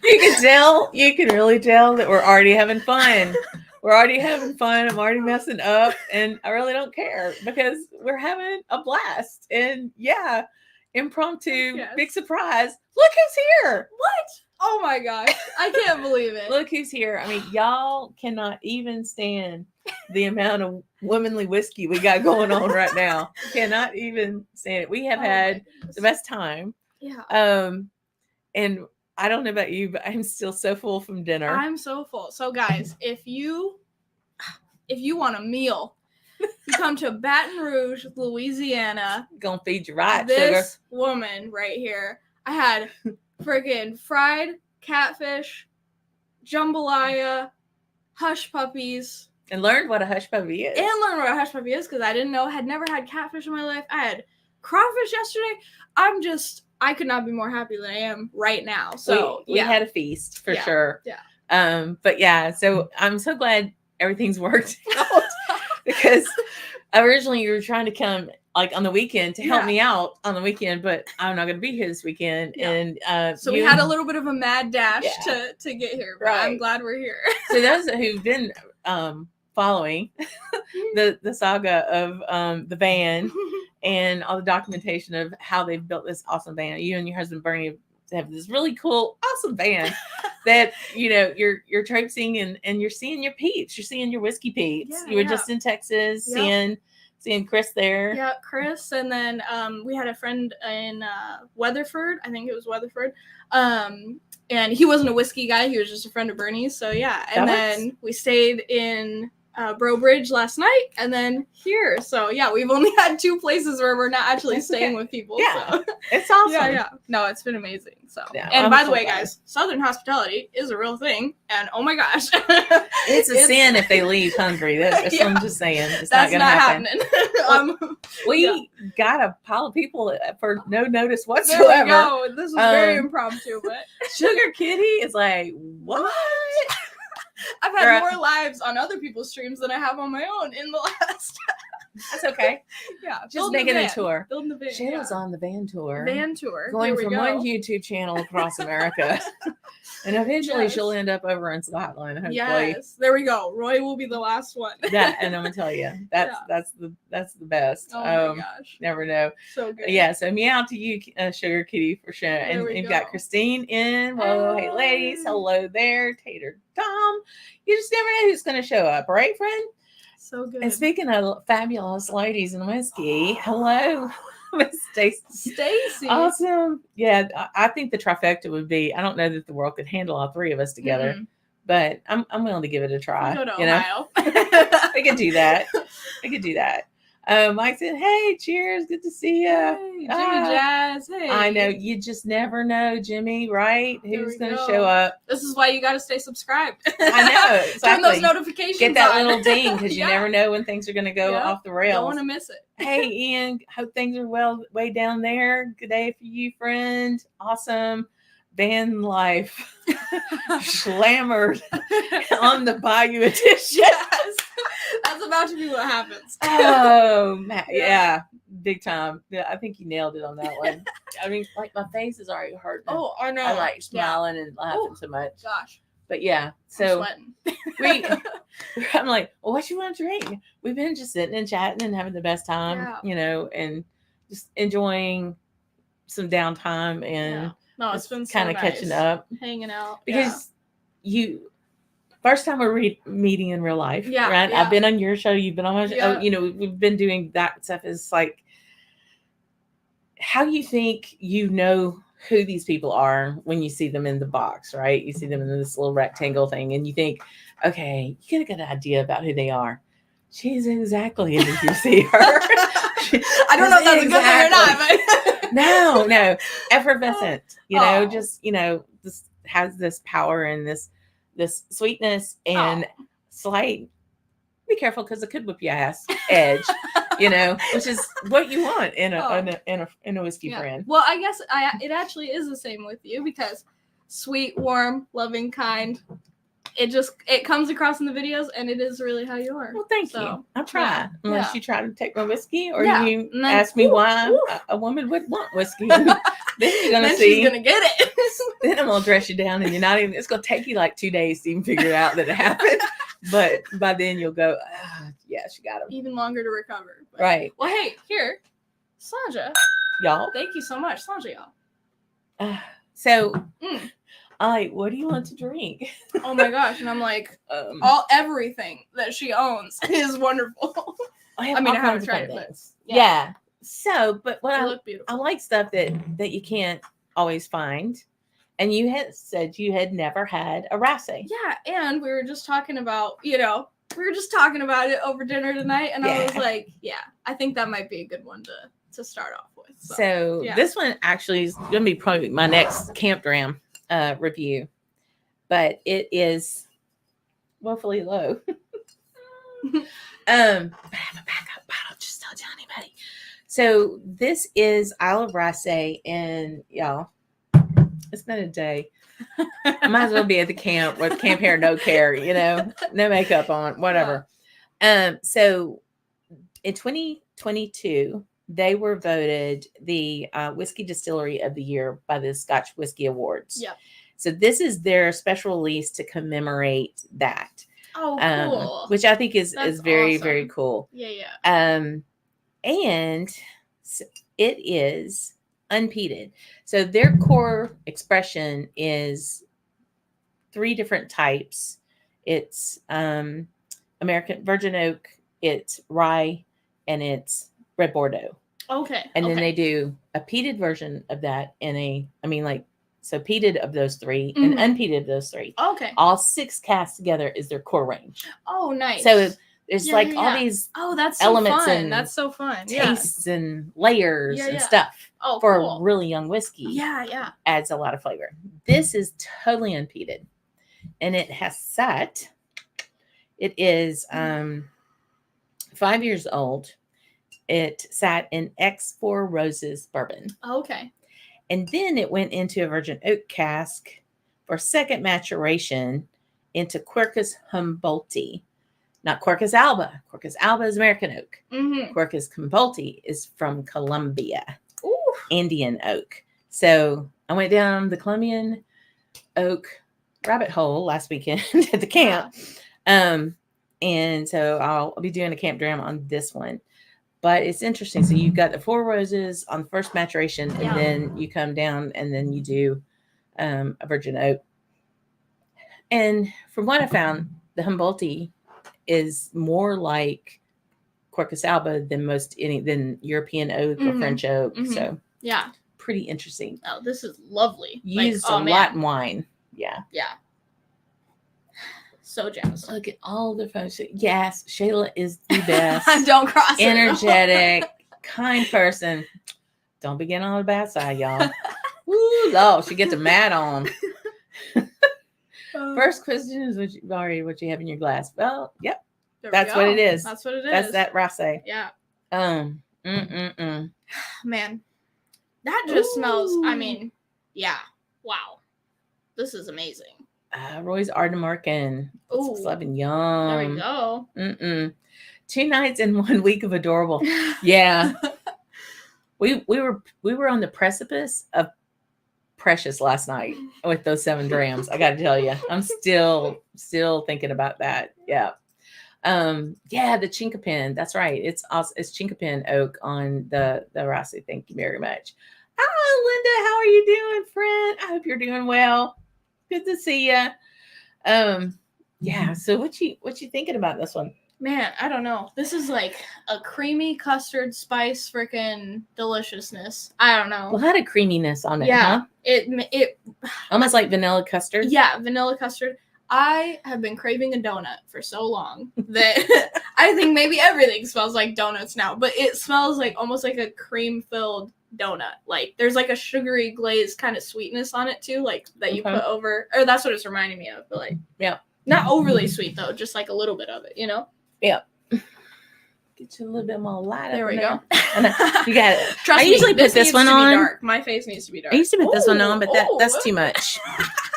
You can really tell that we're already having fun. We're already having fun. I'm already messing up, and I really don't care because we're having a blast. And yeah, impromptu, big surprise. Look who's here. What? Oh my gosh. I can't believe it. Look who's here. I mean, y'all cannot even stand the amount of womanly whiskey we got going on right now. Cannot even stand it. We have had the best time. Yeah. And I don't know about you, but I'm still so full from dinner. I'm so full. So guys, if you want a meal, you come to Baton Rouge, Louisiana. Gonna feed you right, this sugar. Woman right here. I had freaking fried catfish, jambalaya, hush puppies. And learned what a hush puppy is. Because I didn't know, had never had catfish in my life. I had crawfish yesterday. I could not be more happy than I am right now. So we had a feast for sure. Yeah. But yeah, so I'm so glad everything's worked out because originally you were trying to come like on the weekend to help me out on the weekend, but I'm not going to be here this weekend. Yeah. And so we had a little bit of a mad dash to get here, but I'm glad we're here. So those who've been following the saga of the van and all the documentation of how they've built this awesome van, you and your husband Bernie have this really cool, awesome van that you're traipsing and you're seeing your peeps, you're seeing your whiskey peeps. You were just in Texas seeing Chris there. Yeah, Chris, and then we had a friend in Weatherford. I think it was Weatherford. And he wasn't a whiskey guy; he was just a friend of Bernie's. So yeah, and then we stayed in Bro Bridge last night, and then here. So yeah, we've only had 2 places where we're not actually staying with people. Yeah, so. It's awesome. Yeah. No, it's been amazing. So and by the way, guys, Southern hospitality is a real thing, and oh my gosh, it's a sin if they leave hungry. That's what I'm just saying. It's that's not gonna happening. We got a pile of people for no notice whatsoever. There we go. This was very impromptu, but Sugar Kitty is like, what? I've had more lives on other people's streams than I have on my own in the last. That's okay. Yeah, just making a tour. Building the van. Shayla's on the van tour. Going from one YouTube channel across America, and eventually she'll end up over in Scotland. Hopefully, yes. There we go. Roy will be the last one. Yeah, and I'm gonna tell you, that's the best. Oh my gosh, never know. So good. Yeah, so meow to you, Sugar Kitty, for sure. And you've got Christine in. Whoa, hey ladies, hello there, Tater Tom. You just never know who's gonna show up, right, friend? So good. And speaking of fabulous ladies in whiskey, hello, Miss Stacy. Awesome. Yeah, I think the trifecta would be. I don't know that the world could handle all 3 of us together, but I'm willing to give it a try. Go to Ohio. I could do that. Mike said, "Hey, cheers, good to see you." Hey, Jimmy Jazz. Hey, I know you just never know, Jimmy. Right? Who's going to show up? This is why you got to stay subscribed. I know. Exactly. Turn those notifications. Get that little ding because you never know when things are going to go off the rails. Don't want to miss it. Hey, Ian. Hope things are way down there. Good day for you, friend. Awesome. Van life slammered on the Bayou edition. Yes. That's about to be what happens. Oh, yeah, big time. Yeah, I think you nailed it on that one. I mean, like my face is already hurting. Oh, I know. I like smiling and laughing so much. Gosh. But yeah, so I'm like, well, what you want to drink? We've been just sitting and chatting and having the best time, and just enjoying some downtime and it's been kind of catching up, hanging out because first time we're meeting in real life, right? I've been on your show, you've been on my show. We've been doing that stuff. Is like, how you think who these people are when you see them in the box, right? You see them in this little rectangle thing, and you think, okay, you get a good idea about who they are. She's exactly as you see her. I don't know if that's a good thing or not, but no, effervescent. This has this power and this sweetness and slight. Be careful because it could whip your ass edge, which is what you want in a whiskey friend. Well, I guess it actually is the same with you, because sweet, warm, loving, kind, it comes across in the videos, and it is really how you are. Well, thank you. I'll try. Unless you try to take my whiskey, or you then, ask me why a woman would want whiskey. Then you're gonna see. She's gonna get it. Then I'm gonna dress you down, and you're not even. It's gonna take you like 2 days to even figure out that it happened. But by then you'll go, yeah, she got him. Even longer to recover. But, right. Well, hey, here, Sanja. Y'all. Thank you so much, Sanja, y'all. So, what do you want to drink? Oh my gosh. And I'm like, everything that she owns is wonderful. I haven't tried it, but yeah. So, but what I like stuff that you can't always find. And you had said you had never had a Rassay. Yeah, and we were just talking about, it over dinner tonight, and I was like, yeah, I think that might be a good one to start off with. So this one actually is going to be probably my next Camp Dram review, but it is woefully low. But I have a backup bottle, just don't tell anybody. So this is Isle of Rassay, and y'all, it's been a day. I might as well be at the camp with camp hair, no care, no makeup on, whatever. So in 2022, they were voted the whiskey distillery of the year by the Scotch Whisky Awards. Yeah. So this is their special release to commemorate that. Oh, cool. Which I think is very, awesome. very cool. Yeah. And it is unpeated. So their core expression is 3 different types. It's American Virgin Oak, it's Rye, and it's Red Bordeaux. Okay. And then they do a peated version of that so peated of those 3 and unpeated of those 3. Okay. All 6 casks together is their core range. Oh, nice. So there's all these that's elements so fun. and that's so fun. Tastes and layers and stuff. Oh, for cool. a really young whiskey. Yeah. Adds a lot of flavor. This is totally unpeated. And it has sat. It is 5 years old. It sat in X4 Roses bourbon. Okay. And then it went into a virgin oak cask for second maturation into Quercus Humboldti. Not Quercus Alba. Quercus Alba is American oak. Mm-hmm. Quercus Humboldti is from Colombia. Ooh. Indian oak. So I went down the Colombian oak rabbit hole last weekend at the camp. And so I'll be doing a Camp Dram on this one. But it's interesting. So you've got the 4 roses on the first maturation, and then you come down and then you do a virgin oak. And from what I found, the Humboldti is more like Quercus Alba than European oak or French oak. Mm-hmm. So pretty interesting. Oh, this is lovely. Used a lot in wine. Yeah. So jazzed. Look at all the folks. Yes, Shayla is the best. Don't cross energetic, kind person. Don't begin on the bad side, y'all. Woo, Lord, she gets a mad on. First question is what you have in your glass. Well, yep. That's what it is. That's what it is. That's that Rassay. Yeah. Man, that just smells. Wow. This is amazing. Roy's Ardnamurchan. It's 11. Yum. There we go. 2 nights and 1 week of adorable. Yeah. we were on the precipice of precious last night with those 7 drams. I got to tell you, I'm still thinking about that. Yeah. The Chinkapin. That's right. It's Chinkapin oak on the Rassay. Thank you very much. Oh, Linda, how are you doing, friend? I hope you're doing well. Good to see you. So what you thinking about this one? Man, I don't know. This is like a creamy custard spice freaking deliciousness. I don't know. A lot of creaminess on it, huh? It almost like vanilla custard. Yeah, vanilla custard. I have been craving a donut for so long that I think maybe everything smells like donuts now, but it smells like almost like a cream-filled donut. Like there's like a sugary glaze kind of sweetness on it too, like that you put over, or that's what it's reminding me of, but like not overly sweet though, just like a little bit of it, Yeah. Get you a little bit more light. There we go. You got it. Trust I usually me, put this one on. dark. My face needs to be dark. I used to put this one on, but that's too much.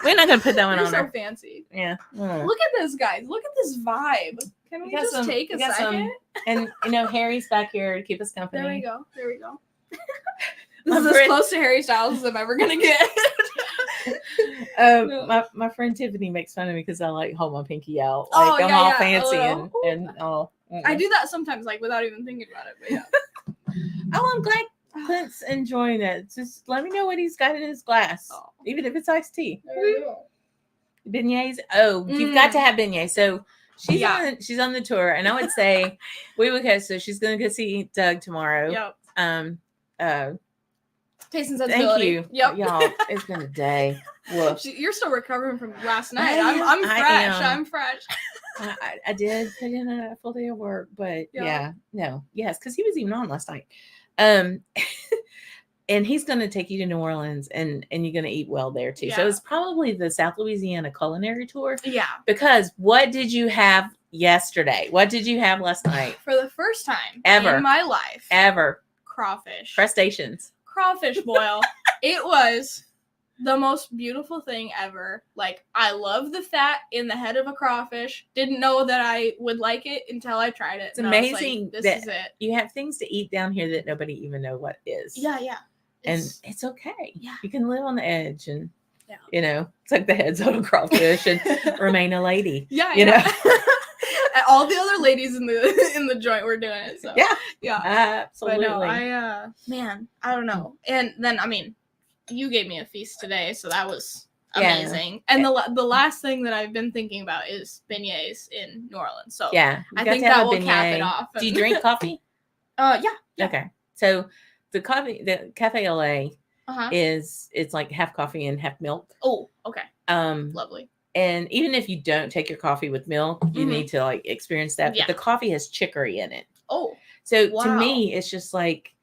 We're not gonna put that one You're on so her. fancy. Yeah. Look at this, guys. Look at this vibe. Can we just take a second? And Harry's back here to keep us company. There we go. This is as close to Harry Styles as I'm ever gonna get. My friend Tiffany makes fun of me because I like hold my pinky out, like I'm all fancy and all. I do that sometimes, like without even thinking about it. But yeah. Oh, I'm glad Clint's enjoying it. Just let me know what he's got in his glass, even if it's iced tea. Beignets. Oh, you've got to have beignets. So she's on the tour, and I would say we would go. So she's gonna go see Doug tomorrow. Yep. Taste and Thank sensibility. you. Yep. Y'all, it's been a day. Woof. You're still recovering from last night. I'm fresh. I'm fresh. I did put in a full day of work, but yes, because he was even on last night. And he's going to take you to New Orleans, and you're going to eat well there too. Yeah. So it's probably the South Louisiana culinary tour. Yeah. Because what did you have yesterday? What did you have last night? For the first time ever in my life. Ever. Crawfish. Crustaceans. Crawfish boil. It was the most beautiful thing ever. Like, I love the fat in the head of a crawfish. Didn't know that I would like it until I tried it. It's amazing. Like, this is it. You have things to eat down here that nobody even know what is. Yeah. And it's okay. Yeah. You can live on the edge and, it's like the heads on a crawfish and remain a lady. Yeah. And all the other ladies in the joint were doing it. So yeah. Absolutely. But no, I don't know. And then, you gave me a feast today, so that was amazing. And the last thing that I've been thinking about is beignets in New Orleans. So I think that will cap it off. Do you drink coffee? Yeah. Okay. So the Cafe LA it's like half coffee and half milk. Oh, okay. Lovely. And even if you don't take your coffee with milk, you need to like experience that. But the coffee has chicory in it. Oh. So to me, it's just like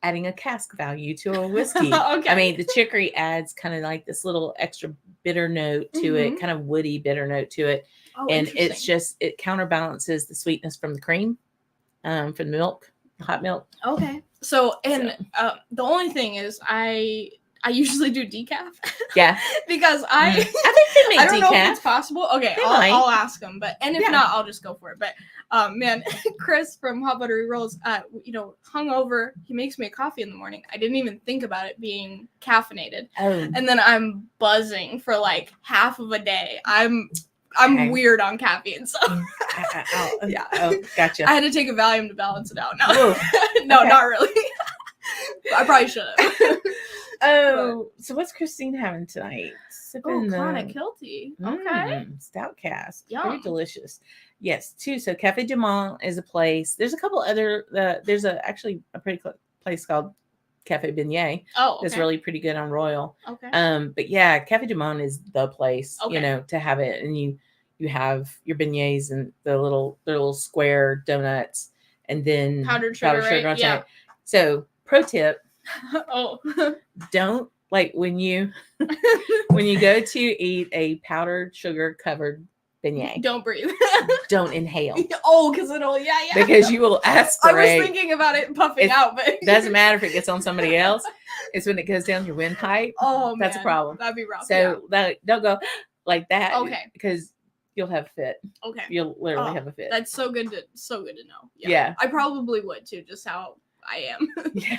adding a cask value to a whiskey. Okay. The chicory adds kind of like this little extra bitter note to it, kind of woody bitter note to it. Oh, and it counterbalances the sweetness from the cream, from the milk, hot milk. Okay. So the only thing is I usually do decaf. Yeah. Because I think they make I don't decaf. know if it's possible. Okay, I'll ask them. But if not, I'll just go for it. But Chris from Hot Buttery Rolls, hungover, he makes me a coffee in the morning. I didn't even think about it being caffeinated. Oh. And then I'm buzzing for like half of a day. I'm weird on caffeine, so yeah. Oh, gotcha. I had to take a Valium to balance it out. No, not really. I probably should have. So what's Christine having tonight? Chronic Kilty. Okay. Stout cask. Yum. Very delicious. Yes, too. So Cafe Du Monde is a place. There's a couple other. There's actually a pretty place called Cafe Beignet. Oh, okay. That's really pretty good on Royal. Okay. But yeah, Cafe Du Monde is the place. To have it, and you have your beignets and the little square donuts, and then powdered sugar on yeah. top. So pro tip. Oh. Don't when you go to eat a powdered sugar covered beignet. Don't breathe. Don't inhale. Because it'll because you will aspirate. I was thinking about it puffing out, but it doesn't matter if it gets on somebody else. It's when it goes down your windpipe. Oh, that's a problem. That'd be rough. So don't go like that. Okay. Because you'll have a fit. Okay. You'll literally have a fit. That's so good to know. Yeah. I probably would too, just how I am. Yeah.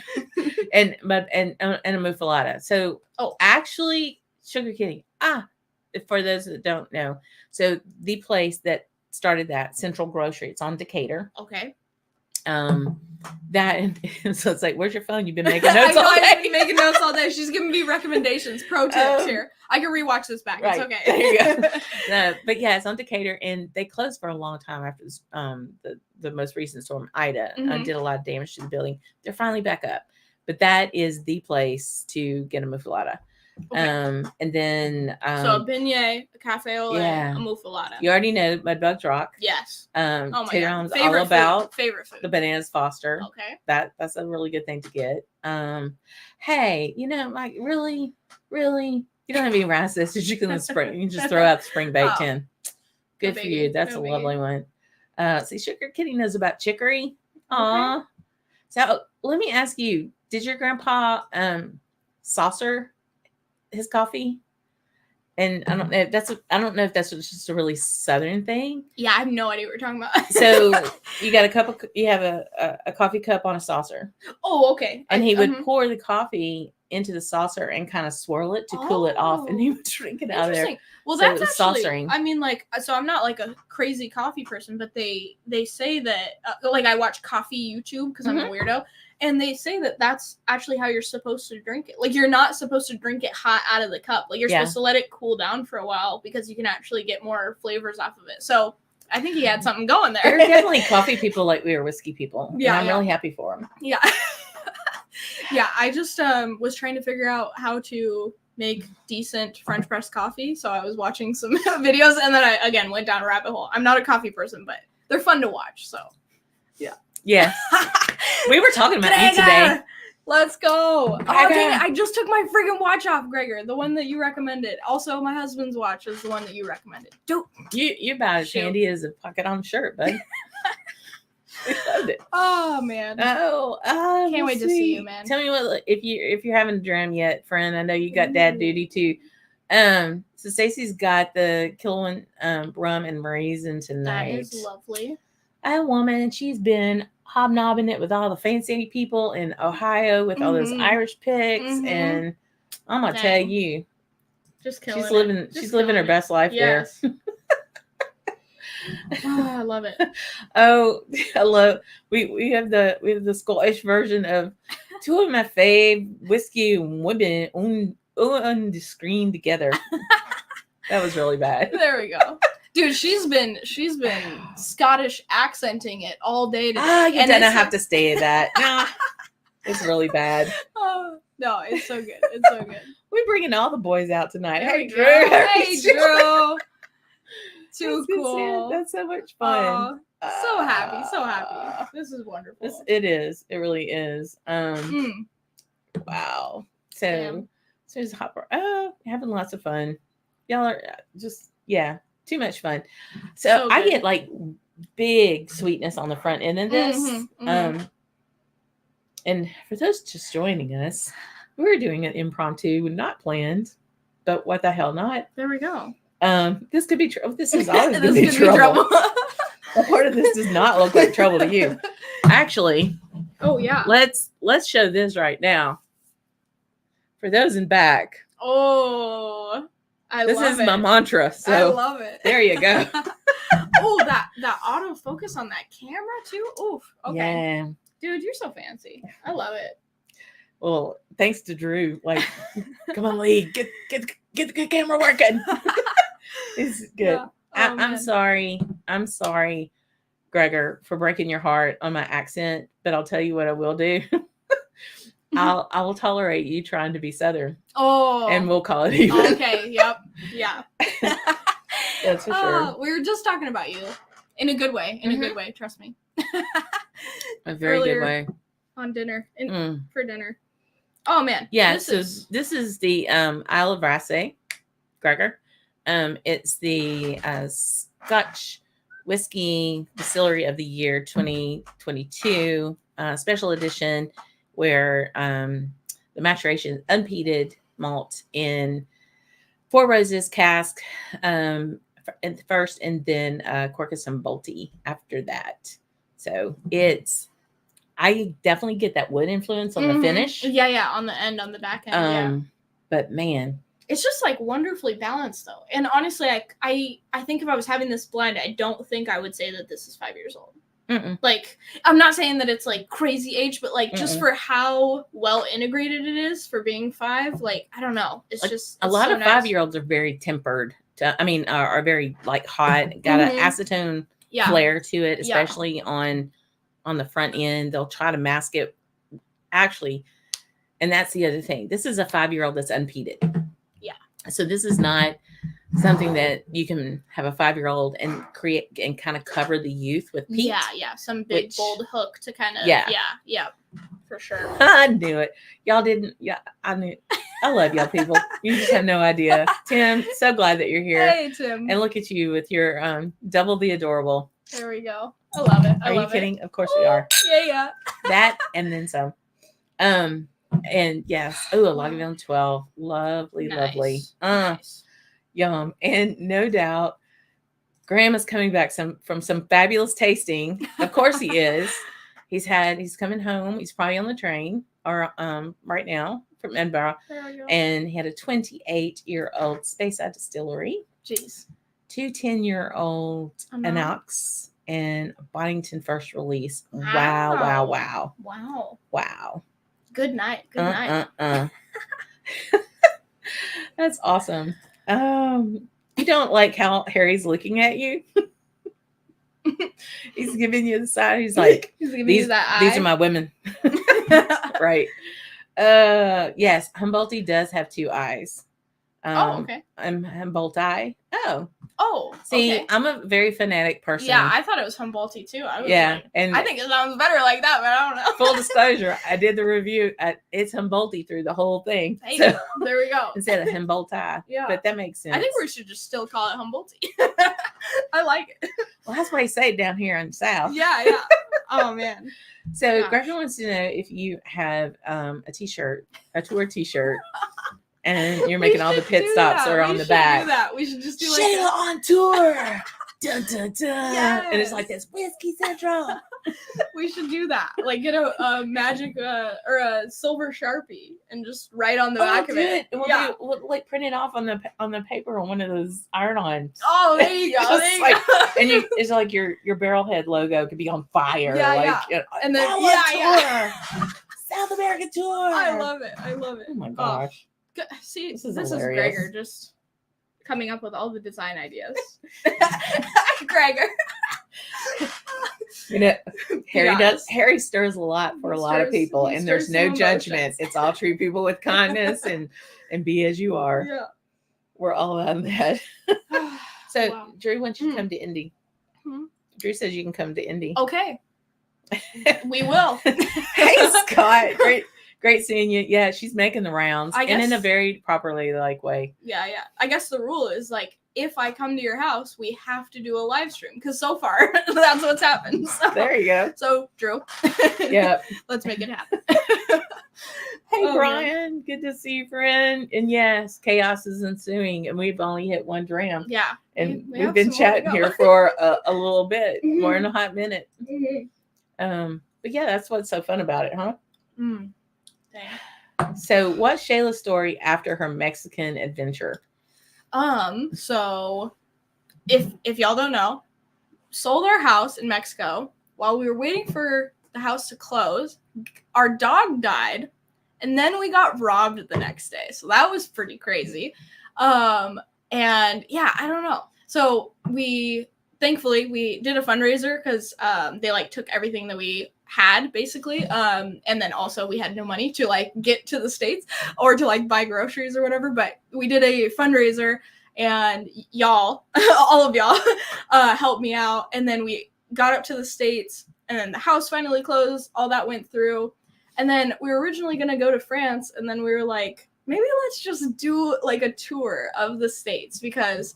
And a muffaletta. So actually Sugar Kitty. For those that don't know. So the place that started that, Central Grocery, it's on Decatur. Okay. So it's like, where's your phone? You've been making notes all day. I've been making notes all day. She's giving me recommendations, pro tips here. I can rewatch this back. Right. It's okay. There you go. But yeah, it's on Decatur, and they closed for a long time after this, the most recent storm, Ida, did a lot of damage to the building. They're finally back up, but that is the place to get a muffaletta. Okay. And then so a beignet, a cafe au lait, a muffaletta. You already know Mudbugs Rock. Yes. Oh my God. All about favorite food. The Bananas Foster. Okay. That's a really good thing to get. Hey, like really, you don't have any rice dishes you can spring. You can just throw out the spring baked in. Good for you. That's a lovely one. See, Sugar Kitty knows about chicory. Aw. Okay. So let me ask you: did your grandpa saucer his coffee? And I don't know if that's just a really Southern thing. Yeah, I have no idea what you're talking about. So you got you have a coffee cup on a saucer. Oh, okay. And he would pour the coffee into the saucer and kind of swirl it to cool it off, and he would drink it out of there. Well, so that's actually, saucering. I mean, like, so I'm not like a crazy coffee person, but they say that, like, I watch coffee YouTube because I'm a weirdo, and they say that that's actually how you're supposed to drink it. Like, you're not supposed to drink it hot out of the cup. Like, you're supposed to let it cool down for a while because you can actually get more flavors off of it. So I think he had something going there. There are definitely coffee people like we are whiskey people. Yeah, and I'm really happy for them. Yeah. Yeah, I just was trying to figure out how to make decent French press coffee. So I was watching some videos, and then I, again, went down a rabbit hole. I'm not a coffee person, but they're fun to watch. So, yeah. Yes. We were talking about you today. Let's go. Oh, dang it. I just took my freaking watch off, Gregor. The one that you recommended. Also, my husband's watch is the one that you recommended. Dude. You're about as handy as a pocket on a shirt, bud. We loved it. Oh, man. Oh, can't wait to see you, man. Tell me what, if you're having a dram yet, friend. I know you got dad duty too. So Stacey's got the Kilwan rum and raisin tonight. That is lovely. A woman, she's been hobnobbing it with all the fancy people in Ohio with all those Irish picks, and I'm gonna tell you, just killing she's living her best life there. Oh, I love it. Oh, hello. We have the Scottish version of two of my fave whiskey women on the screen together. That was really bad. There we go. Dude, she's been Scottish accenting it all day today. You don't have to stay at that. Nah, it's really bad. Oh, no, it's so good. It's so good. We're bringing all the boys out tonight. Hey, Drew. Hey, Drew. Too cool. That's so much fun. So happy. So happy. This is wonderful. It is. It really is. Wow. So it's hopper. Oh, having lots of fun. Y'all are just, too much fun. So I get like big sweetness on the front end of this. And for those just joining us, we're doing an impromptu, not planned, but what the hell not. There we go. This could be trouble. This is always going to be trouble. Part of this does not look like trouble to you. Actually. Oh yeah. Let's show this right now. For those in back. Oh, this is my mantra. So I love it. There you go. Oh, that autofocus on that camera too. Oof. Okay. Yeah. Dude, you're so fancy. I love it. Well, thanks to Drew. Like, come on, Lee, get the camera working. It's good. Yeah. Oh, I'm sorry. I'm sorry, Gregor, for breaking your heart on my accent. But I'll tell you what I will do. I will tolerate you trying to be Southern. Oh. And we'll call it even. Okay. Yep. Yeah. That's for sure. We were just talking about you in a good way. In a good way. Trust me. A very good way. On dinner. For dinner. Oh, man. Yeah. This is the Isle of Raasay, Gregor. It's the Scotch Whiskey Distillery of the Year 2022 special edition, where the maturation unpeated malt in Four Roses cask first, and then Quercus and Balti after that. So I definitely get that wood influence on the finish. Yeah, on the end, on the back end. But man, it's just like wonderfully balanced though. And honestly, I think if I was having this blend, I don't think I would say that this is 5 years old. Like, I'm not saying that it's like crazy age, but like just for how well integrated it is for being 5, like, I don't know. It's like, just a lot of 5-year-olds are very tempered. Are very like hot, got an acetone flair to it, especially on the front end. They'll try to mask it. Actually, and that's the other thing. This is a 5-year-old that's unpeated. Yeah. So this is not something that you can have a 5-year-old and create and kind of cover the youth with peat. Yeah. Some big bold hook to kind of yeah, for sure. I knew it. Y'all didn't. Yeah, I knew. I love y'all people. You just have no idea. Tim, so glad that you're here. Hey, Tim. And look at you with your double the adorable. There we go. I love it. Are you kidding? Of course we are. Yeah. That and then some. And yes. Oh, a Lagavulin 12. Lovely. Nice. Yum. And no doubt, Graham is coming back from some fabulous tasting. Of course he is. He's coming home. He's probably on the train or right now from Edinburgh. And he had a 28-year-old Speyside distillery. Jeez. 2 10-year-old Inox and Boddington first release. Wow. Good night. That's awesome. You don't like how Harry's looking at you? He's giving you the side. He's like, he's giving you that eye. These are my women. Right. Yes, Humboldty does have 2 eyes. Okay. I'm Humboldt-I. Oh. See, okay. I'm a very fanatic person. Yeah, I thought it was Humboldty too. And I think it sounds better like that, but I don't know. Full disclosure, I did the review. It's Humboldty through the whole thing. Hey, so, there we go. Instead of Humboldt-I. Yeah. But that makes sense. I think we should just still call it Humboldty. I like it. Well, that's what I say down here in the South. Yeah. Oh, man. So, Griffin wants to know if you have a t-shirt, a tour t-shirt. And you're making all the pit stops are on the back. Do that. We should just do Shayla on tour. Dun, dun, dun. Yes. And it's like this Whisky Central. We should do that. Like get a magic or a silver Sharpie and just write on the back of it. We'll like print it off on the paper on one of those iron-ons. Oh, there you go. And it's like your barrelhead logo could be on fire. And then South American tour. I love it. Oh my gosh. See, this is Gregor just coming up with all the design ideas. Gregor. Harry stirs a lot for a lot of people, and there's no judgment. It's all treat people with kindness and be as you are. Yeah. We're all about that. So Drew wants you to come to Indy. Drew says you can come to Indy. Okay. We will. Hey, Scott. Great seeing you. Yeah, she's making the rounds and in a very properly way. Yeah. I guess the rule is if I come to your house, we have to do a live stream because so far that's what's happened. So, there you go. So Drew, let's make it happen. Hey Brian, good to see you, friend. And yes, chaos is ensuing, and we've only hit 1 dram. Yeah, and we've been chatting here for a little bit, more than a hot minute. But yeah, that's what's so fun about it, huh? So what's Shayla's story after her Mexican adventure? So if y'all don't know, sold our house in Mexico. While we were waiting for the house to close, our dog died, and then we got robbed the next day. So that was pretty crazy. And yeah, I don't know. So thankfully we did a fundraiser because they took everything that we had basically, and then also we had no money to get to the States or to buy groceries or whatever, but we did a fundraiser, and y'all all of y'all helped me out, and then we got up to the States, and then the house finally closed, all that went through, and then we were originally going to go to France, and then we were like, maybe let's just do a tour of the States, because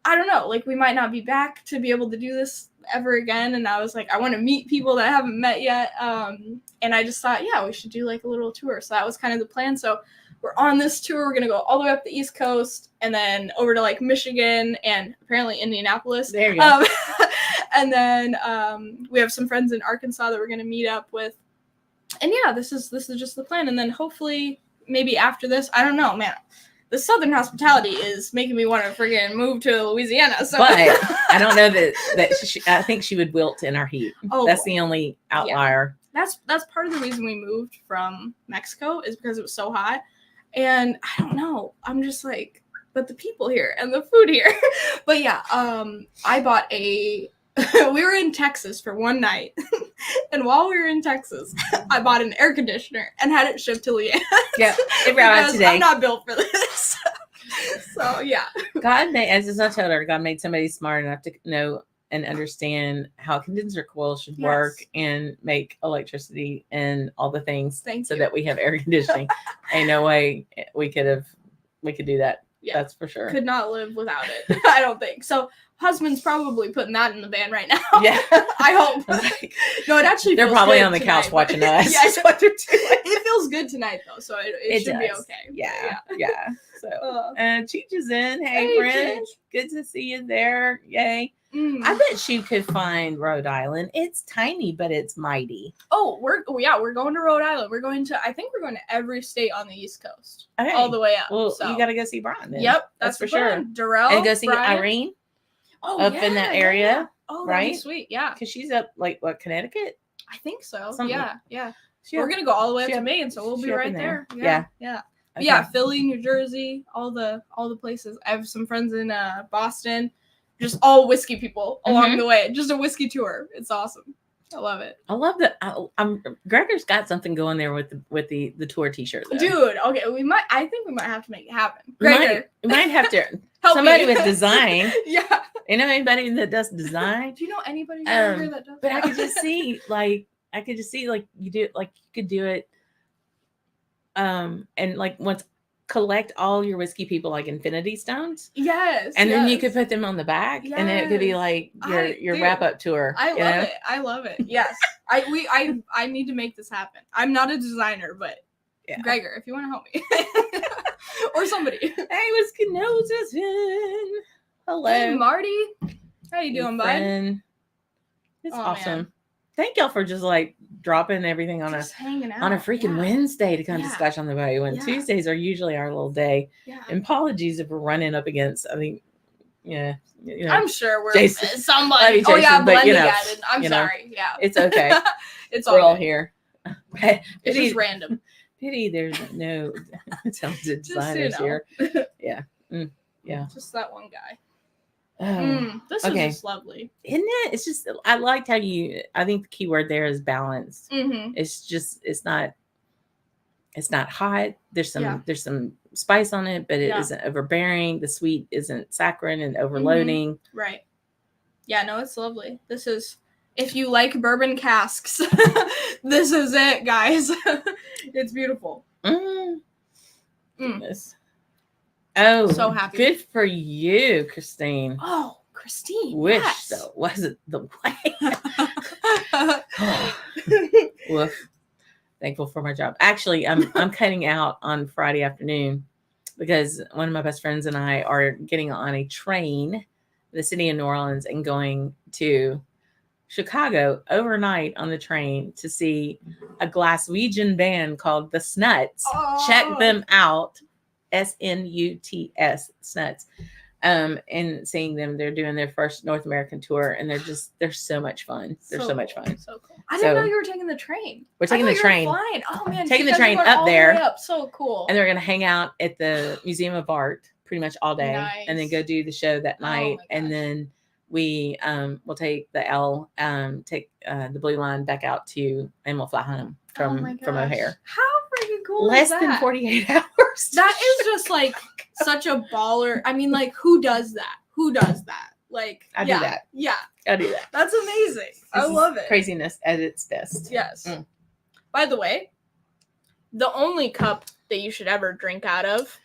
I don't know, we might not be back to be able to do this ever again. And I was like, I want to meet people that I haven't met yet. And I just thought, we should do a little tour. So that was kind of the plan. So we're on this tour. We're going to go all the way up the East Coast and then over to Michigan and apparently Indianapolis. There you go. And then we have some friends in Arkansas that we're going to meet up with. And yeah, this is just the plan. And then hopefully maybe after this, I don't know, man. The Southern hospitality is making me want to friggin' move to Louisiana. So. But I don't know that I think she would wilt in our heat. Oh, that's the only outlier. Yeah. That's part of the reason we moved from Mexico is because it was so hot. And I don't know. I'm just but the people here and the food here. But yeah, I bought we were in Texas for one night. And while we were in Texas, I bought an air conditioner and had it shipped to Lee Ann. Yeah, it arrived today. I'm not built for this. So yeah. God made, as I told her, God made somebody smart enough to know and understand how a condenser coil should work and make electricity and all the things so that we have air conditioning. Ain't no way we could do that. Yeah. That's for sure. Could not live without it. I don't think. So husband's probably putting that in the van right now. Yeah. I hope. No, it actually they're feels probably good on the tonight, couch watching us. Yeah, That's what they're doing. It feels good tonight though, so it should does. be okay. Yeah. So, and Cheech is in. Hey friend, good to see you there. Yay. I bet you could find Rhode Island. It's tiny, but it's mighty. Oh, we're going to Rhode Island. I think we're going to every state on the East Coast. Okay. All the way up. Well, so. You got to go see Brian then. Yep, that's for plan. sure. Darrell, and go see Brian. Irene. Up in that area. Yeah. Oh, that'd be sweet. Yeah. Because she's up Connecticut? I think so. Something. Yeah. We're gonna go all the way up to Maine, so we'll be right there. Yeah. Okay. Yeah, Philly, New Jersey, all the places. I have some friends in Boston. Just all whiskey people along the way. Just a whiskey tour. It's awesome. I love it. I love that. Gregor's got something going there with the tour T-shirt, though. Dude. Okay, I think we might have to make it happen. Gregor, we might have to. Help somebody me. with design. Yeah. You know anybody that does design? Do you know anybody here that does? But I could just see you do it like you could do it. And like once collect all your whiskey people like infinity stones. Yes. And then you could put them on the back and then it could be like your wrap up tour. I love it. Yes. I need to make this happen. I'm not a designer, but Gregor, if you want to help me. Or somebody. Hey, Whiskey Knows is in. Hello. Hey, Marty. How you doing, bud? It's awesome. Man. Thank y'all for just like dropping everything on hanging out on a freaking Wednesday to come to Scotch on the Bayou. And Tuesdays are usually our little day. Yeah. And apologies if we're running up against, I think, you know, I'm sure we're Jason, somebody. Jason, but I'm sorry. Yeah. It's okay. We're all here. It's just random. Pity there's no talented designers here. Yeah. Yeah. Just that one guy. This is just lovely. Isn't it? It's just, I liked how I think the key word there is balanced. It's just, it's not hot. There's some spice on it, but it isn't overbearing. The sweet isn't saccharine and overloading. Right. Yeah, no, it's lovely. This is, if you like bourbon casks, this is it, guys. It's beautiful. Goodness. Oh, so happy. Good for you, Christine. Oh, Christine. Wish that wasn't the way. Woof. Thankful for my job. Actually, I'm cutting out on Friday afternoon because one of my best friends and I are getting on a train, the city of New Orleans, and going to Chicago overnight on the train to see a Glaswegian band called the Snuts. Oh. Check them out. SNUTS, Snuts. And seeing them, they're doing their first North American tour, and they're so much fun. They're so much fun. So cool. I didn't know you were taking the train. We're taking the train. Flying. Oh man, taking the train up there. Up. So cool. And they're gonna hang out at the Museum of Art pretty much all day, and then go do the show that night, and then we will take the the Blue Line back out to, and we'll fly home from O'Hare. How freaking cool Less is that? than 48 hours. That is just like such a baller. I mean, like, who does that? Like, I do that. Yeah. I do that. That's amazing. I love it. Craziness at its best. Yes. By the way, the only cup that you should ever drink out of.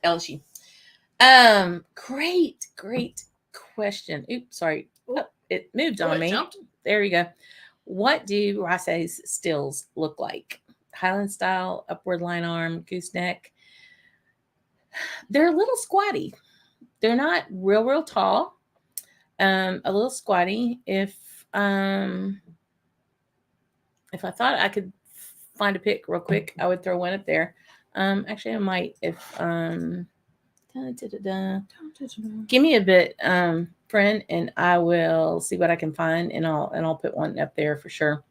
LSU. Great question. Oops, sorry. Oh, it moved on me. Jumped. There you go. What do Rosés stills look like? Highland style, upward line arm, gooseneck. They're a little squatty. They're not real tall. A little squatty. If I thought I could find a pic real quick, I would throw one up there. Actually, I might if give me a bit, friend, and I will see what I can find, and I'll put one up there for sure.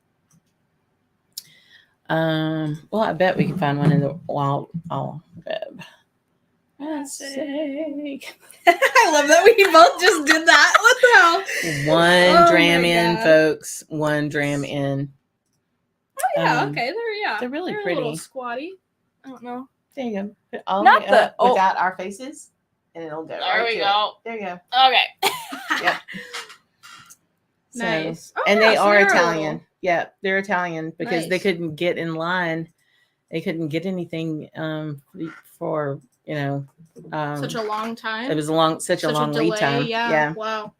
Well, I bet we can find one in the wild web. Sake. I love that we both just did that. What the hell? One dram in, folks. One dram in. Oh yeah, okay. They're really pretty. A little squatty. I don't know. There you go. Put all Not the without our faces, and it'll go. There we go. There you go. Okay. Yep. Nice. So, and they are Italian. Yeah, they're Italian because they couldn't get in line. They couldn't get anything for you know. Such a long time. It was such a long lead time. Yeah. Wow.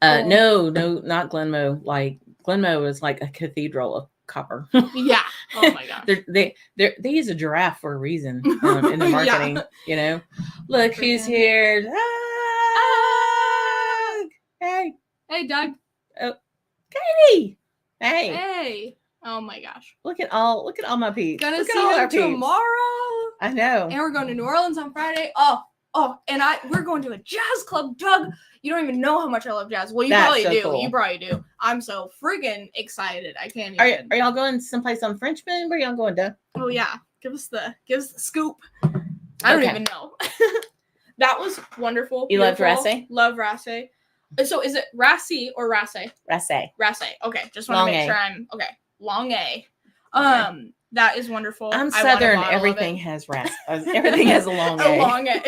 No, not Glenmoe. Like Glenmoe is like a cathedral of copper. Yeah. Oh my gosh. They use a giraffe for a reason in the marketing. You know, look who's here. Doug. Hey, Doug. Oh, Katie. Hey. Oh my gosh. Look at all my peeps. Gonna see him tomorrow. I know. And we're going to New Orleans on Friday. And we're going to a jazz club, Doug. You don't even know how much I love jazz. Well, you probably do. Cool. You probably do. I'm so freaking excited. I can't even. Are y'all going someplace on Frenchman? Where y'all going, Doug? Oh yeah. Give us the scoop. I don't even know. That was wonderful. You loved Rasse? Love Rasse. So is it Rasse or Rasse? Rasse. Okay. Just want to make sure I'm okay. Long A. Okay. That is wonderful. I'm Southern. Everything has Rasse. Everything has a long A. A long A.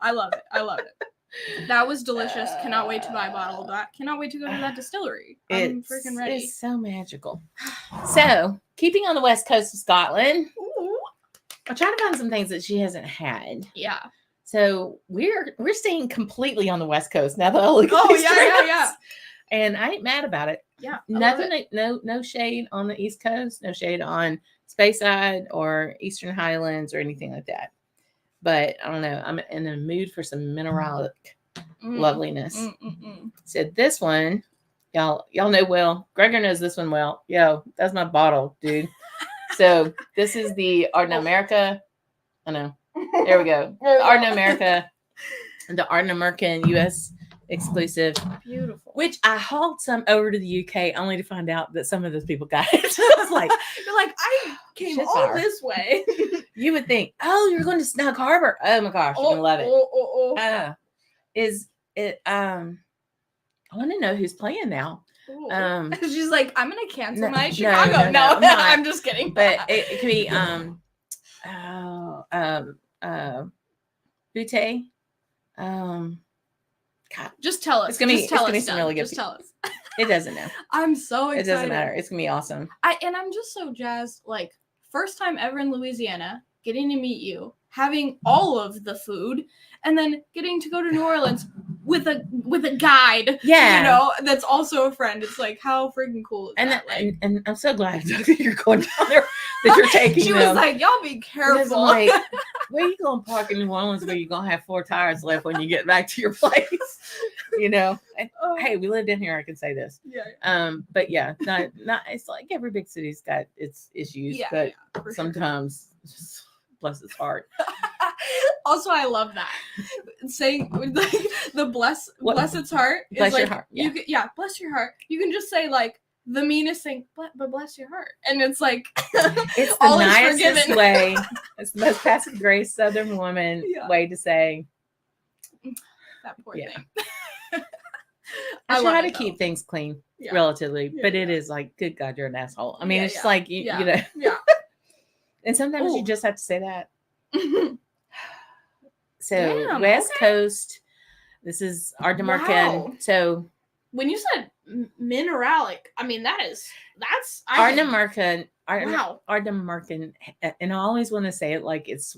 I love it. That was delicious. Cannot wait to buy a bottle of that. Cannot wait to go to that distillery. I'm freaking ready. It's so magical. So, keeping on the west coast of Scotland, I'm trying to find some things that she hasn't had. Yeah. So we're staying completely on the west coast now that I look at these yeah. And I ain't mad about it. Yeah. Nothing. No shade on the East Coast. No shade on Speyside or Eastern Highlands or anything like that. But I don't know. I'm in the mood for some mineralic loveliness. So this one, y'all know well. Gregor knows this one well. Yo, that's my bottle, dude. So this is the Arden America. I know. There we go. Arden America. The Arden American U.S. exclusive. Beautiful. Which I hauled some over to the UK only to find out that some of those people got it. I was like, you're like, I came all this way. You would think, oh, you're going to Snug Harbor. Oh my gosh, you're gonna love it. Is it I want to know who's playing now. She's like, I'm gonna cancel my Chicago. No, I'm just kidding. But it could be Butte. God. Just tell us. It's gonna be some really good. Just tell us. It doesn't know. I'm so excited. It doesn't matter. It's gonna be awesome. I'm just so jazzed. Like, first time ever in Louisiana, getting to meet you, having all of the food, and then getting to go to New Orleans with a guide. Yeah, you know, that's also a friend. It's like, how freaking cool is that? And I'm so glad that you're going down there. That you're taking. She was like, y'all be careful. Like, where you gonna park in New Orleans where you're gonna have 4 tires left when you get back to your place? You know. And, hey, we lived in here. I can say this. Yeah. But yeah, not. It's like every big city's got its issues, but sometimes, just bless its heart. Also, I love that saying like the bless its heart. Bless your heart. Yeah. Bless your heart. You can just say like the meanest thing, but bless your heart, and it's like it's the nicest way. It's the most passive grace Southern woman way to say that poor thing. I try to keep things clean, relatively, but it is like, good God, you're an asshole. I mean, it's like you know. Yeah. And sometimes you just have to say that. So West Coast, this is our Demarcan. Wow. So when you said mineralic, I mean that's our Demarcan. Wow. Our Demarcan, and I always want to say it like it's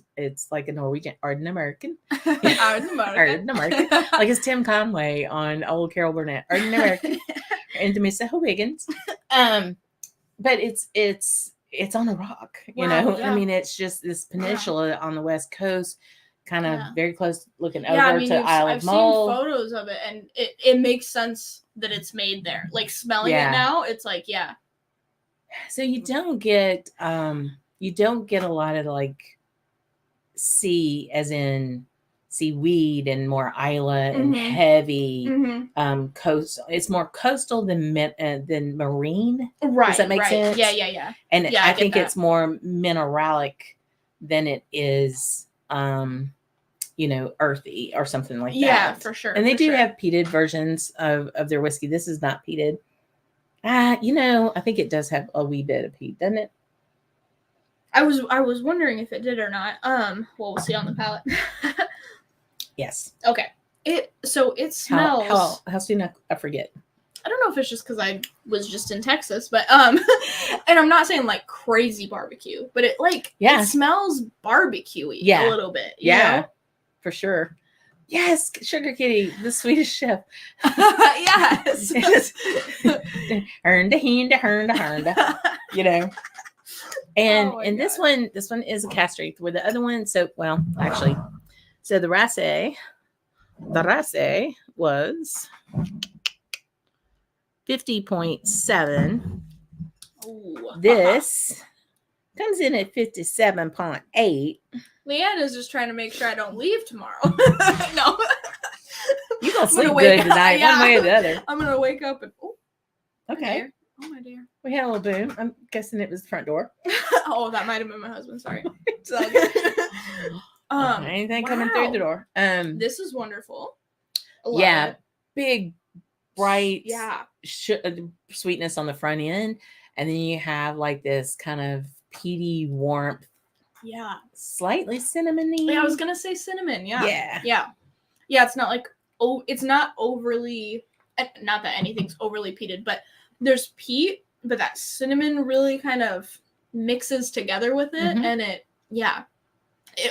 like a Norwegian Arden American. Arden American. Like it's Tim Conway on old Carol Burnett. Arden American. And Mr. Higgins. But it's on a rock, you know. Yeah. I mean, it's just this peninsula on the West Coast, kind of very close, looking over to Isle of Mull. I've seen photos of it, and it makes sense that it's made there. Like smelling it now, it's like So you don't get a lot of like sea, as in seaweed, and more isla and heavy coast. It's more coastal than marine. Right. Does that make sense? Yeah. And I think it's more mineralic than it is, earthy or something like that. Yeah, for sure. And they do have peated versions of their whiskey. This is not peated. I think it does have a wee bit of peat, doesn't it? I was wondering if it did or not. Well, we'll see on the palate. Yes. Okay. It smells. How soon I forget. I don't know if it's just because I was just in Texas, but and I'm not saying like crazy barbecue, but it like it smells barbecue-y a little bit. You know? For sure. Yes, Sugar Kitty, the Swedish chef. Yes. You know. And this one is a cast strength. Where the other one, so the race was 50.7. This comes in at 57.8. Lee Ann is just trying to make sure I don't leave tomorrow. No. You're going to sleep good tonight, one way or the other. I'm going to wake up and, okay. Oh, my dear. We had a little boom. I'm guessing it was the front door. Oh, that might have been my husband. Sorry. Anything coming through the door. This is wonderful. Big, bright sweetness on the front end. And then you have like this kind of peaty warmth. Yeah. Slightly cinnamony. Yeah, I was gonna say cinnamon. Yeah. Yeah. It's not like it's not overly. Not that anything's overly peated, but there's peat, but that cinnamon really kind of mixes together with it, and it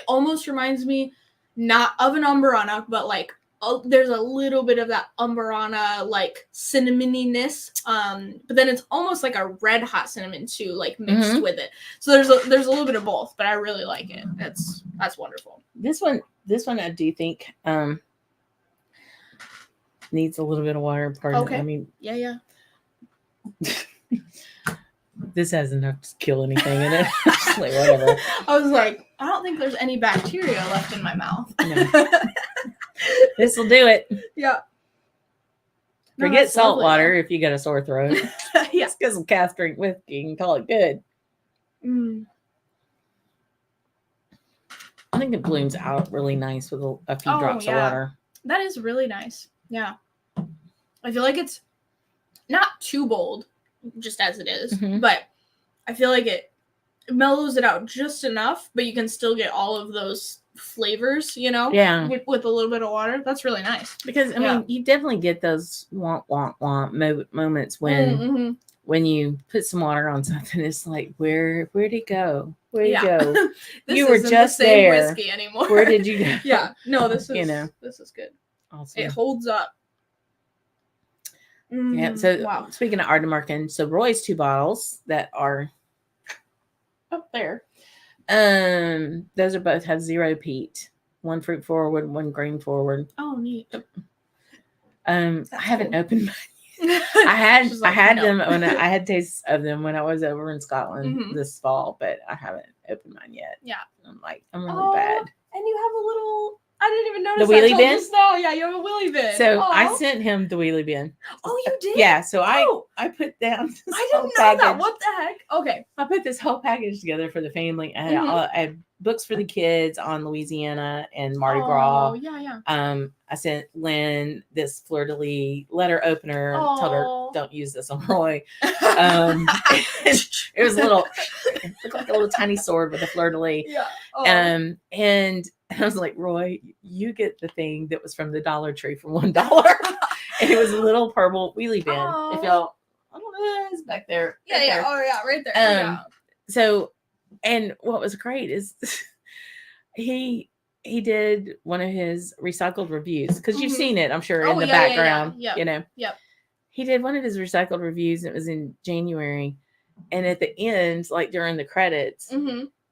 almost reminds me not of an Umbrana, but like there's a little bit of that Umbrana like cinnamoniness, but then it's almost like a red hot cinnamon too, like mixed with it. So there's a little bit of both, but I really like it. That's wonderful. This one I do think needs a little bit of water. Okay. I mean, yeah. This has enough to kill anything in it. Like, whatever. I was like, I don't think there's any bacteria left in my mouth. No. This will do it. Yeah. Forget salt water if you got a sore throat. Yeah. Just because of cast drink whiskey, you can call it good. I think it blooms out really nice with a few drops of water. That is really nice. Yeah. I feel like it's not too bold, just as it is, but I feel like it mellows it out just enough, but you can still get all of those flavors, you know? Yeah. With a little bit of water. That's really nice. Because, I mean, you definitely get those want moments when you put some water on something. It's like, where'd it go? Where'd it go? You were just the same there. Whiskey anymore. Where did you go? Yeah. No, this is, this is good. Awesome. It holds up. Yeah. So speaking of Ardnamurchan, so Roy's 2 bottles that are up there. Those are both have 0 peat. 1 fruit forward, 1 grain forward. Oh, neat. I haven't opened mine. I had them when I had tastes of them when I was over in Scotland this fall, but I haven't opened mine yet. Yeah. I'm really bad. And you have a little. I didn't even notice the wheelie bin. No, yeah, you have a wheelie bin. So I sent him the wheelie bin. Oh, you did? Yeah. So I put down. I didn't know that. What the heck? Okay. I put this whole package together for the family. I had books for the kids on Louisiana and Mardi Gras. Oh, yeah. I sent Lynn this fleur-de-lis letter opener. Told her, don't use this on Roy. It was it looked like a little tiny sword with a fleur-de-lis. Yeah. And I was like, Roy, you get the thing that was from the Dollar Tree for $1. And it was a little purple wheelie bin. If y'all, I don't know, it's back there. Yeah, right there. Oh, yeah, right there. So, and what was great is he did one of his recycled reviews, because you've seen it, I'm sure, in the background. Yeah. You know. Yep. He did one of his recycled reviews, and it was in January. And at the end, like during the credits,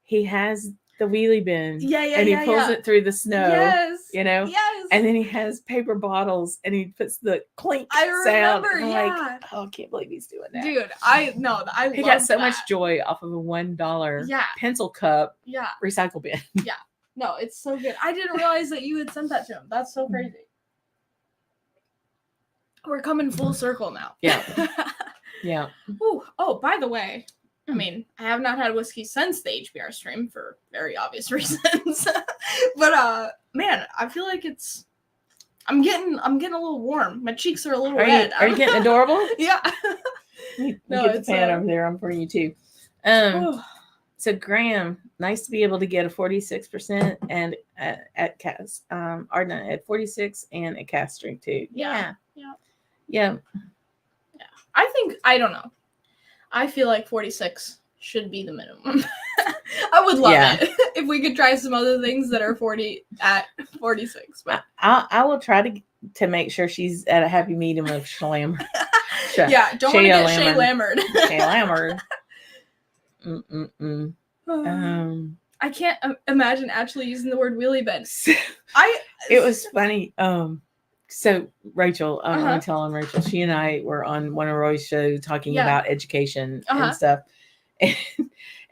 he has the wheelie bin. And he pulls it through the snow. Yes. You know? Yes. And then he has paper bottles and he puts the clink sound. And I'm like, oh, I can't believe he's doing that. Dude, He got so much joy off of a $1 pencil cup recycle bin. Yeah. No, it's so good. I didn't realize that you had sent that to him. That's so crazy. We're coming full circle now. Yeah. Yeah. Ooh. Oh, by the way, I mean, I have not had whiskey since the HBR stream for very obvious reasons. But man, I feel like I'm getting a little warm. My cheeks are a little red. Are you getting adorable? Yeah. Get the pan over there. I'm for you too. So Graham, nice to be able to get a 46% and at cast Ardna at 46 and a cast drink too. Yeah. I don't know. I feel like 46 should be the minimum. I would love it if we could try some other things that are 40 at 46. But I will try to make sure she's at a happy medium of Shayla. Yeah, don't want to get Shay Lammerd. Shay Lammerd. I can't imagine actually using the word wheelie bin. It was funny. So Rachel, I'm telling Rachel, she and I were on one of Roy's shows talking about education and stuff.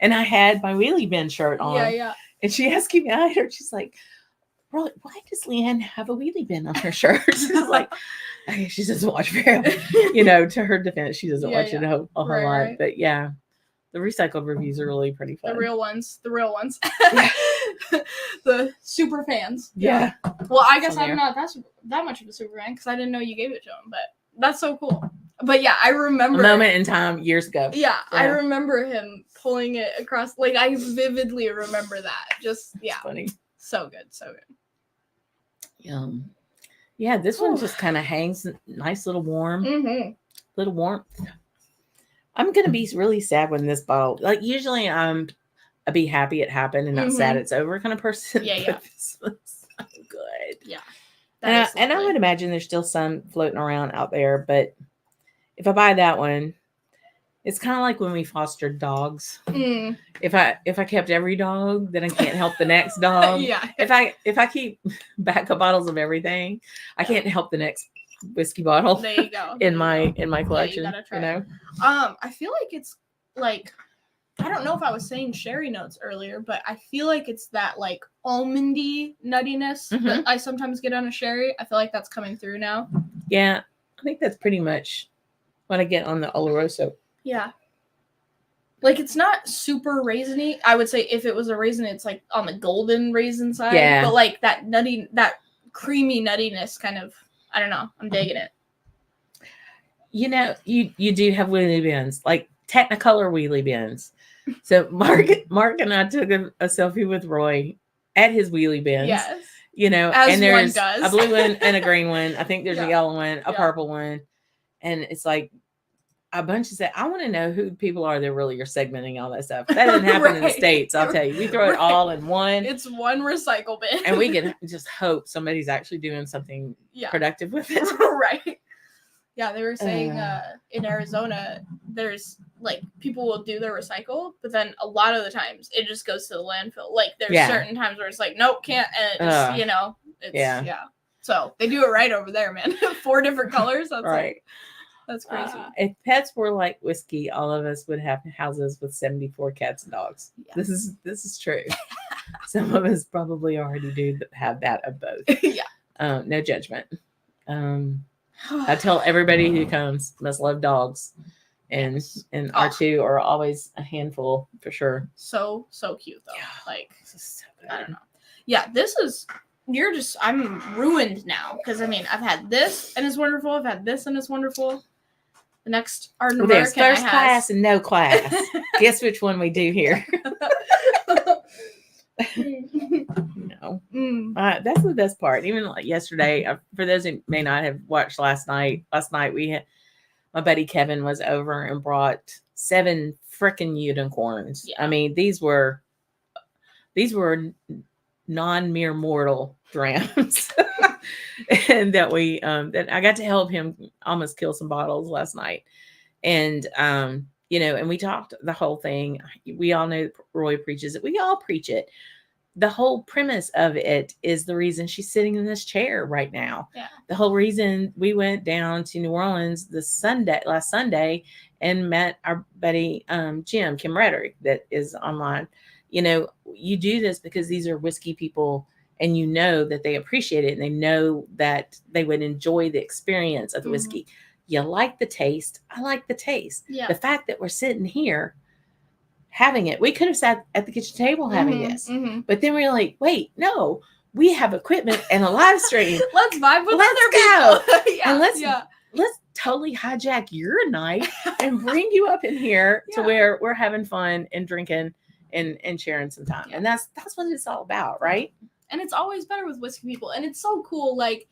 And I had my wheelie bin shirt on. Yeah. And she asked me, she's like, Roy, why does Lee Ann have a wheelie bin on her shirt? She's like, she doesn't watch very, to her defense, she doesn't watch it a whole lot. Right. But yeah, the recycled reviews are really pretty fun. The real ones. The super fans. Yeah. Well, I guess I'm not that much of a super fan because I didn't know you gave it to him, but that's so cool. But yeah, I remember a moment in time years ago. Yeah, I remember him pulling it across. Like, I vividly remember that. Just, funny. So good. Yeah, this one just kind of hangs nice little warm. Mm-hmm. Little warmth. I'm going to be really sad when this bottle, like usually I'll be happy it happened and not sad it's over kind of person. Yeah. This one's so good. Yeah. And I would imagine there's still some floating around out there, but if I buy that one, it's kind of like when we fostered dogs. If I kept every dog, then I can't help the next dog. If I keep backup bottles of everything, I can't help the next whiskey bottle. There you go. In my collection. Yeah, you gotta try. I feel like it's like, I don't know if I was saying sherry notes earlier, but I feel like it's that like almondy nuttiness that I sometimes get on a sherry. I feel like that's coming through now. Yeah, I think that's pretty much what I get on the Oloroso. Yeah. Like, it's not super raisiny. I would say if it was a raisin, it's like on the golden raisin side. Yeah. But like that creamy nuttiness kind of, I don't know. I'm digging it. You do have wheelie bins, like Technicolor wheelie bins. So Mark and I took a selfie with Roy at his wheelie bins. Yes. As and there's a blue one and a green one. I think there's a yellow one, a purple one. And it's like a bunch of I want to know who people are that really are segmenting all that stuff. That doesn't happen in the States, I'll tell you. We throw it all in one. It's one recycle bin. And we can just hope somebody's actually doing something productive with it. Right. Yeah, they were saying in Arizona, there's like people will do their recycle, but then a lot of the times it just goes to the landfill. Like there's certain times where it's like, nope, can't. And it just, it's, So they do it right over there, man. 4 different colors. That's right. That's crazy. If pets were like whiskey, all of us would have houses with 74 cats and dogs. Yeah. This is true. Some of us probably already do have that of both. No judgment. I tell everybody who comes must love dogs, and our two are always a handful for sure. So cute though. Yeah. Like, this is so good. I don't know. Yeah, I'm ruined now because I've had this and it's wonderful. I've had this and it's wonderful. The next Art and American there's first class and no class. Guess which one we do here? No. That's the best part. Even like yesterday, for those who may not have watched last night we had my buddy Kevin was over and brought 7 freaking unicorns. I mean, these were non-mere mortal drams. And that that I got to help him almost kill some bottles last night. And and we talked the whole thing. We all know Roy preaches it. We all preach it. The whole premise of it is the reason she's sitting in this chair right now. Yeah. The whole reason we went down to New Orleans last Sunday and met our buddy Kim Rederick that is online. You do this because these are whiskey people and that they appreciate it and they know that they would enjoy the experience of the whiskey. You like the taste. I like the taste. Yeah. The fact that we're sitting here having it, we could have sat at the kitchen table having this, but then we were like, wait, no, we have equipment and a live stream. Let's vibe with other people. And let's totally hijack your night and bring you up in here to where we're having fun and drinking and sharing some time. And that's what it's all about, right? And it's always better with whiskey people. And it's so cool. Like,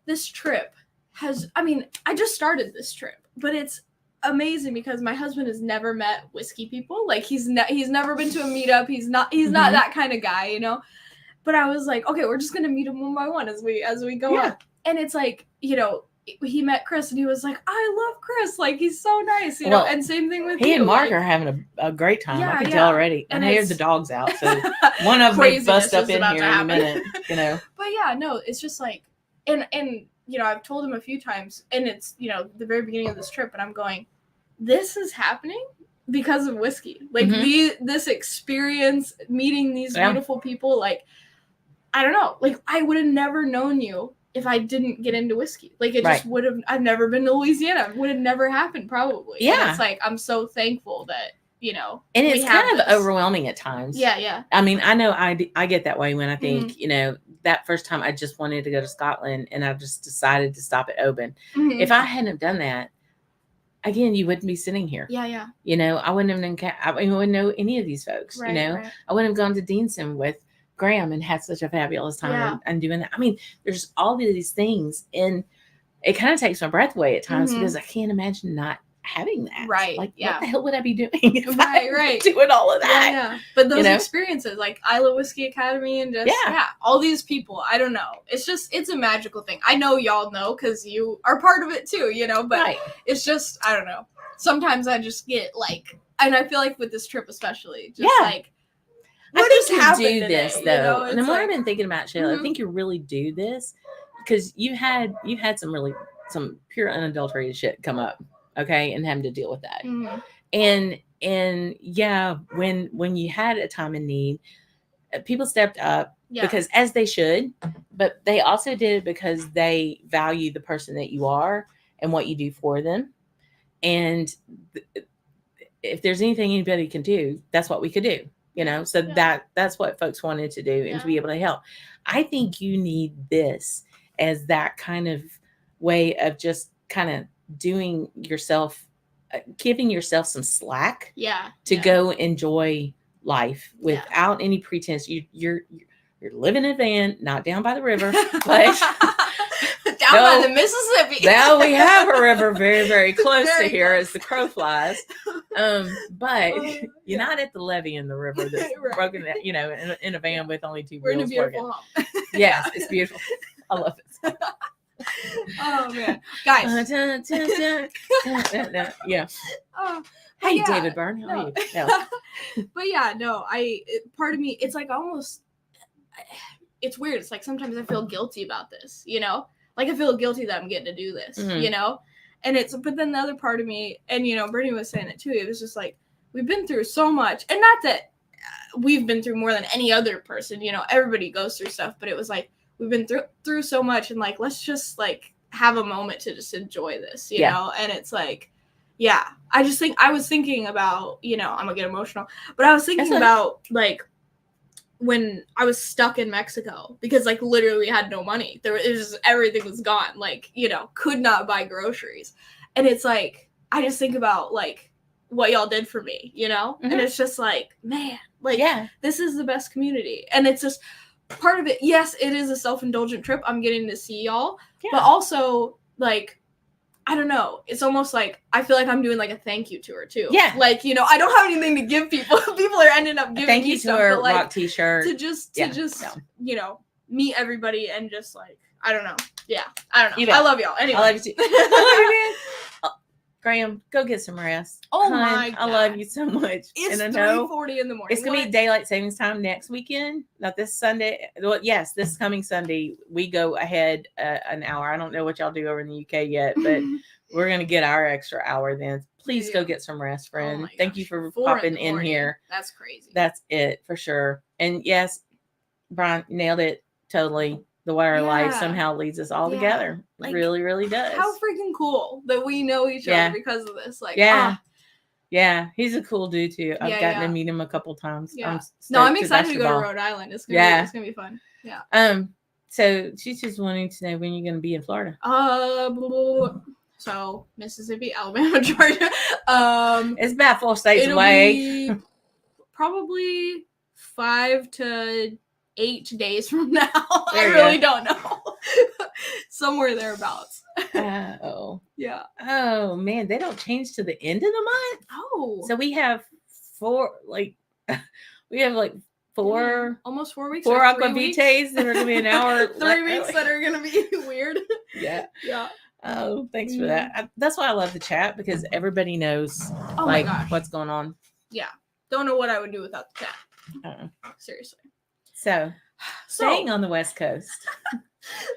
this trip I just started this trip, but it's amazing because my husband has never met whiskey people. Like he's never been to a meetup. He's not that kind of guy, you know. But I was like, okay, we're just gonna meet him one by one as we go on. And it's like, you know, he met Chris and he was like, I love Chris. Like he's so nice, you know. And same thing with he you. and Mark are having a great time. I can tell already. And I hear the dogs out, so one of them may bust up in here in a minute, you know. But yeah, no, it's just like, and you know, I've told him a few times, and it's, you know, the very beginning of this trip, and I'm going, this is happening because of whiskey. Like this experience, meeting these beautiful people, like, I don't know, like I would have never known you if I didn't get into whiskey. Like it just would have, I've never been to Louisiana. It would have never happened probably. Yeah. And it's like, I'm so thankful that, you know. And it's kind of overwhelming at times. Yeah, yeah. I mean, I know I get that way when I think, you know, that first time I just wanted to go to Scotland and I just decided to stop at Oban. If I hadn't have done that, again, you wouldn't be sitting here. Yeah, yeah. You know, I wouldn't know any of these folks, you know. I wouldn't have gone to Deanson with Graham and had such a fabulous time and doing that. I mean, there's all of these things, and it kind of takes my breath away at times because I can't imagine not having that. Right. Like, what the hell would I be doing if I right. doing all of that? Yeah. But those experiences, like Isla Whiskey Academy and just, all these people, I don't know. It's a magical thing. I know y'all know because you are part of it too, you know, but it's just, I don't know. Sometimes I just get like, and I feel like with this trip especially, just like, what I think you do today? this though. You know, and the more I've been thinking about Shayla, I think you really do this because you've had some pure unadulterated shit come up, okay, and having to deal with that. And yeah, when you had a time in need, people stepped up because as they should, but they also did it because they value the person that you are and what you do for them. And if there's anything anybody can do, that's what we could do. You know, so that's what folks wanted to do and to be able to help. I think you need this as that kind of way of just kind of doing yourself, giving yourself some slack to go enjoy life without any pretense. You're living in a van, not down by the river, but down by the Mississippi. Now we have a river very, very close to here as the crow flies. But you're not at the levee in the river that's broken, you know, in a van with only two wheels working. Yes, it's beautiful. I love it. Oh man, guys. Yeah. Hey, David Byrne, how are you? No. But yeah, no, part of me, it's like almost, it's weird. It's like sometimes I feel guilty about this, you know? Like I feel guilty that I'm getting to do this, you know? And but then the other part of me, and you know, Brittany was saying it too, it was just like, we've been through so much, and not that we've been through more than any other person, you know, everybody goes through stuff, but it was like, we've been through so much, and like, let's just like have a moment to just enjoy this, you know? And it's like, I was thinking about, you know, I'm gonna get emotional, but I was thinking about like, when I was stuck in Mexico because like literally had no money. Everything was gone. Like, you know, could not buy groceries. And it's like, I just think about like what y'all did for me, you know? And it's just like, man, like this is the best community. And it's just part of it. Yes, it is a self-indulgent trip. I'm getting to see y'all, but also like, I don't know. It's almost like I feel like I'm doing like a thank you tour too. Yeah. Like, you know, I don't have anything to give people. People are ending up giving thank me you stuff. Thank you to like, rock t-shirt. To just you know, meet everybody and just like, I don't know. Yeah. I don't know. I love y'all. Anyway. I love you too. I love you, man. Graham, go get some rest. Oh my God. I love you so much. It's 3:40 in the morning. It's going to be daylight savings time next weekend. Not this Sunday. Well, yes, this coming Sunday, we go ahead an hour. I don't know what y'all do over in the UK yet, but we're going to get our extra hour then. Please go get some rest, friend. Thank you for popping in here. That's crazy. That's it for sure. And yes, Brian nailed it totally. The water of life somehow leads us all together. Like, really, really does. How freaking cool that we know each other because of this. Like, yeah, he's a cool dude too. I've gotten to meet him a couple times. Yeah. I'm excited to go to Rhode Island. It's gonna be fun. Yeah. So she's just wanting to know when you're gonna be in Florida. So Mississippi, Alabama, Georgia. It's about 4 states away. Probably 5 to 8 days from now. I really don't know. Somewhere thereabouts. Oh. Yeah. Oh man, they don't change to the end of the month. Oh. So we have four, almost 4 weeks. 4 aquavites that are gonna be an hour. 3 weeks that are gonna be weird. Yeah. Yeah. Oh, thanks for that. That's why I love the chat, because everybody knows my gosh, what's going on. Yeah. Don't know what I would do without the chat. Seriously. So staying on the West Coast.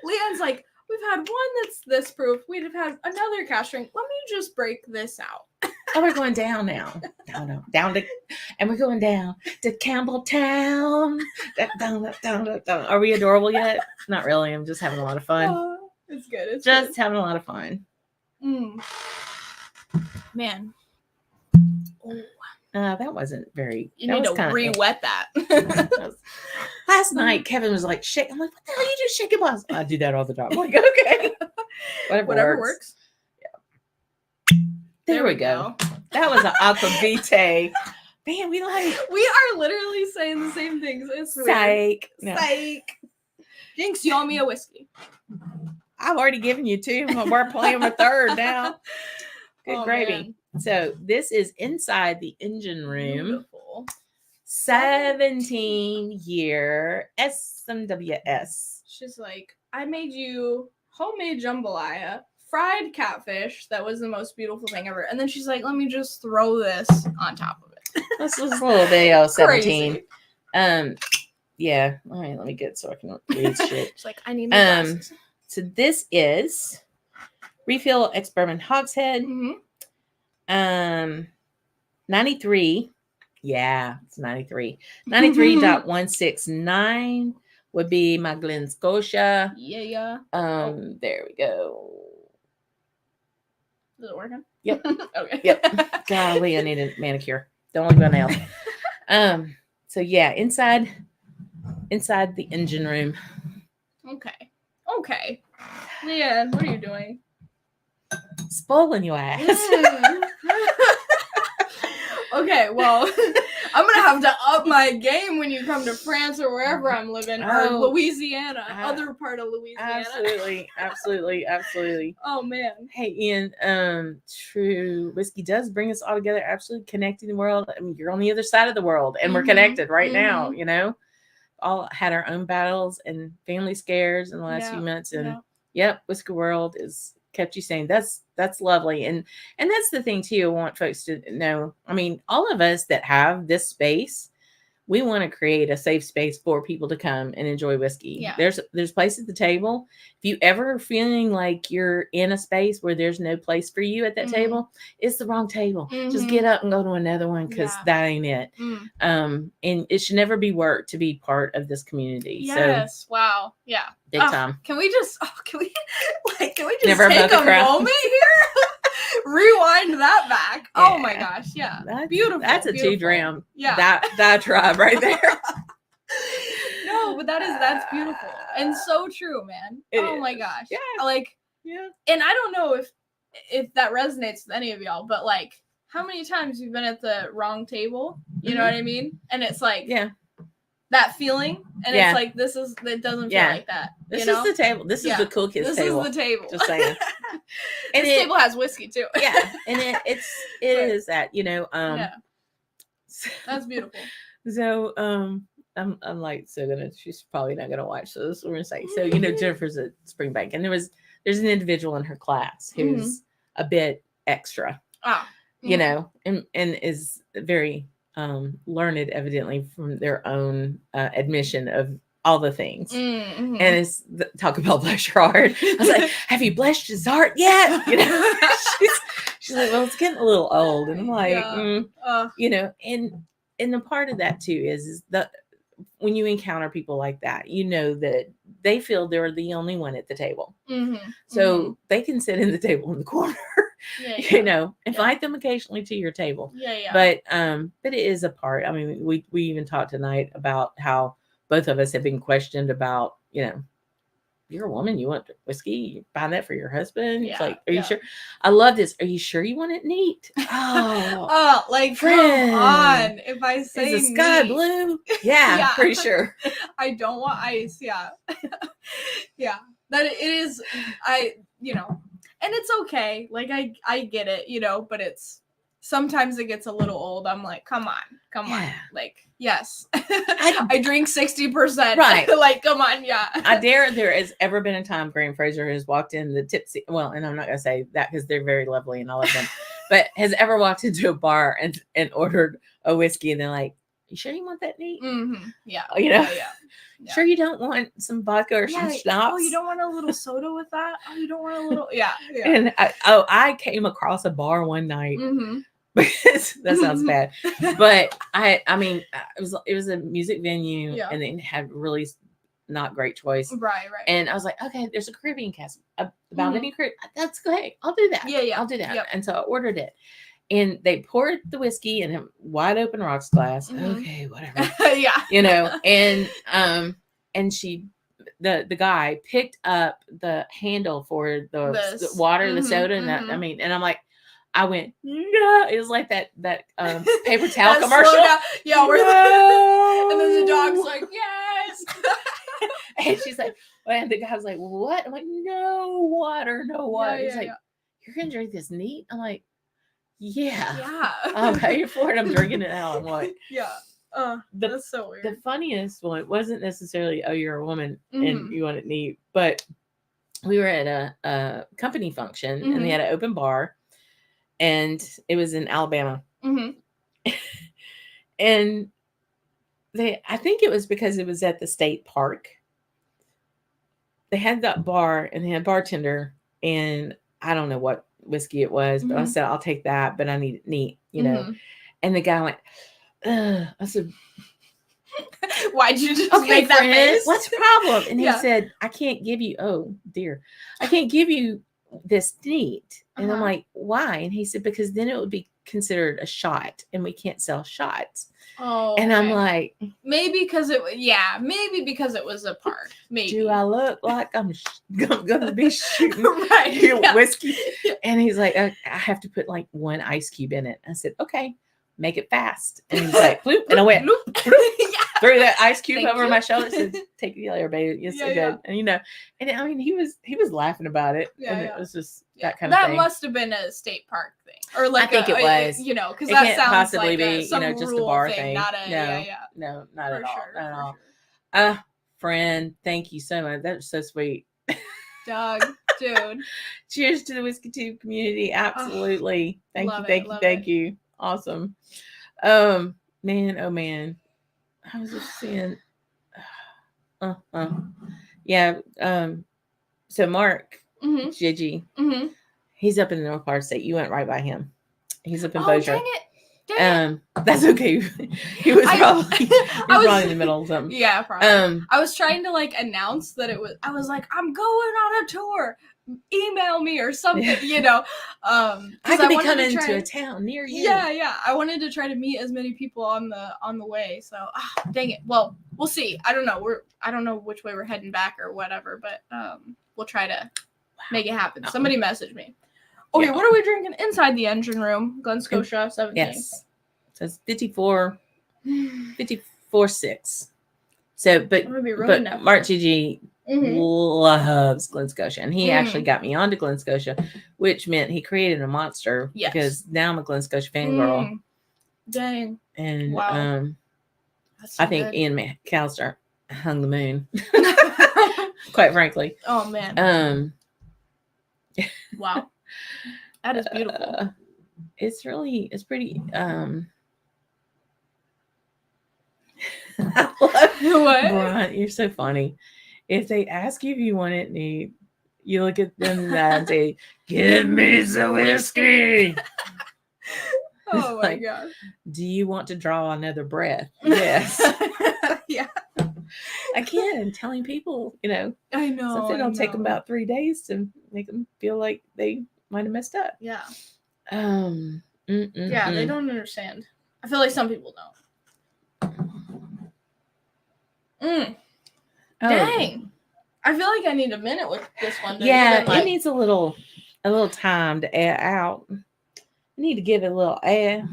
Lee Ann's like, we've had one that's this proof. We'd have had another cash drink. Let me just break this out. Oh, we're going down now. Down to, and we're going down to Campbelltown. Down. Are we adorable yet? Not really. I'm just having a lot of fun. It's good. It's just good. having a lot of fun. Man. Oh. That wasn't very. You need to re-wet that. Last night, Kevin was like, shake. I'm like, what the hell are you just shaking balls? I do that all the time. I'm like, okay. Whatever works. Yeah. There we go. That was an aquavite. Man, we are literally saying the same things. It's Psych. Weird. No. Psych. Jinx, you owe me a whiskey. I've already given you 2. We're playing with 3rd now. Good gravy. Man. So this is inside the engine room. Beautiful. 17-year SMWS. She's like, I made you homemade jambalaya, fried catfish. That was the most beautiful thing ever. And then she's like, let me just throw this on top of it. This was a little video 17. Yeah. All right, let me get so I can read shit. She's like, I need my glasses. So this is refill experiment hogshead. 93. Yeah, it's 93. 93.169 would be my Glen Scotia. Yeah. There we go. Is it working? Yep. Okay. Yep. Golly, I need a manicure. Don't leave my nails. So yeah, inside the engine room. Okay. Leah, what are you doing? Spoiling your ass. Okay, well, I'm going to have to up my game when you come to France or wherever I'm living, or Louisiana, other part of Louisiana. Absolutely. Oh, man. Hey, Ian, true. Whiskey does bring us all together, absolutely connecting the world. I mean, you're on the other side of the world, and we're connected right now, you know? All had our own battles and family scares in the last few months, and Whiskey World is kept you sane. That's lovely, and that's the thing too. I want folks to know. I mean, all of us that have this space, we want to create a safe space for people to come and enjoy whiskey. Yeah. There's place at the table. If you ever feeling like you're in a space where there's no place for you at that table, it's the wrong table. Just get up and go to another one, because that ain't it. And it should never be work to be part of this community. Yes. So, wow. Yeah. Big time. Can we just never take a moment here? Rewind that back. Yeah. Oh my gosh. Yeah. That's beautiful. That's a 2-dram. Yeah. That tribe right there. No, but that's beautiful and so true, man. My gosh. Yeah. And I don't know if that resonates with any of y'all, but like, how many times you've been at the wrong table? You know what I mean? And it's like, that feeling, and it's like, it doesn't feel like that. This is the table. This is the cool kids table. This is the table. Just saying. And this table has whiskey too. Yeah, and it is that, you know. That's beautiful. So I'm like, she's probably not gonna watch this. We're gonna say, so you know, Jennifer's at Springbank, and there's an individual in her class who's a bit extra. You know, and is very learned, evidently, from their own admission of all the things. And it's talk about bless your heart. I was like, have you blessed his heart yet? You know, she's like, well, it's getting a little old. And I'm like, you know, and the part of that too is that when you encounter people like that, you know that they feel they're the only one at the table. So they can sit in the table in the corner. You know, invite them occasionally to your table. But it is a part. I mean, we even talked tonight about how both of us have been questioned about, you know, you're a woman, you want whiskey, you buy that for your husband. It's like, are you sure? I love this. Are you sure you want it neat? Like, friend, come on. If I say is the sky blue? Yeah, pretty sure. I don't want ice. Yeah. That it is. You know. and it's okay. Like I get it, you know, but sometimes it gets a little old. I'm like, come on. Like, yes. I drink 60%. Right. Like, come on, yeah. There has ever been a time Graham Fraser has walked in the tipsy, well, and I'm not going to say that because they're very lovely and I love them, but has ever walked into a bar and ordered a whiskey and they're like, you sure you want that neat? Mm-hmm. Yeah. You know? Yeah. Sure you don't want some vodka or some schnapps? Oh, you don't want a little soda with that? Oh, you don't want a little, yeah. And I came across a bar one night. Mm-hmm. That sounds bad, but I mean, it was a music venue, and it had really not great choice. Right. And I was like, okay, there's a Caribbean cast about any Caribbean. That's great. I'll do that. Yeah. I'll do that. Yep. And so I ordered it, and they poured the whiskey in a wide open rocks glass. Mm-hmm. Okay, whatever. Yeah. You know, and the guy picked up the handle for the water, the soda, and that. I mean, and I'm like. I went, no. It was like that paper towel commercial. Yeah, no. And then the dog's like, yes. And she's like, and the guy's like, what? I'm like, no water. He's like, you're going to drink this neat? I'm like, yeah. I'll pay for it. I'm drinking it now. I'm like, yeah. That's so weird. The funniest one wasn't necessarily, oh, you're a woman and you want it neat. But we were at a company function and they had an open bar. And it was in Alabama. Mm-hmm. And I think it was because it was at the state park. They had that bar and they had a bartender. And I don't know what whiskey it was, but I said, I'll take that, but I need it neat, you know. And the guy went, ugh. I said, why'd you just make that face? What's the problem? And he said, I can't give you, I can't give you this neat. And I'm like, why? And he said, because then it would be considered a shot and we can't sell shots. Oh, and I'm like, maybe because it was a park. Maybe. Do I look like I'm gonna be shooting whiskey? And he's like, I have to put like one ice cube in it. I said, okay, make it fast. And he's like, bloop, and I went threw that ice cube over my shoulder. Said, take the later, baby. You're so good. And you know, and I mean, he was laughing about it, and it was just that kind of thing. That must have been a state park thing, or like I think it was. You know, because that can't sounds possibly like be just a bar thing. Not a no, not at all. Not at all. Friend, thank you so much. That was so sweet. Doug, dude. Cheers to the Whiskey Tube community. Absolutely. Thank you. Awesome. Man, oh man. I was just seeing. Yeah. So Mark, Gigi, he's up in the North Part State. You went right by him. He's up in Bossier. Dang it. That's okay. He was probably in the middle of something. Yeah, probably. I was trying to like announce that I was like, I'm going on a tour. Email me or something, you know. I could be coming to a town near you. Yeah. I wanted to try to meet as many people on the way. So dang it. Well, we'll see. I don't know. I don't know which way we're heading back or whatever, but we'll try to make it happen. Somebody message me. Okay, what are we drinking inside the engine room? Glen Scotia 17. Yes. It says 54.6. So, but Mark Gigi loves Glen Scotia, and he actually got me onto Glen Scotia, which meant he created a monster. Yes. Because now I'm a Glen Scotia fangirl. Dang. And wow. I think Ian McAllister hung the moon. Quite frankly. Oh man. Wow. That is beautiful. It's pretty. What? Brian, you're so funny. If they ask you if you want it neat, you look at them and say, "Give me some whiskey." Oh my god. Do you want to draw another breath? Yes. Yeah. Again, telling people, you know. I know. Something it'll take them about 3 days to make them feel like they might have messed up. Yeah. Yeah, they don't understand. I feel like some people don't. Dang. I feel like I need a minute with this one. It needs a little time to air out. You need to give it a little air.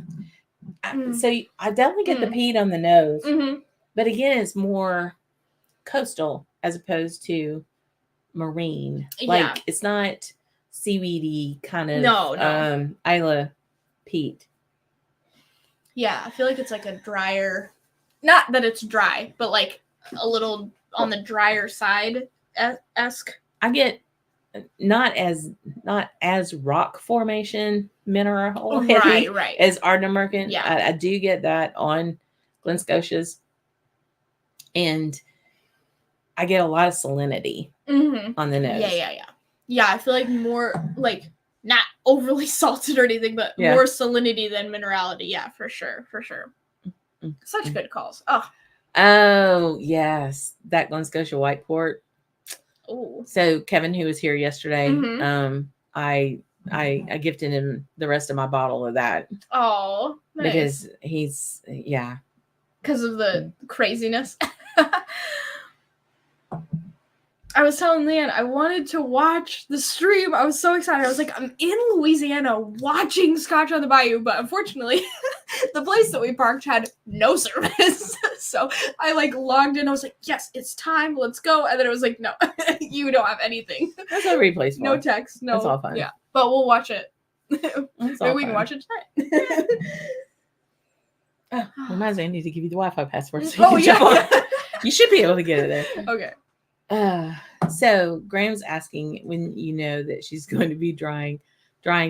So I definitely get the peat on the nose. But again, it's more coastal as opposed to marine. Like it's not seaweedy kind of Isla Pete. Yeah, I feel like it's like a drier, not that it's dry, but like a little on the drier side esque. I get not as rock formation mineral heavy as Ardnamurchan. Yeah, I do get that on Glen Scotia's, and I get a lot of salinity on the nose. Yeah. I feel like more like not overly salted or anything, but more salinity than minerality. Yeah, for sure. Such good calls. Oh yes, that Glen Scotia white port. Oh, so Kevin, who was here yesterday, I gifted him the rest of my bottle of that. Oh, nice. Because he's because of the craziness. I was telling Lee Ann, I wanted to watch the stream. I was so excited. I was like, I'm in Louisiana watching Scotch on the Bayou, but unfortunately, the place that we parked had no service. So I like logged in. I was like, yes, it's time. Let's go. And then it was like, no, you don't have anything. That's what replays for. No text. No. That's all fine. Yeah, but we'll watch it. Maybe we can watch it tonight. We might as well need to give you the Wi-Fi password. So you you should be able to get it there. Okay. So Graham's asking, when you know that she's going to be drying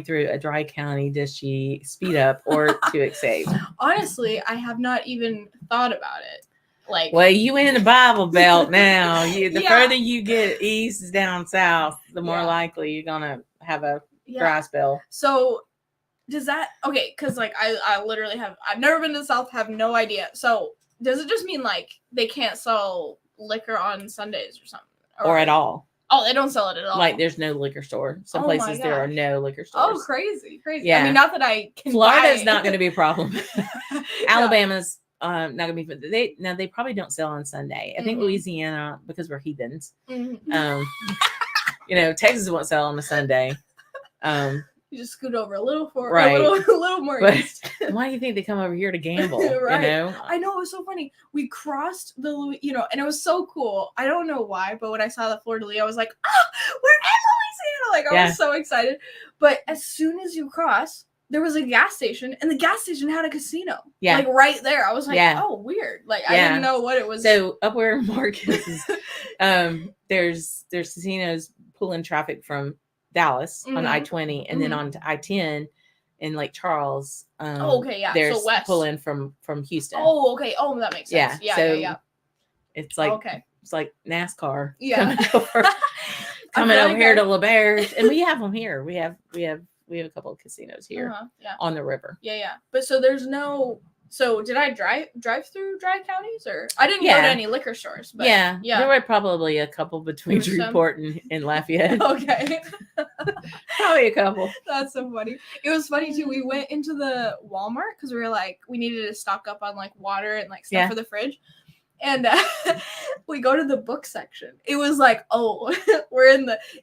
through a dry county, does she speed up or to save? Honestly, I have not even thought about it. Like, well, you in the Bible Belt now. The further you get east down south, the more likely you're gonna have a dry spell. So does that because like I literally I've never been to the South, have no idea. So does it just mean like they can't sell liquor on Sundays or something? Or at all? Oh, they don't sell it at all. Like there's no liquor store. Some places there are no liquor stores. Oh, crazy. Yeah. I mean, not that I can Florida's not going to be a problem. Alabama's not going to be. They probably don't sell on Sunday. I think Louisiana, because we're heathens. Texas won't sell on a Sunday. You just scoot over a little right. a little more east. Why do you think they come over here to gamble? Right. I know, it was so funny. We crossed the and it was so cool. I don't know why, but when I saw the Fleur de Lis, I was like, we're in Louisiana. Like I was so excited. But as soon as you cross, there was a gas station, and the gas station had a casino. Yeah. Like right there. I was like, oh, weird. Like I didn't know what it was. So up where Marcus is, there's casinos pulling traffic from Dallas on I-20 and then on to I-10 in Lake Charles. There's so west. Pull in from Houston. Oh, okay. Oh, that makes sense. Yeah. It's like it's like NASCAR. Yeah. Coming over here to LeBaire, and we have them here. We have a couple of casinos here on the river. Yeah. But so there's no. So did I drive through dry counties, or I didn't go to any liquor stores? But yeah, there were probably a couple between Shreveport and Lafayette. Okay, probably a couple. That's so funny. It was funny too. We went into the Walmart because we were like, we needed to stock up on like water and like stuff for the fridge, and we go to the book section. It was like, it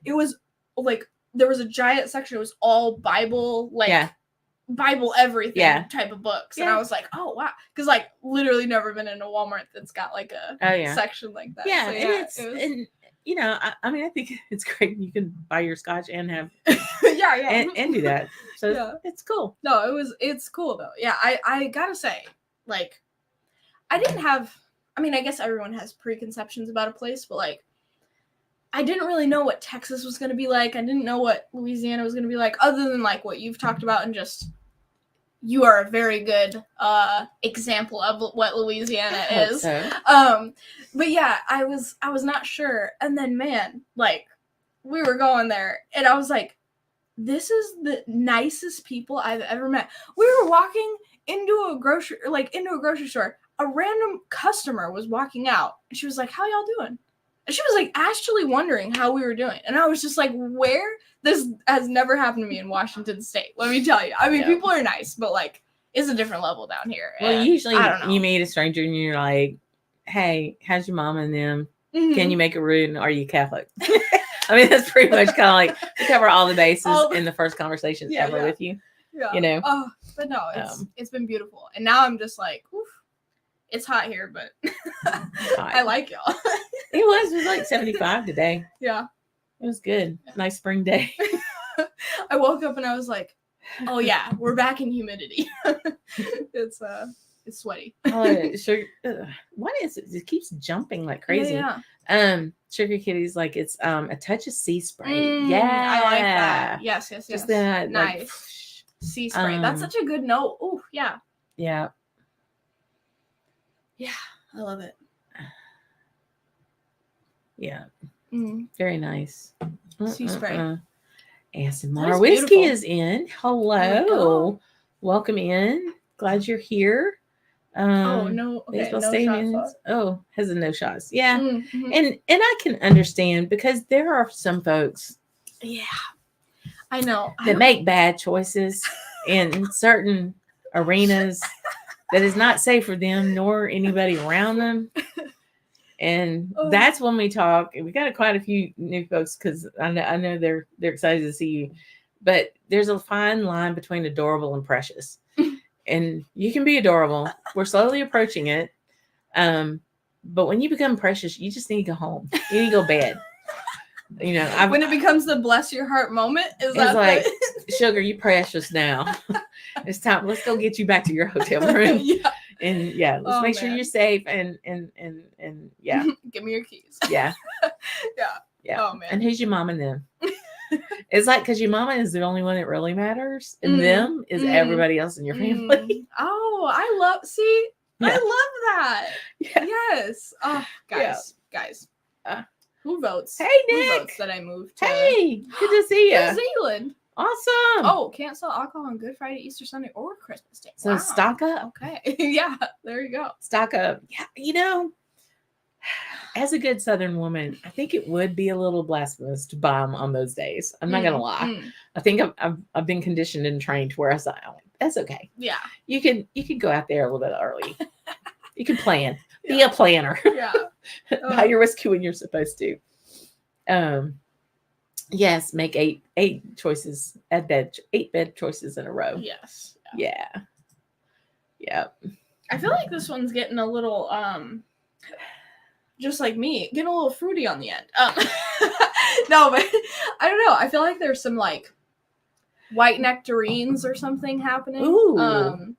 was like there was a giant section. It was all Bible, Bible everything type of books, and I was like, oh wow, because like literally never been in a Walmart that's got like a section like that. I mean, I think it's great you can buy your scotch and have and do that, so it's cool. No, it's cool though. I gotta say, like, I guess everyone has preconceptions about a place, but like I didn't really know what Texas was going to be like. I didn't know what Louisiana was going to be like, other than like what you've talked about, and just you are a very good example of what Louisiana is. But yeah, I was not sure. And then man, like we were going there and I was like, this is the nicest people I've ever met. We were walking into a grocery store. A random customer was walking out and she was like, how y'all doing? And she was like actually wondering how we were doing. And I was just like, this has never happened to me in Washington State. Let me tell you. I mean, people are nice, but like it's a different level down here. Well, usually you meet a stranger and you're like, hey, how's your mom and them? Mm-hmm. Can you make a roux? Are you Catholic? I mean, that's pretty much kind of like we cover all the bases in the first conversation ever with you. Yeah. You know? Oh, but no, it's been beautiful. And now I'm just like, oof, it's hot here, but I like y'all. It was like 75 today. Yeah. It was good. Nice spring day. I woke up and I was like, oh yeah, we're back in humidity. It's sweaty. Sugar, what is it? It keeps jumping like crazy. Yeah. Sugar Kitty's like it's a touch of sea spray. Yeah, I like that. Yes. Just that nice like, sea spray. That's such a good note. Oh yeah. Yeah. Yeah, I love it. Yeah. Very nice. Sea spray. ASMR Whiskey is in. Hello. Welcome in. Glad you're here. No. Okay, baseball no stadiums. shots. Has a no shots. Yeah. Mm-hmm. And I can understand because there are some folks. Yeah. I know. That make bad choices in certain arenas that is not safe for them nor anybody around them. And that's when we talk. And we got quite a few new folks because I know they're excited to see you. But there's a fine line between adorable and precious. And you can be adorable. We're slowly approaching it. But when you become precious, you just need to go home. You need to go to bed. You know, when it becomes the bless your heart moment, is that like, sugar, you precious now. It's time. Let's go get you back to your hotel room. Yeah. And let's make sure you're safe and yeah. Give me your keys. Yeah. Yeah. Oh man. And who's your mom and them? It's like because your mama is the only one that really matters, and them is everybody else in your family. Oh, I love that. Yeah. Yes. Oh, guys. Who votes? Hey, Nick. Who votes that I moved to? Hey, good to see you. New Zealand. Awesome. Oh, can't sell alcohol on Good Friday, Easter Sunday, or Christmas Day. So stock up. Okay. Yeah, there you go. Stock up. Yeah, you know, as a good Southern woman, I think it would be a little blasphemous to buy them on those days. I'm not gonna lie. I think I've been conditioned and trained to where I say, that's okay. Yeah. You can go out there a little bit early. You can plan. Be a planner. Yeah. Buy your whiskey when you're supposed to. Yes, make eight choices at bed, 8 bed choices in a row. Yes. Yeah. I feel like this one's getting a little just like me, getting a little fruity on the end. No, but I don't know. I feel like there's some like white nectarines or something happening. Ooh.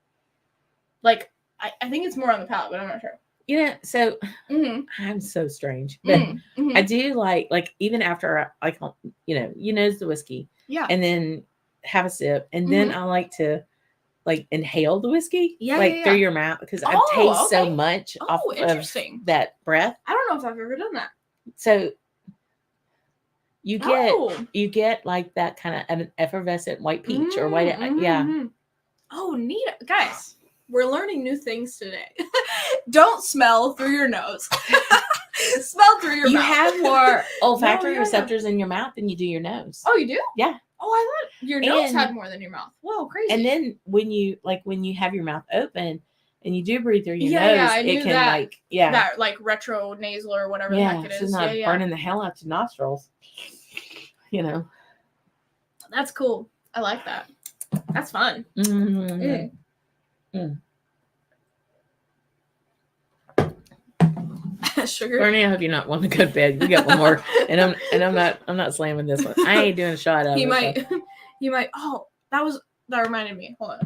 Like I think it's more on the palate, but I'm not sure. You know, so I'm so strange, but I do like even after I nose the whiskey, and then have a sip, and then I like to like inhale the whiskey, through your mouth because I taste so much off of that breath. I don't know if I've ever done that. So you get like that kind of an effervescent white peach or white, Oh, neat, guys. We're learning new things today. Don't smell through your nose. Smell through your mouth. You have more olfactory receptors in your mouth than you do your nose. Oh, you do? Yeah. Oh, I thought your nose had more than your mouth. Whoa, crazy. And then when you have your mouth open and you do breathe through your nose, it can that like retro nasal or whatever the heck it is. It's not burning the hell out your nostrils. You know. That's cool. I like that. That's fun. Sugar. Bernie, I hope you're not wanting to go to bed. You got one more, and I'm not slamming this one. I ain't doing a shot of it. He might. Oh, that reminded me. Hold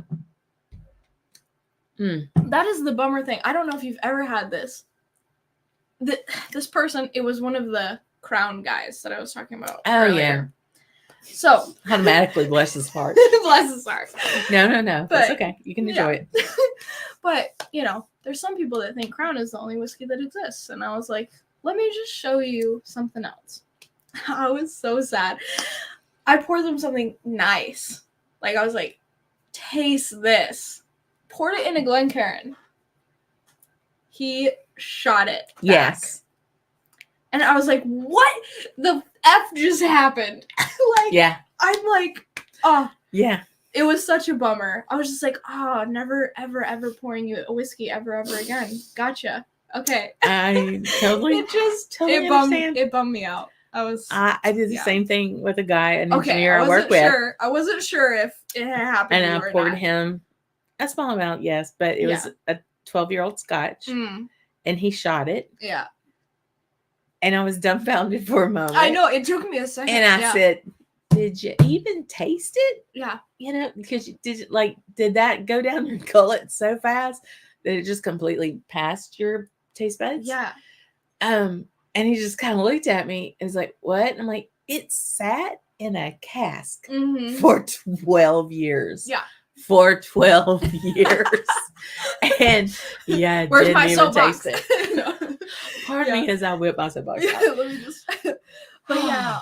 on. That is the bummer thing. I don't know if you've ever had this. This person, it was one of the Crown guys that I was talking about. Oh earlier. Yeah. So automatically bless his heart. Bless his heart. No. But, that's okay. You can enjoy it. But there's some people that think Crown is the only whiskey that exists, and I was like, let me just show you something else. I was so sad. I poured them something nice. Like I was like, taste this. Poured it in a Glencairn. He shot it back. Yes. And I was like, what the F just happened? I'm like, oh. Yeah. It was such a bummer. I was just like, oh, never, ever, ever pouring you a whiskey ever again. Gotcha. Okay. I totally understand. It bummed me out. I did the same thing with a guy, an engineer I work with. I wasn't sure if it had happened. And I poured him a small amount, yes, but it was a 12-year-old Scotch, and he shot it. Yeah. And I was dumbfounded for a moment. I know, it took me a second. And I said, did you even taste it? Yeah. You know, because did that go down your gullet so fast that it just completely passed your taste buds? Yeah. And he just kind of looked at me and was like, what? And I'm like, it sat in a cask for 12 years. Yeah. For 12 years. And yeah, where's didn't my even soapbox? taste it. No. Pardon me as I whip my soapbox out. Let me just. But yeah,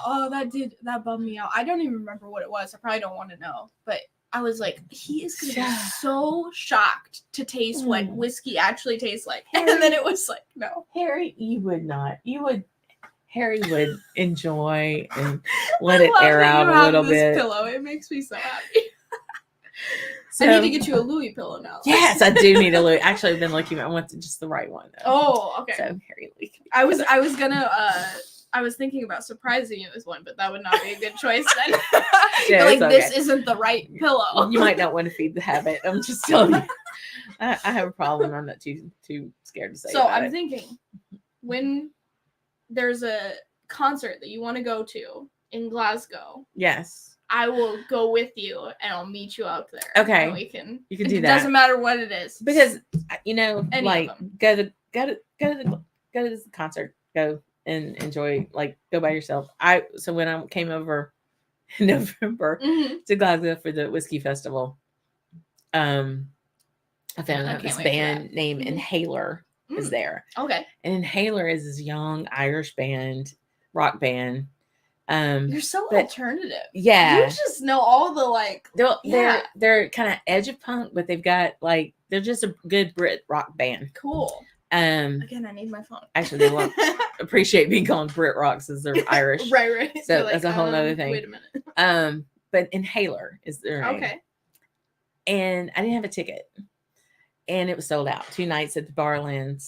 that bummed me out. I don't even remember what it was. I probably don't want to know. But I was like, he is gonna be so shocked to taste what whiskey actually tastes like. Harry, and then it was like, no. Harry, you would not. Harry would enjoy and let it air out a little bit. Pillow. It makes me so happy. So, I need to get you a Louis pillow now. Yes, I do need a Louis. Actually, I've been looking. I want just the right one. Though. Oh, okay. So Harry Louis. I was thinking about surprising you with one, but that would not be a good choice then. Yeah, like, this isn't the right pillow. You might not want to feed the habit. I'm just telling you. I have a problem. I'm not too scared to say. So I'm thinking, when there's a concert that you want to go to in Glasgow, yes, I will go with you and I'll meet you up there. Okay, and you can do that. It doesn't matter what it is because like go to this concert, go and enjoy, like go by yourself. So when I came over in November to Glasgow for the whiskey festival, I found out this band named Inhaler is there. Okay. And Inhaler is this young Irish band, rock band. You're so alternative. Yeah. You just know all the they're kind of edge of punk, but they've got they're just a good Brit rock band. Cool. Again, I need my phone. Actually, they won't appreciate being called Brit rocks as they're Irish. Right. So that's a whole other thing. Wait a minute. But Inhaler is their name. Okay. And I didn't have a ticket. And it was sold out 2 nights at the Barland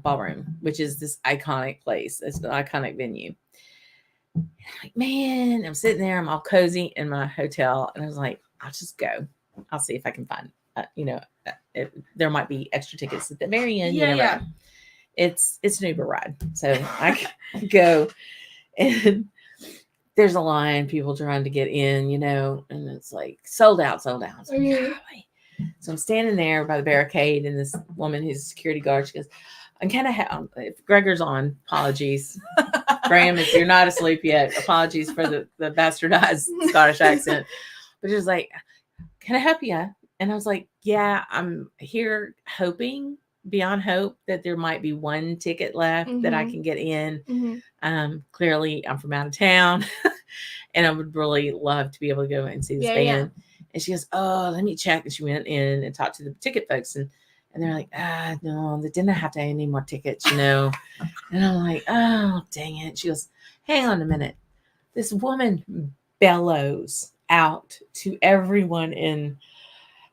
Ballroom, which is this iconic place. It's an iconic venue. And I'm like, man, I'm sitting there. I'm all cozy in my hotel. And I was like, I'll just go. I'll see if I can find, there might be extra tickets at the very end. Yeah. It's an Uber ride. So I can go. And there's a line, people trying to get in, and it's like sold out. It's like, golly. So I'm standing there by the barricade, and this woman who's a security guard, she goes, I'm kind of if Gregor's on, apologies. Graham, if you're not asleep yet, apologies for the bastardized Scottish accent. But she was like, can I help you? And I was like, yeah, I'm here hoping beyond hope that there might be one ticket left that I can get in. Clearly I'm from out of town and I would really love to be able to go and see this band. And she goes, oh, let me check. And she went in and talked to the ticket folks, and they're like, no, they didn't have to have any more tickets, And I'm like, oh, dang it. She goes, hang on a minute. This woman bellows out to everyone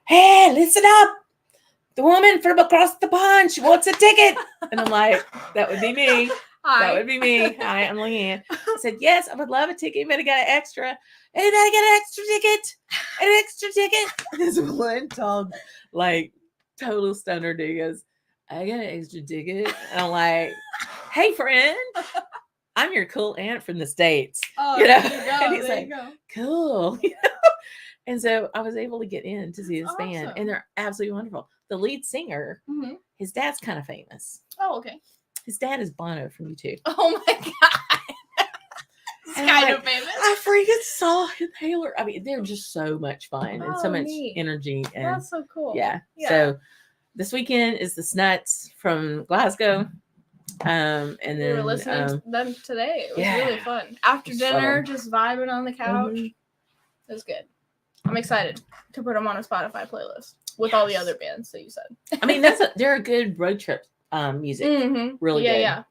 hey, listen up. The woman from across the pond, she wants a ticket. And I'm like, that would be me. Hi. That would be me. Hi, I'm Lee Ann. I said, yes, I would love a ticket. Anybody got an extra? Anybody got an extra ticket? An extra ticket? This one told, total stunner dude goes, I got an extra ticket. And I'm like, hey, friend, I'm your cool aunt from the States. Oh, there you go. And he's there like, you go. cool. And so I was able to get in to see this band, and they're absolutely wonderful. The lead singer, his dad's kind of famous. Oh, okay. His dad is Bono from U2. Oh my God. It's kind of famous. I freaking saw Inhaler. I mean, they're just so much fun and so much energy. And that's so cool. Yeah. So this weekend is the Snuts from Glasgow. And then we were listening to them today. It was really fun. After dinner, just vibing on the couch. It was good. I'm excited to put them on a Spotify playlist with all the other bands that you said. I mean, they're a good road trip music. Really good.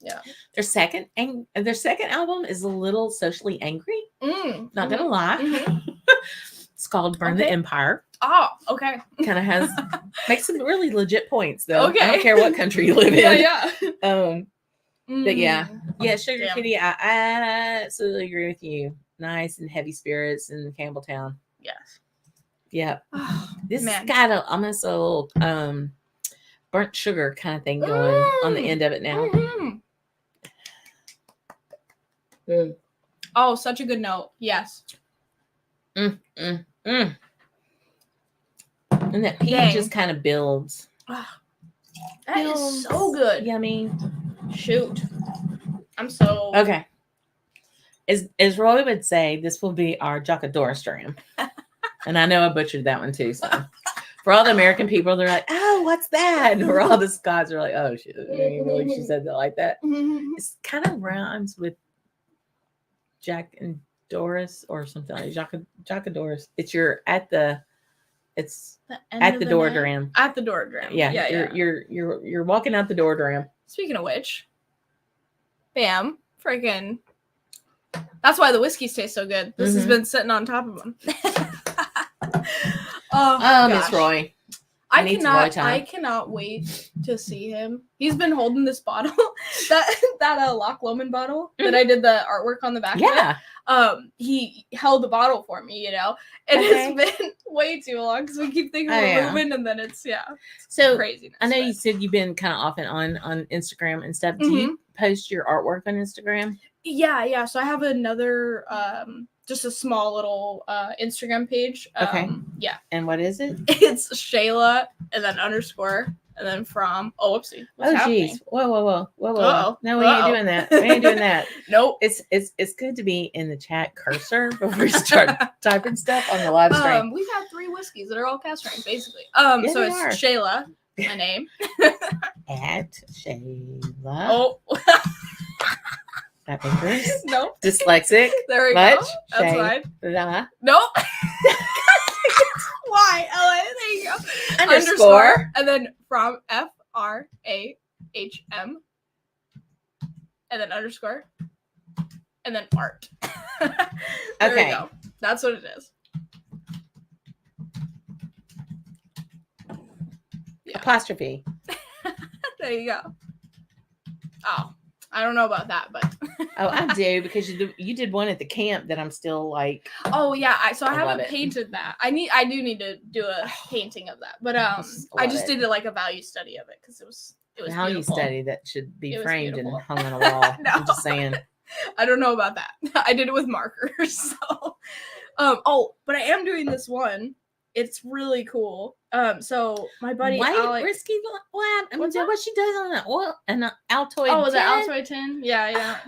Yeah. Their second album is a little socially angry. Not gonna lie. It's called Burn the Empire. Oh, okay. Kind of makes some really legit points though. Okay. I don't care what country you live in. Yeah. But yeah, Sugar Kitty. I absolutely agree with you. Nice and heavy spirits in Campbelltown. Yes. Yeah. This has got almost a little burnt sugar kind of thing going on the end of it now. Oh, such a good note. Yes. And that peach just kind of builds. That is so good. Yummy. Shoot. I'm so... Okay. As Roy would say, this will be our Jacadores dram. And I know I butchered that one too. So for all the American people, they're like, oh, what's that? And for all the Scots are like, oh, shit. She said that like that. It kind of rhymes with Jack and Doris or something like Jacadores. It's at the door dram. At the door dram. Yeah. You're walking out the door dram. Speaking of which, bam, freaking. That's why the whiskeys taste so good. This has been sitting on top of them. Miss Roy. I cannot wait to see him. He's been holding this bottle, that Loch Lomond bottle that I did the artwork on the back of. He held the bottle for me, and it's been way too long because we keep thinking we're moving, and then it's so craziness. I know you said you've been kind of off and on Instagram and stuff. Do you post your artwork on Instagram? Yeah. So I have another just a small little Instagram page. Yeah. And what is it? It's Shayla and then _ and then from. Oh, whoopsie. What's happening? Geez. Whoa. No, we ain't doing that. We ain't doing that. Nope. It's good to be in the chat cursor before you start typing stuff on the live stream. We've had 3 whiskeys that are all cast strength, basically. So it's Shayla, my name. At Shayla. Oh. That fingers. Nope. Dyslexic. There we go. That's fine. Nope. Why? There you go. Underscore. And then from FRAHM. And then underscore. And then art. There we go. That's what it is. Yeah. Apostrophe. There you go. Oh. I don't know about that, but oh, I do because you did one at the camp that I'm still like. Oh yeah, I haven't painted that. I do need to do a painting of that, but I just did like a value study of it because it was value beautiful. Study that should be framed and hung on a wall. No. I'm just saying. I don't know about that. I did it with markers, so. But I am doing this one. It's really cool. So my buddy Alex. Risky Lab. I mean, what she does on an Altoid. Oh, was it Altoid tin? Yeah.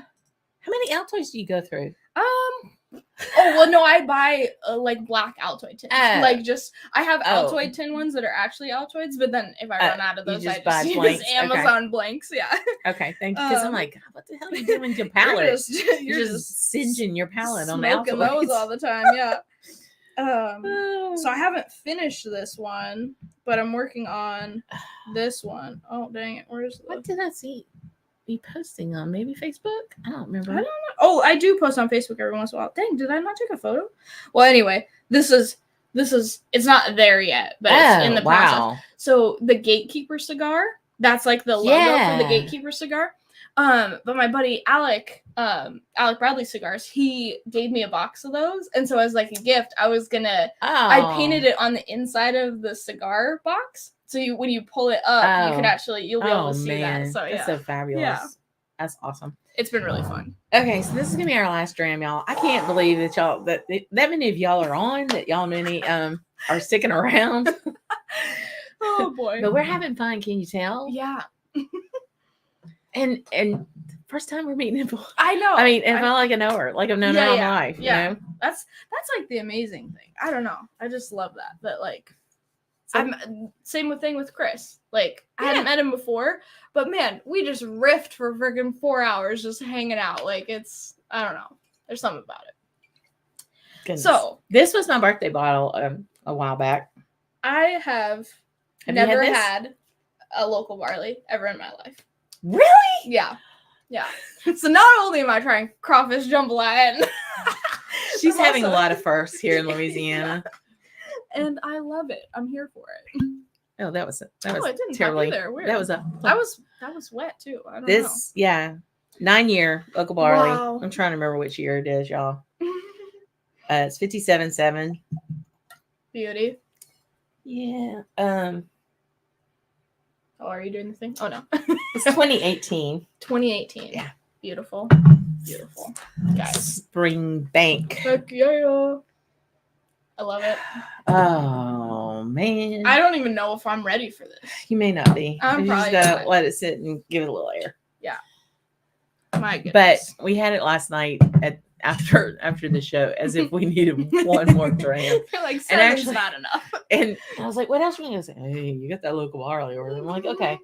How many Altoids do you go through? No, I buy like black Altoid tins. I have Altoid tin ones that are actually Altoids, but then if I run out of those, I just use Amazon blanks. Yeah. Okay, thank you. Because I'm like, what the hell are you doing with your palette? You're just singeing your palette on the Altoids. Those all the time. Yeah. So I haven't finished this one, but I'm working on this one. Oh dang it! What did I see you posting on? Maybe Facebook? I don't remember. I don't know. Oh, I do post on Facebook every once in a while. Dang, did I not take a photo? Well, anyway, this is it's not there yet, but it's in the process. So the Gatekeeper cigar, that's like the logo for the Gatekeeper cigar. But my buddy Alec Bradley Cigars, he gave me a box of those, and so as like a gift, I painted it on the inside of the cigar box, so when you pull it up, you can you'll be able to see that. So that's so fabulous. Yeah, that's awesome. It's been really fun. Okay, so this is gonna be our last dram, y'all. I can't believe that that many of y'all are on, that y'all many are sticking around. Oh boy, but we're having fun. Can you tell? Yeah. And first time we're meeting people. I know. I mean, I felt like I know her, like I've known her all my life. Yeah, you know? That's like the amazing thing. I don't know. I just love that. But like, I'm same thing with Chris. Like, I hadn't met him before, but man, we just riffed for freaking 4 hours just hanging out. Like, I don't know. There's something about it. Goodness. So this was my birthday bottle a while back. I have never had a local barley ever in my life. Really? Yeah. So not only am I trying crawfish jambalaya, and she's having a lot of firsts here in Louisiana, and I love it. I'm here for it. Oh, that was it didn't terribly. Weird. That was wet too. I don't know. 9-year local barley. Wow. I'm trying to remember which year it is, y'all. It's 57.7. Beauty. Yeah. Oh, are you doing the thing? Oh, no. It's 2018. 2018. Yeah. Beautiful. Beautiful. Guys. Spring Bank. Heck yeah. I love it. Oh, man. I don't even know if I'm ready for this. You may not be. I'm you probably just gotta not. let it sit and give it a little air. Yeah. My goodness. But we had it last night after the show, as if we needed one more dram. You're like, seven's not enough. And I was like, what else are we gonna say? Hey, you got that local barley over there. I'm like, okay.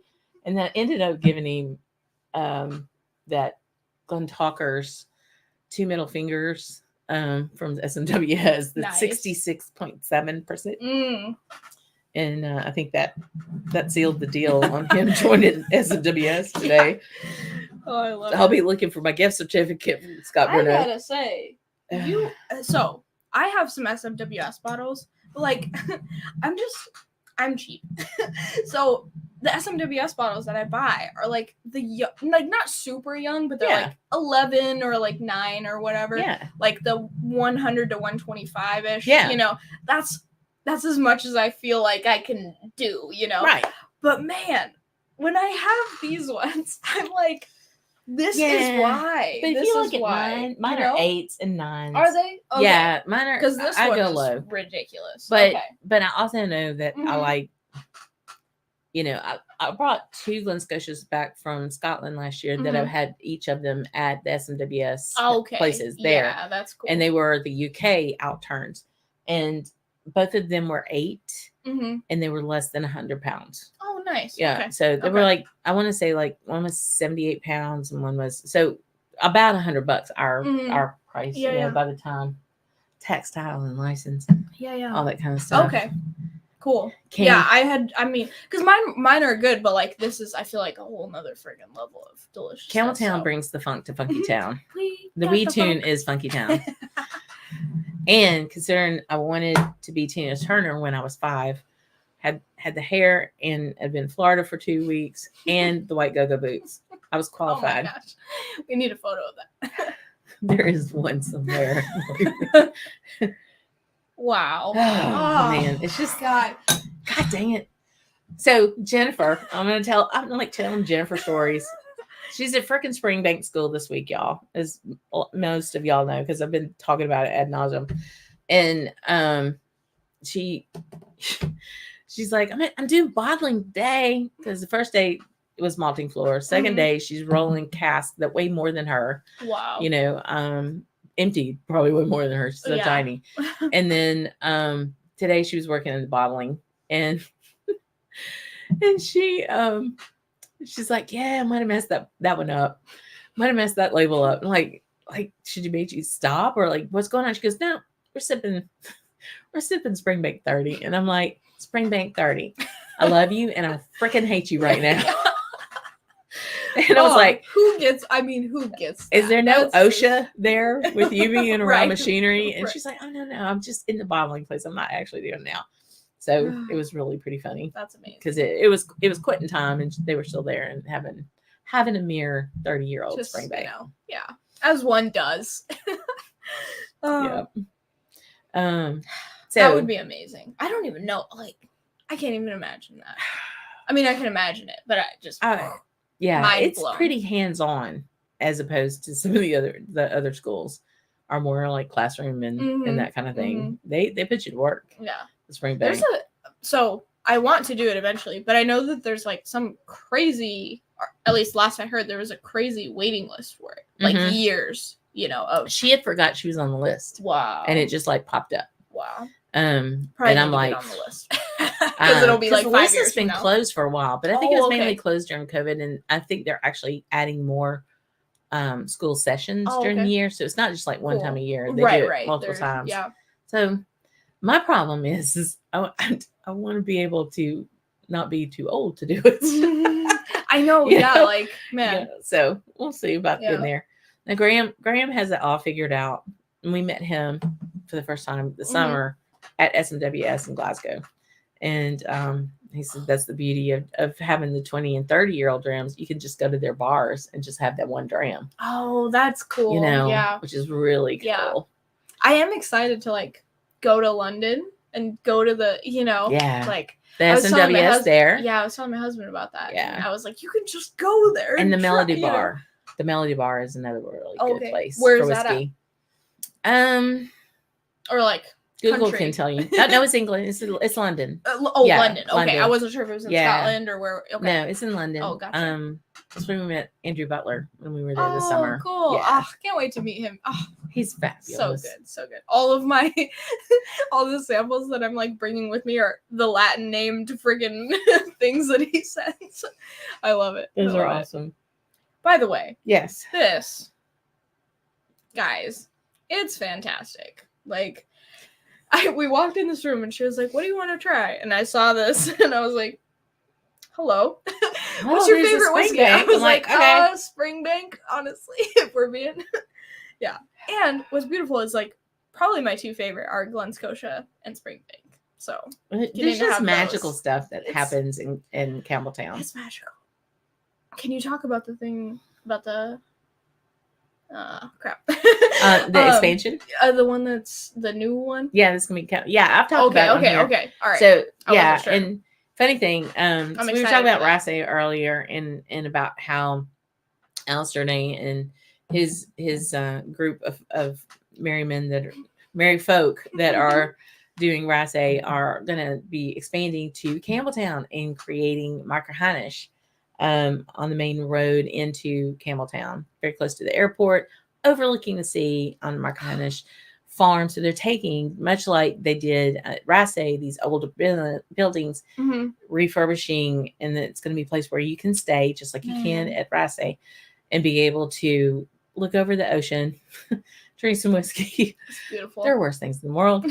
And then I ended up giving him that Glen Talker's 2 middle fingers from SMWS, the 66.7%. And I think that sealed the deal on him joining SMWS today. Oh, I love it. I'll be looking for my gift certificate from Scott Bruno. I gotta say, so I have some SMWS bottles, but like, I'm cheap. So the SMWS bottles that I buy are like not super young, but they're like 11 or like 9 or whatever. Yeah. Like the 100 to 125 ish. Yeah. You know, that's as much as I feel like I can do. You know. Right. But man, when I have these ones, I'm like, this is why. But if you look at mine are 8s and 9s. Are they? Okay. Yeah, mine are. Because this one is low. Ridiculous. But I also know that I like. You know, I brought 2 Glen Scotias back from Scotland last year that I've had each of them at the SMWS places there. Yeah, that's cool. And they were the UK outturns, and both of them were 8, and they were less than 100 pounds. Oh, nice. Yeah. Okay. So they were like, I want to say like one was 78 pounds and one was about $100 our price. Yeah. By the time textile and license. Yeah. All that kind of stuff. Okay. Cool. Because mine are good, but like this is, I feel like a whole nother friggin' level of delicious. Campbelltown brings the funk to Funky Town. The weed tune is Funky Town. And considering I wanted to be Tina Turner when I was 5, had the hair and had been in Florida for 2 weeks and the white go-go boots, I was qualified. Oh my gosh. We need a photo of that. There is one somewhere. Wow. Oh, man. It's just God dang it. So Jennifer, I'm gonna tell them Jennifer stories. She's at freaking Springbank School this week, y'all, as most of y'all know, because I've been talking about it ad nauseum. And she's like, I'm doing bottling day, because the first day it was malting floor. Second day she's rolling casks that weigh more than her. Wow. You know, empty probably way more than her. She's so tiny. And then today she was working in the bottling, and she's like, yeah, I might have messed that one up. Might have messed that label up. I'm like, should you make you stop, or like what's going on? She goes, no, we're sipping Springbank 30. And I'm like, Springbank 30. I love you and I freaking hate you right now. And I was like, who gets that? Is there no OSHA there with you being around machinery? And she's like, oh, no, I'm just in the bottling place. I'm not actually doing it now. So it was really pretty funny. That's amazing. Because it was quitting time and they were still there and having a mere 30-year-old Springbank. You know, yeah, as one does. Yeah. So that would be amazing. I don't even know. Like, I can't even imagine that. I mean, I can imagine it, but I just yeah, it's pretty hands-on as opposed to some of the other schools are more like classroom and that kind of thing. They put you to work. Yeah, the Springbank. So I want to do it eventually, but I know that there's like some crazy, or at least last I heard, there was a crazy waiting list for it, like years. You know, she had forgot she was on the list. Wow, and it just like popped up. Wow. And I'm like, on the list. Because it'll be like 5 years. The list has been closed for a while, but I think it was mainly closed during COVID, and I think they're actually adding more school sessions during the year, so it's not just like one time a year. They do it multiple times. Yeah. So my problem is I want to be able to not be too old to do it. I know. Yeah. Like, man. Yeah, so we'll see about getting there. Now Graham has it all figured out, and we met him for the first time this summer at SMWS in Glasgow. And he said that's the beauty of having the 20 and 30-year-old drams. You can just go to their bars and just have that one dram. Oh, that's cool. You know, which is really cool. Yeah. I am excited to like go to London and go to the, like the SMWS there. Yeah, I was telling my husband about that. Yeah. And I was like, you can just go there. And the Melody Bar. The Melody Bar is another really good place Where's for whiskey. Or like Google country. can tell you. No, it's England. It's London. London. Okay, London. I wasn't sure if it was in Scotland or where. Okay. No, it's in London. Oh, gotcha. That's when we met Andrew Butler when we were there this summer. Oh, cool. Yeah. Can't wait to meet him. He's fabulous. So good. All of my, all the samples that I'm like bringing with me are the Latin named friggin' things that he sends. I love it. Those are awesome. By the way. Yes. This, guys, it's fantastic. Like, we walked in this room and she was like, "What do you want to try?" And I saw this and I was like, "Hello, what's your favorite whiskey?" I was like, okay. Springbank, honestly, if we're being, yeah. And what's beautiful is like probably my two favorite are Glen Scotia and Springbank. So there's just magical stuff that happens in Campbelltown. It's magical. Can you talk about the thing about the crap? The expansion? The one that's the new one? Yeah, this is gonna be I've talked about it. Okay. All right. So and funny thing, so we were talking about Rasse earlier and about how Alistair Nay and his group of merry folk that are doing Rasse are gonna be expanding to Campbelltown and creating Microhinish on the main road into Campbelltown, very close to the airport, overlooking the sea on Microhinish farm. So they're taking, much like they did at Rasse, these old buildings, refurbishing, and it's going to be a place where you can stay just like you can at Rasse and be able to look over the ocean, drink some whiskey. It's beautiful. There are worse things in the world.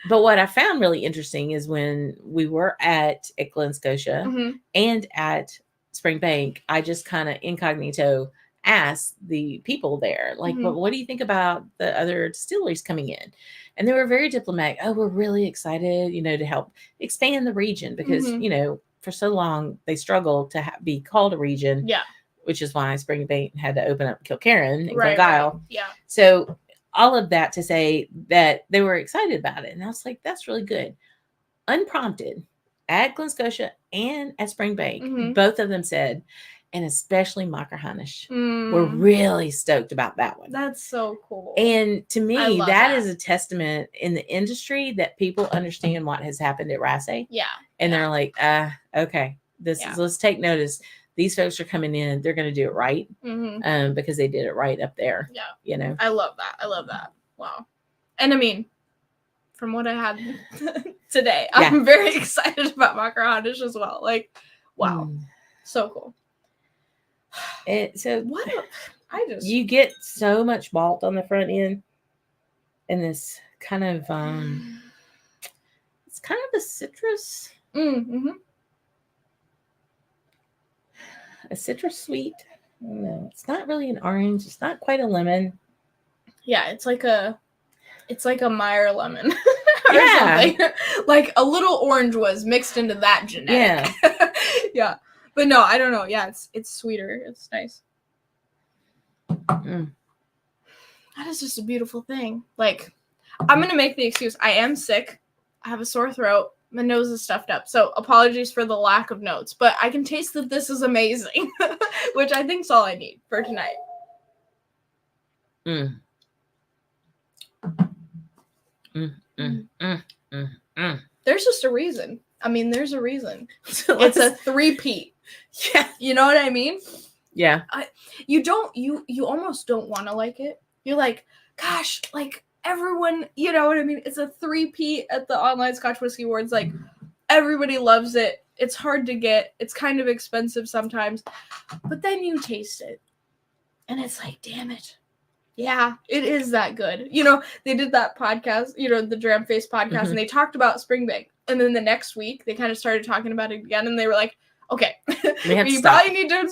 But what I found really interesting is when we were at Glen Scotia and at Springbank, I just kind of incognito asked the people there, like, "But what do you think about the other distilleries coming in?" And they were very diplomatic. "Oh, we're really excited, to help expand the region because, for so long they struggled to be called a region." Yeah. Which is why Springbank had to open up Kilkerran and Glengyl. Right. Yeah. So all of that to say that they were excited about it. And I was like, that's really good. Unprompted, at Glen Scotia and at Springbank, both of them said, and especially Microhinish, we're really stoked about that one. That's so cool. And to me, that is a testament in the industry that people understand what has happened at Rasse. Yeah. And they're like, okay, let's take notice. These folks are coming in, they're going to do it right because they did it right up there. Yeah. I love that. Wow. And I mean, from what I had today, I'm very excited about Microhinish as well. Like, wow. So cool. You get so much malt on the front end and this kind of, it's kind of a citrus. A citrus sweet. No, it's not really an orange. It's not quite a lemon. Yeah, it's like a Meyer lemon. Or something. Like a little orange was mixed into that genetic. Yeah. Yeah. But no, I don't know. Yeah, it's sweeter. It's nice. That is just a beautiful thing. Like, I'm gonna make the excuse. I am sick. I have a sore throat. My nose is stuffed up. So apologies for the lack of notes, but I can taste that this is amazing, which I think is all I need for tonight. There's just a reason. I mean, there's a reason. It's a three-peat. Yeah. You know what I mean? Yeah. You almost don't want to like it. You're like, gosh, like, everyone, you know what I mean? It's a three-peat at the Online Scotch Whisky Awards. Like, everybody loves it. It's hard to get. It's kind of expensive sometimes. But then you taste it. And it's like, damn it. Yeah, it is that good. They did that podcast, the Dram Face podcast, and they talked about Springbank. And then the next week, they kind of started talking about it again, and they were like, okay, you probably need to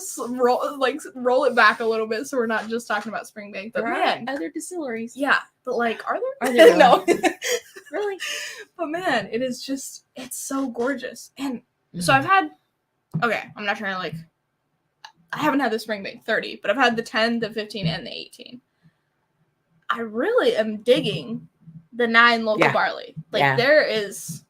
roll it back a little bit so we're not just talking about Springbank. But man, other distilleries. Yeah, but like, are there? No. Really? But man, it is just, it's so gorgeous. And so I'm not trying to I haven't had the Springbank 30, but I've had the 10, the 15, and the 18. I really am digging the 9 local barley. There's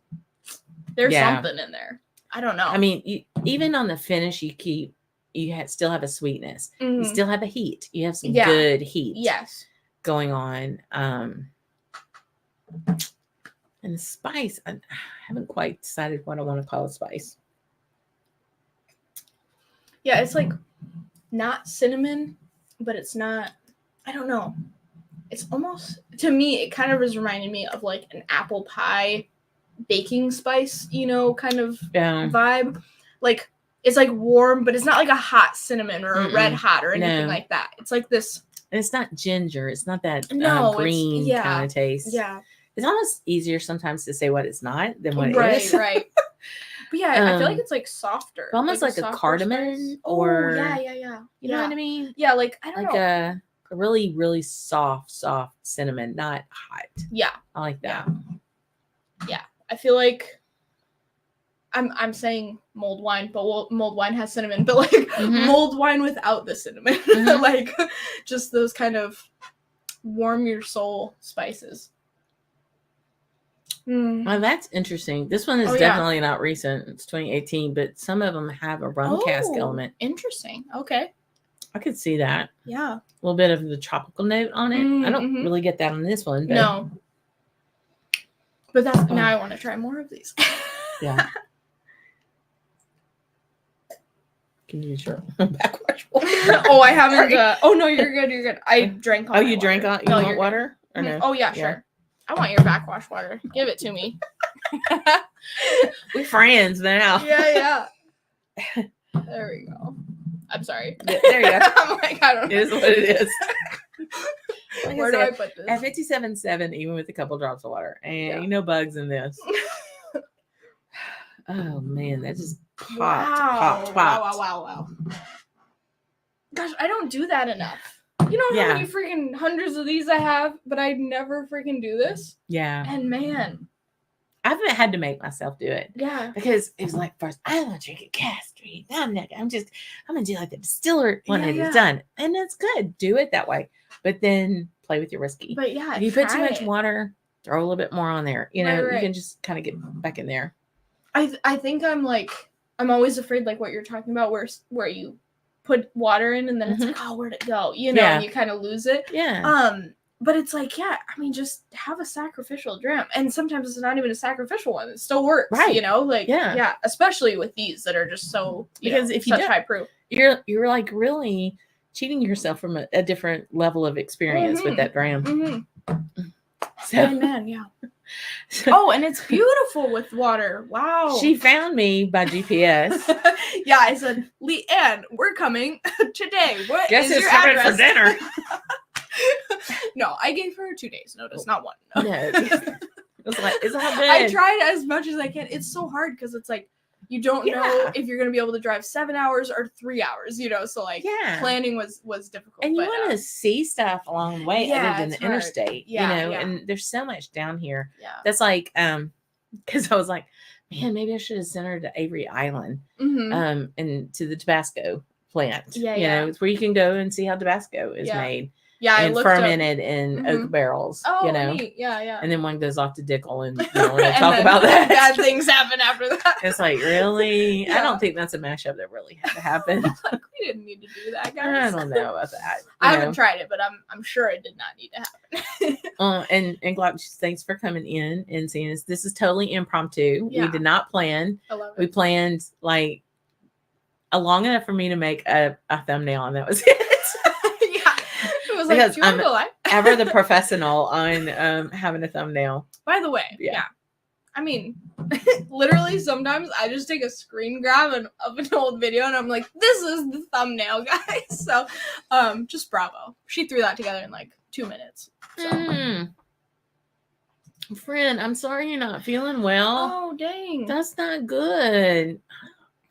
something in there. I don't know. I mean, even on the finish, you keep you still have a sweetness. Mhm. You still have a heat. You have some good heat. Yes. Going on. And the spice, I haven't quite decided what I want to call a spice. Yeah, it's like not cinnamon, but it's not, I don't know. It's almost, to me, it kind of is reminding me of like an apple pie baking spice, you know, kind of vibe. Like, it's like warm, but it's not like a hot cinnamon or a red hot or anything like that. It's like this. And it's not ginger. It's not that green kind of taste. Yeah. It's almost easier sometimes to say what it's not than what it is. Right. But yeah, I feel like it's like softer. Almost like a cardamom or... yeah. You know what I mean? Yeah, like, I don't know. Like a really, really soft cinnamon, not hot. Yeah. I like that. Yeah. I feel like I'm saying mulled wine, but mulled wine has cinnamon, but like mulled wine without the cinnamon. Like just those kind of warm your soul spices. Well, that's interesting. This one is definitely not recent. It's 2018, but some of them have a rum cask element. Interesting. Okay. I could see that. Yeah. A little bit of the tropical note on it. I don't really get that on this one. But... No. But that's now I want to try more of these. Yeah. Can you use your backwash water? Oh, I haven't. Oh no, you're good. You're good. I drank all. Oh, you drank all. You want water or no? Oh yeah, sure. I want your backwash water. Give it to me. We're friends now. Yeah. There we go. I'm sorry. Yeah, there you go. I'm like, I don't know. It is what it is. Like where do I put this? At 57.7, even with a couple drops of water. And no bugs in this. Oh, man. That just popped. Wow. Gosh, I don't do that enough. You know how many freaking hundreds of these I have, but I never freaking do this? Yeah. And man. I haven't had to make myself do it. Yeah. Because it was like, first, I don't want to drink a cast drink. I'm going to do like the distiller one and it's done. And it's good. Do it that way. But then play with your whiskey. But yeah, if you put too much water, throw a little bit more on there. You know, you can just kind of get back in there. I think I'm always afraid like what you're talking about where you put water in and then it's like, oh, where'd it go? You know, and you kind of lose it. Yeah. But it's like, I mean, just have a sacrificial dram. And sometimes it's not even a sacrificial one. It still works, right. You know? Like, especially with these that are just so, because if you such high proof. You're like really cheating yourself from a different level of experience with that dram. So, amen, yeah. Oh, and it's beautiful with water. Wow. She found me by GPS. Yeah, I said, Lee Ann, we're coming today. What Guess is it's your coming address? for dinner. No, I gave her 2 days notice, not one. No. It's like, it's all good. I tried as much as I can. It's so hard because it's like you don't know if you're going to be able to drive 7 hours or 3 hours, you know, so like planning was difficult. And you want to see stuff along the way other than the interstate, you know, and there's so much down here. Yeah. That's like, because I was like, man, maybe I should have sent her to Avery Island and to the Tabasco plant. You know, it's where you can go and see how Tabasco is made. Yeah, and fermented in oak barrels. Oh, you know, neat. Yeah. And then one goes off to Dickel, and we're going to talk about that. Bad things happen after that. It's like, really? I don't think that's a mashup that really had to happen. Like, we didn't need to do that, guys. I don't know about that. I haven't tried it, but I'm sure it did not need to happen. And GEAUX, thanks for coming in and seeing us. This is totally impromptu. We did not plan. I love it. We planned like long enough for me to make a thumbnail, and that was it. Because I'm ever the professional on having a thumbnail. By the way, I mean, literally sometimes I just take a screen grab of an old video and I'm like, this is the thumbnail, guys. So just bravo. She threw that together in like 2 minutes. So. Friend, I'm sorry you're not feeling well. Oh, dang. That's not good.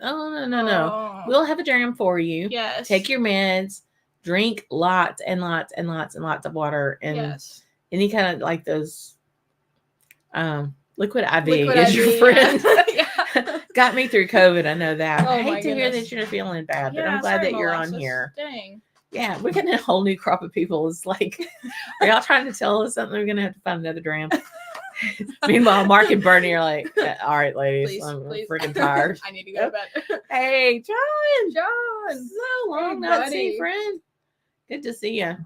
Oh, no. We'll have a dram for you. Yes. Take your meds. Drink lots and lots and lots and lots of water and any kind of like those liquid IV is your friend. Got me through COVID. I know that. I hate to hear that you're feeling bad, but I'm glad that you're on here. Dang. Yeah, we're getting a whole new crop of people. It's like, are y'all trying to tell us something? We're gonna have to find another dram. Meanwhile, Mark and Bernie are like, all right, ladies, Please, I'm please. freaking tired. I need to go to bed. Hey, John. John. So long Hey, not buddy. see, friend. Good to see you.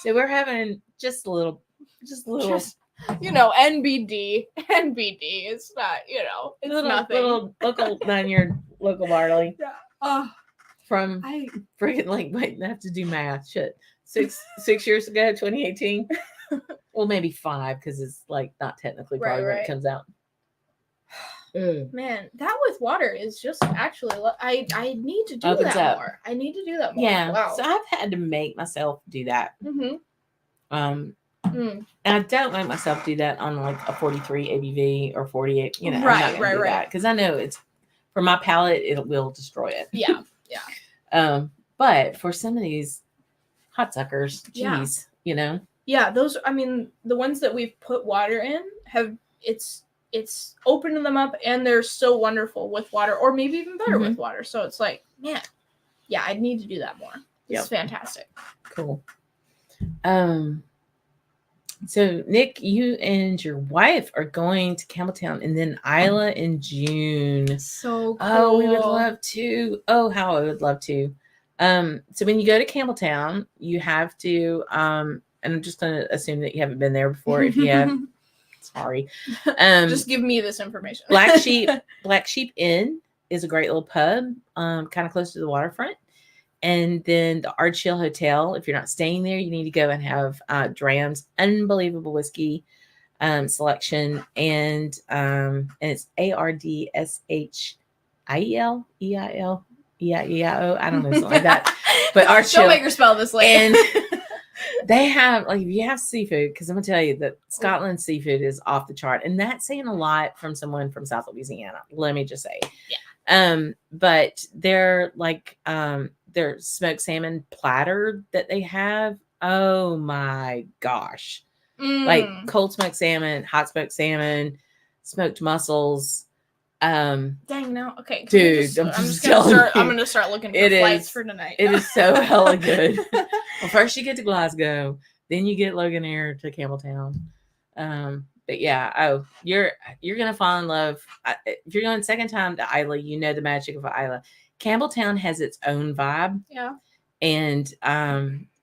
So we're having just a little. NBD. It's not, it's nothing. Little local 9-year local barley. Yeah. Oh, from freaking like, wait, I have to do math. Shit. 6 years ago, 2018. Well, maybe 5 because it's like not technically probably when it comes out. Man, that with water is just actually. I need to do that more. I need to do that more. Yeah. Wow. So I've had to make myself do that. Mm-hmm. And I don't make myself do that on like a 43 ABV or 48. You know, right. Because I know it's for my palate, it will destroy it. Yeah. But for some of these hot suckers, geez, Yeah, those. I mean, the ones that we've put water in it's opened them up, and they're so wonderful with water, or maybe even better with water. So it's like, man, yeah, I need to do that more. It's fantastic. Cool. So Nick, you and your wife are going to Campbelltown and then Isla in June. So cool. Oh, we would love to. Oh, how I would love to. So when you go to Campbelltown, you have to, and I'm just going to assume that you haven't been there before. If you have, sorry. Just give me this information. Black Sheep Inn is a great little pub, kind of close to the waterfront. And then the Archill Hotel, if you're not staying there, you need to go and have Drams, unbelievable whiskey selection. And it's ARDSHIEL, EIL, EIEIO. I don't know, something like that. But Archill. Don't make her spell this late. And they have, like, if you have seafood, because I'm going to tell you that Scotland's seafood is off the chart. And that's saying a lot from someone from South Louisiana. Let me just say. Yeah. But they're like, their smoked salmon platter that they have. Oh my gosh. Like cold smoked salmon, hot smoked salmon, smoked mussels. Dang, no. Okay. Dude, I'm gonna start looking for flights for tonight. It is so hella good. Well, first you get to Glasgow, then you get Loganair to Campbelltown. But yeah, you're gonna fall in love. If you're going second time to Isla, you know the magic of Isla. Campbelltown has its own vibe. Yeah. And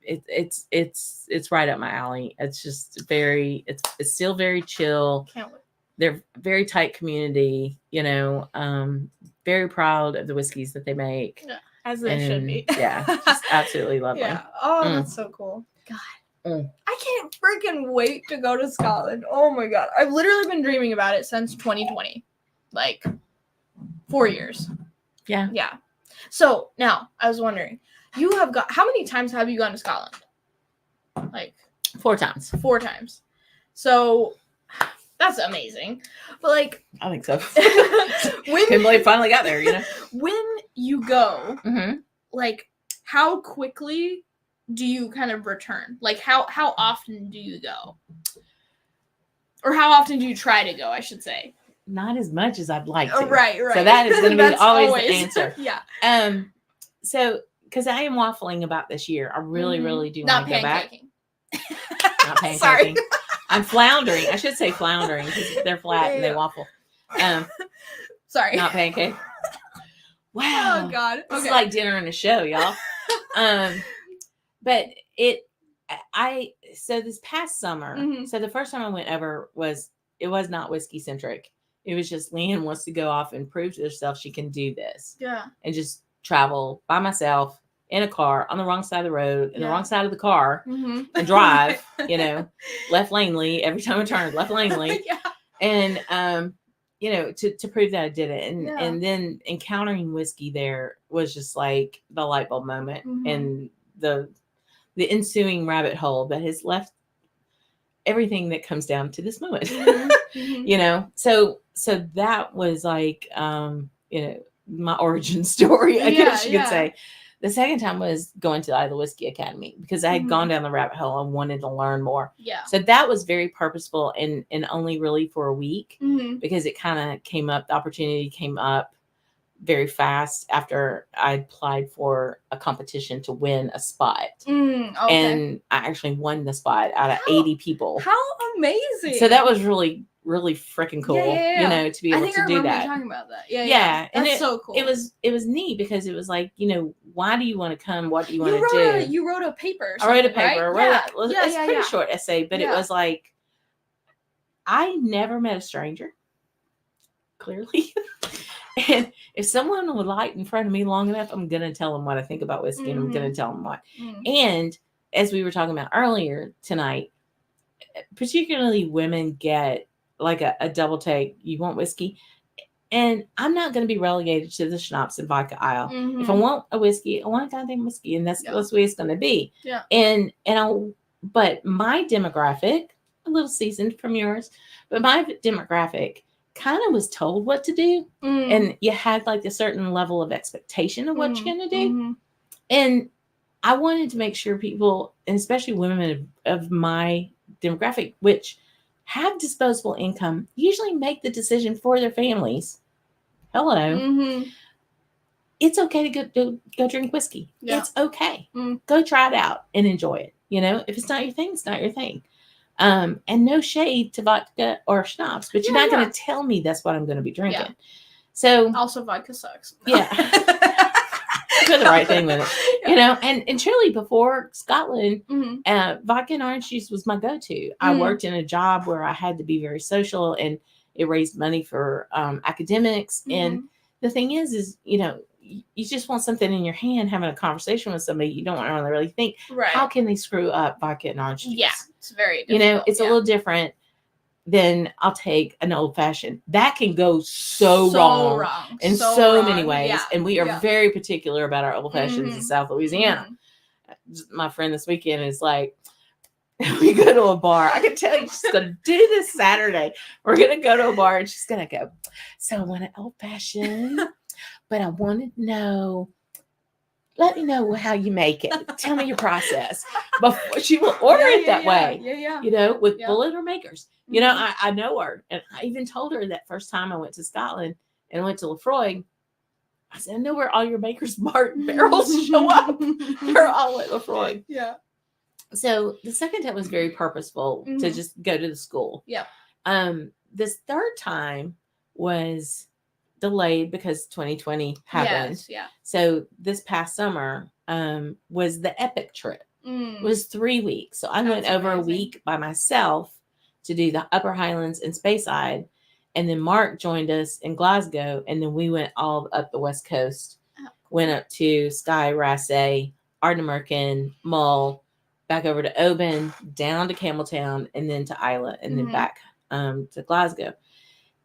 it's right up my alley. It's just it's still very chill. Can't wait. They're very tight community, very proud of the whiskeys that they make. Yeah, as they should be. Yeah, just absolutely lovely. Yeah. Oh, that's so cool. God. I can't freaking wait to go to Scotland. Oh my God. I've literally been dreaming about it since 2020. Like 4 years. Yeah. Yeah. So now I was wondering, how many times have you gone to Scotland? Like 4 times. 4 times. So that's amazing. But like, I think so. Can't believe finally got there, When you go, like, how quickly do you kind of return? Like, how often do you go? Or how often do you try to go, I should say? Not as much as I'd like to. Oh, right. So that is going to be always the answer. Yeah. So, because I am waffling about this year, I really, really do want to go back. Not pancaking. Sorry. I'm floundering. I should say floundering because they're flat and they waffle. Sorry. Not pancake. Wow. Oh God. Okay. It's like dinner and a show, y'all. But so this past summer, so the first time I went over it was not whiskey centric. It was just Lee Ann wants to go off and prove to herself she can do this. Yeah. And just travel by myself in a car on the wrong side of the road, in the wrong side of the car, and drive, left lanely every time I turned, left lanely. Yeah. And, to prove that I did it. And then encountering whiskey there was just like the light bulb moment and the ensuing rabbit hole that has left everything that comes down to this moment. So that was like, my origin story, I guess you could say. The second time was going to the Isla Whiskey Academy because I had gone down the rabbit hole and wanted to learn more. Yeah. So that was very purposeful and only really for a week because it kind of came up, the opportunity came up very fast after I applied for a competition to win a spot. Okay. And I actually won the spot out of 80 people. How amazing. So that was really, really freaking cool, you know, to be able to do that. You talking about that. Yeah. And that's so cool. It was neat because it was like, you know, why do you want to come? What do you want to do? You wrote a paper. I wrote a paper. Right? It's a pretty short essay, but it was like, I never met a stranger, clearly. And if someone would light in front of me long enough, I'm going to tell them what I think about whiskey, and I'm going to tell them what. And as we were talking about earlier tonight, particularly women get like a double take. You want whiskey? And I'm not going to be relegated to the schnapps and vodka aisle. If I want a whiskey, I want a goddamn whiskey, and that's the way it's going to be. Yeah. But my demographic, a little seasoned from yours, but my demographic kind of was told what to do, and you had like a certain level of expectation of what you're going to do. And I wanted to make sure people, and especially women of my demographic, which have disposable income, usually make the decision for their families. Hello. It's okay to go drink whiskey. Yeah. It's okay. Go try it out and enjoy it. You know, if it's not your thing, it's not your thing. And no shade to vodka or schnapps, but you're not going to tell me that's what I'm going to be drinking. Yeah. So also vodka sucks. Yeah. Do the right thing with it, you know. And truly, before Scotland, vodka and orange juice was my go-to. I worked in a job where I had to be very social, and it raised money for academics. And the thing is, you know, you just want something in your hand, having a conversation with somebody. You don't want to really think, how can they screw up vodka and orange juice? Yeah, it's very difficult. You know, it's a little different than I'll take an old fashioned. That can go so wrong in so many ways. Yeah. And we are very particular about our old fashions in South Louisiana. My friend this weekend is like, we go to a bar. I can tell you she's going to do this Saturday. We're going to go to a bar, and she's going to go, so I want an old fashioned, but I want to know, let me know how you make it. Tell me your process. Before she will order it that way. Yeah. You know, with bullet or makers. You know, I know her. And I even told her that first time I went to Scotland and went to Lefroy, I said, I know where all your Maker's Mark barrels show up. They're all at Lefroy. Yeah. So the second time was very purposeful to just go to the school. Yeah. This third time was delayed because 2020 happened. Yes, yeah. So this past summer was the epic trip. It was 3 weeks. So I went over a week by myself to do the Upper Highlands and Speyside. And then Mark joined us in Glasgow. And then we went all up the West Coast. Went up to Skye, Raasay, Ardnamurchan, Mull, back over to Oban, down to Campbelltown, and then to Isla, and then back to Glasgow.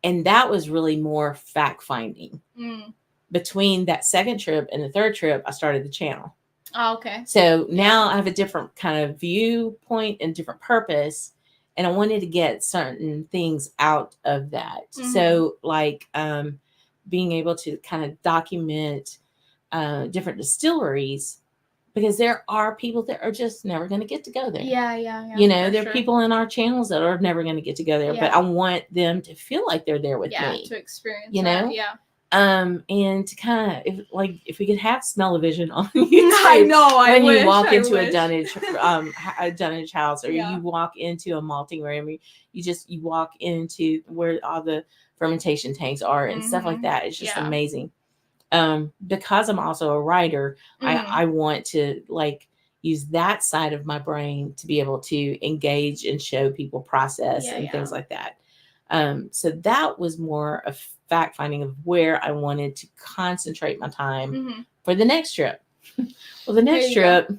And that was really more fact finding. Between that second trip and the third trip, I started the channel. Oh, okay. So now I have a different kind of viewpoint and different purpose. And I wanted to get certain things out of that. So like being able to kind of document different distilleries, because there are people that are just never going to get to go there. Yeah. You know, there are people in our channels that are never going to get to go there, but I want them to feel like they're there with me. Yeah, to experience you know? that. Yeah. And to kind of, if we could have smell-o-vision on YouTube. I know, when you walk into a dunnage house, or you walk into a malting room, you walk into where all the fermentation tanks are and stuff like that. It's just amazing. Because I'm also a writer, I want to like use that side of my brain to be able to engage and show people process and things like that. So that was more of fact finding of where I wanted to concentrate my time for the next trip. Well, the next trip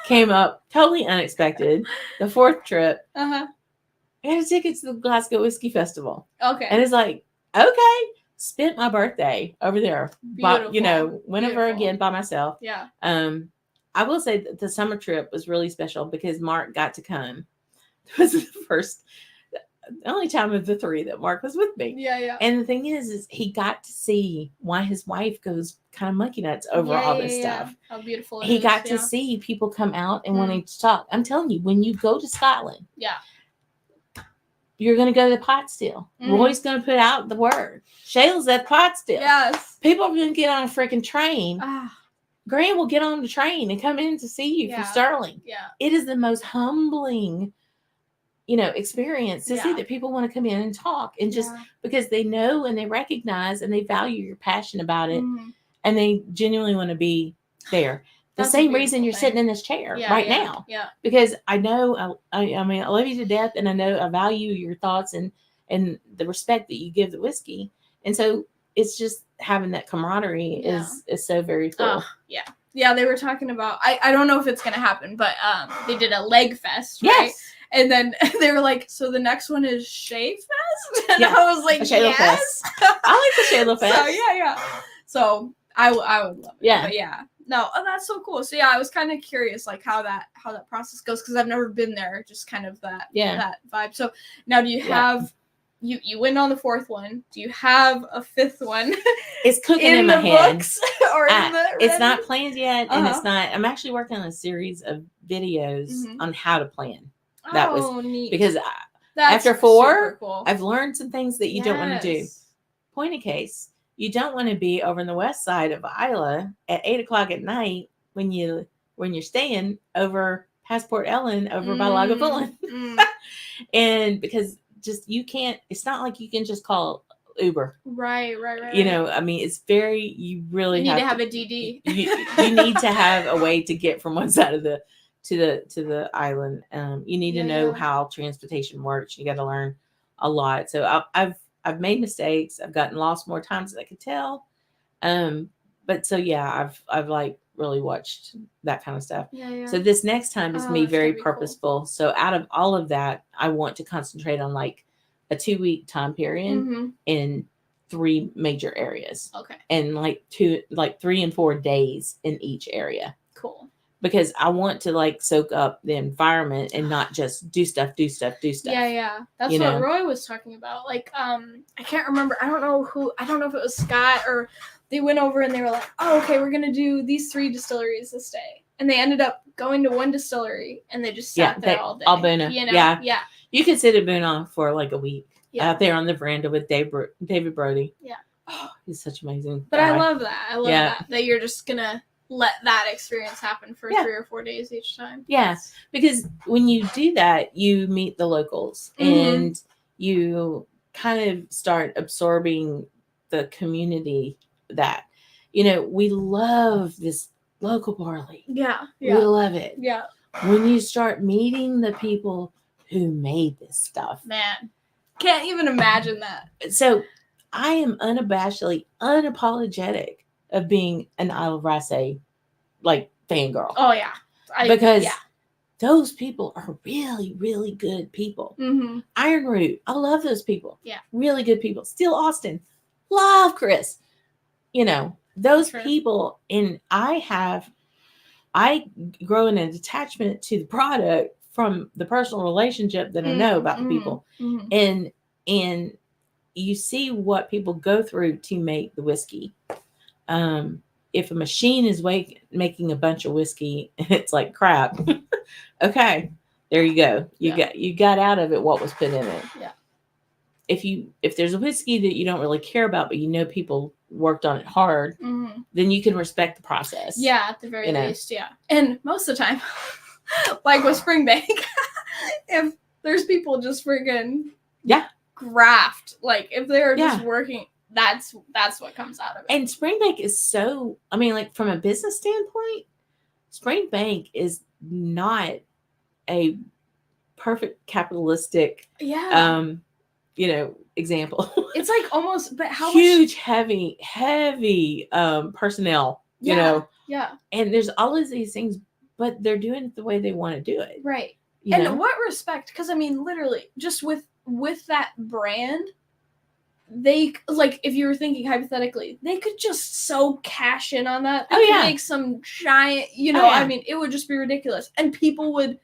came up totally unexpected. The fourth trip, I had a ticket to the Glasgow Whisky Festival. Okay. And it's like, okay, spent my birthday over there. But, you know, went over again by myself. Yeah. I will say that the summer trip was really special because Mark got to come. It was the only time of the three that Mark was with me. Yeah. And the thing is he got to see why his wife goes kind of monkey nuts over all this stuff. How beautiful it he is. got to see people come out and wanting to talk. I'm telling you, when you go to Scotland, you're going to go to the pot still. Roy's going to put out the word. Shayla's at pot still. Yes. People are going to get on a freaking train. Graham will get on the train and come in to see you from Sterling. Yeah. It is the most humbling experience to see that people want to come in and talk and just because they know and they recognize and they value your passion about it and they genuinely want to be there. That's the same reason you're sitting in this chair now. Yeah. Because I know, I mean, I love you to death and I know I value your thoughts and the respect that you give the whiskey. And so it's just having that camaraderie is so very cool. Yeah, they were talking about, I don't know if it's going to happen, but they did a leg fest, right? Yes. And then they were like, so the next one is Shay Fest? And I was like, yes. I like the Shayla Fest. So, yeah. So I would love it. Yeah. But yeah. No, that's so cool. So yeah, I was kind of curious, like how that process goes, because I've never been there. Just kind of that vibe. So now, do you have you went on the fourth one? Do you have a fifth one? It's cooking in my head. Books or in the it's not planned yet, and it's not. I'm actually working on a series of videos on how to plan. That was neat. Because That's after 4, super cool. I've learned some things that you don't want to do. Point of case. You don't want to be over on the west side of Isla at 8:00 at night when you're staying over past Port Ellen over by Lagavulin. And because you can't, it's not like you can just call Uber. Right. I mean, it's you really need to have a DD. You need to have a way to get from one side of to the island. You need to know how transportation works. You got to learn a lot. So I've made mistakes. I've gotten lost more times than I could tell. But so yeah, I've like really watched that kind of stuff. Yeah. So this next time is me very purposeful. Cool. So out of all of that, I want to concentrate on like a 2-week time period in 3 major areas. Okay. And like 3 and 4 days in each area. Cool. Because I want to like soak up the environment and not just do stuff. Yeah. That's what Roy was talking about. Like, I can't remember. I don't know if it was Scott or they went over and they were like, oh, okay, we're going to do these 3 distilleries this day. And they ended up going to one distillery and they just sat there all day. Albuna. Yeah. You could sit at Boona for like a week out there on the veranda with David Brody. Yeah. Oh, he's such amazing. But guy. I love that. That you're just going to let that experience happen for 3 or 4 days each time. Yeah, because when you do that, you meet the locals and you kind of start absorbing the community that, we love this local barley. Yeah. We love it. Yeah. When you start meeting the people who made this stuff. Man, can't even imagine that. So I am unabashedly, unapologetic of being an Isle of Raasay like fangirl. Oh yeah, because those people are really, really good people. Iron Root, I love those people. Yeah, really good people. Steel Austin, love Chris. Those people, and I grow in an attachment to the product from the personal relationship that I know about the people, and you see what people go through to make the whiskey. If a machine is making a bunch of whiskey, it's like crap. Okay, there you go. You got out of it what was put in it. Yeah. If there's a whiskey that you don't really care about, but people worked on it hard, then you can respect the process. Yeah, at the very least, yeah. And most of the time, like with Springbank, if there's people just friggin' graft, like if they're just working. That's what comes out of it. And Springbank is so, like from a business standpoint, Springbank is not a perfect capitalistic example. It's like almost, but how huge, heavy personnel, Yeah. And there's all of these things, but they're doing it the way they want to do it. Right. And what respect, because literally just with that brand, they, like, if you were thinking hypothetically, they could just so cash in on that. They could make some giant, it would just be ridiculous. And people would,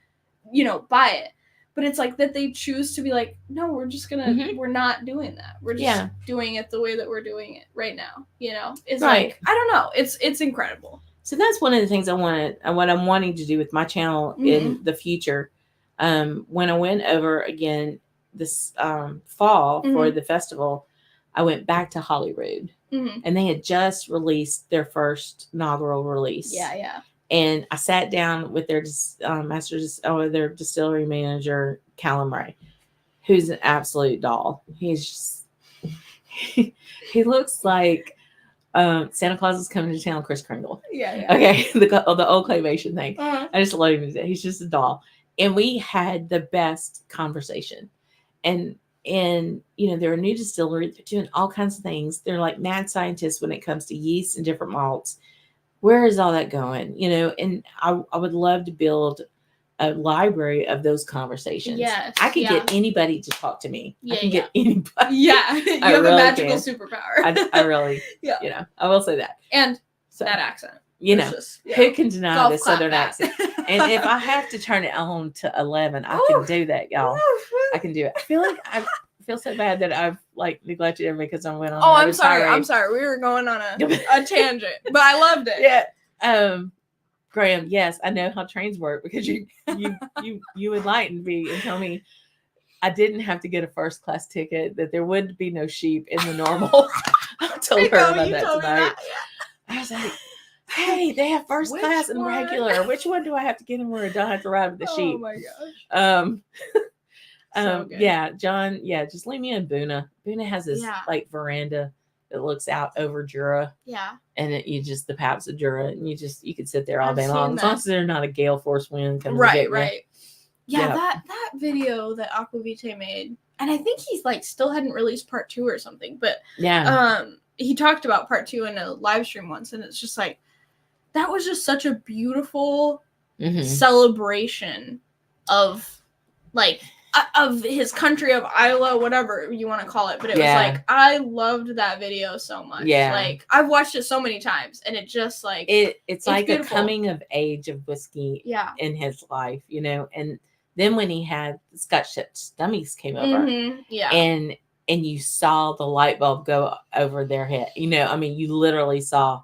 buy it. But it's like that they choose to be like, no, we're just gonna, we're not doing that. We're just doing it the way that we're doing it right now. It's like, I don't know. It's incredible. So that's one of the things what I'm wanting to do with my channel in the future. When I went over again this fall for the festival, I went back to Holyrood, and they had just released their first inaugural release. Yeah. And I sat down with their their distillery manager, Callum Ray, who's an absolute doll. He's just, he looks like Santa Claus is coming to town, Kris Kringle. Yeah. Okay, the old claymation thing. Uh-huh. I just love him. He's just a doll. And we had the best conversation. And they're a new distillery. They're doing all kinds of things. They're like mad scientists when it comes to yeast and different malts. Where is all that going? And I would love to build a library of those conversations. Yes. I could get anybody to talk to me. Yeah, I can get anybody. Yeah. You have really a magical superpower. I really, I will say that. And that accent. Who can deny Golf the Southern accent? And if I have to turn it on to 11, I can do that, y'all. I can do it. I feel so bad that I've neglected everybody because I went on. Oh, I'm sorry. I'm sorry. We were going on a tangent, but I loved it. Yeah. Graham, yes, I know how trains work because you enlightened me and told me I didn't have to get a first class ticket, that there would be no sheep in the normal. I told her about that tonight. I was like, hey, they have first class and regular. Which one do I have to get in where I don't have to ride with the sheep? Oh my gosh. So yeah, John, just leave me in Boona. Boona has this veranda that looks out over Jura. Yeah. And the paps of Jura, and you could sit there all day long. As long as there's not a gale force wind coming. Right. Yeah, that video that Aquavitae made, and I think he's still hadn't released part 2 or something, but he talked about part 2 in a live stream once, and it's just that was just such a beautiful celebration of of his country, of Isla, whatever you want to call it. But it was I loved that video so much. Yeah. I've watched it so many times, and it just it's like beautiful. A coming of age of whiskey in his life, and then when he had Scotch Dummies came over, and you saw the light bulb go over their head, you literally saw,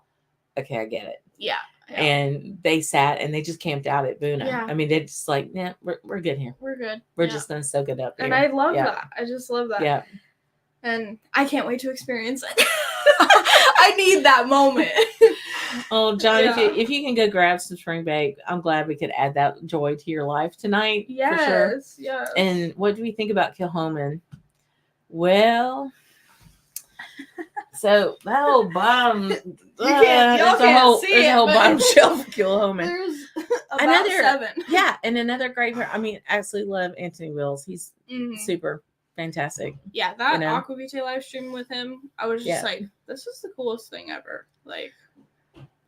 okay, I get it. Yeah. And they sat and they just camped out at Boona. Yeah. They're just we're good here. We're good. We're just going to soak it up here. And I love that. I just love that. Yeah. And I can't wait to experience it. I need that moment. Oh, John, if you can go grab some spring bake, I'm glad we could add that joy to your life tonight. Yes. For sure. Yes. And what do we think about Kilhoman? Well, so that whole bottom, there's a whole bottom shelf of Kilhoman. There's about 7. Yeah, and another great. I absolutely love Anthony Wills. He's super fantastic. Yeah, that Aquavitae live stream with him, I was just this is the coolest thing ever.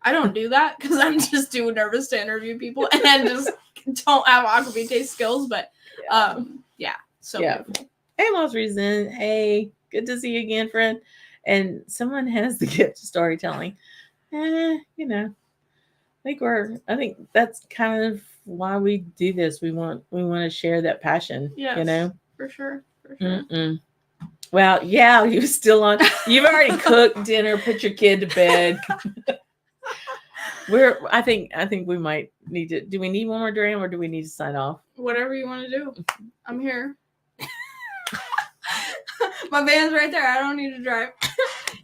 I don't do that because I'm just too nervous to interview people and just don't have Aquavitae skills. But beautiful. Hey, Moss Reason. Hey, good to see you again, friend. And someone has the gift of storytelling. I think that's kind of why we do this. We want to share that passion. Yes, for sure. Mm-mm. Well, you still on. You've already cooked dinner, put your kid to bed. I think we might need to. Do we need one more dram, or do we need to sign off? Whatever you want to do. I'm here. My van's right there. I don't need to drive.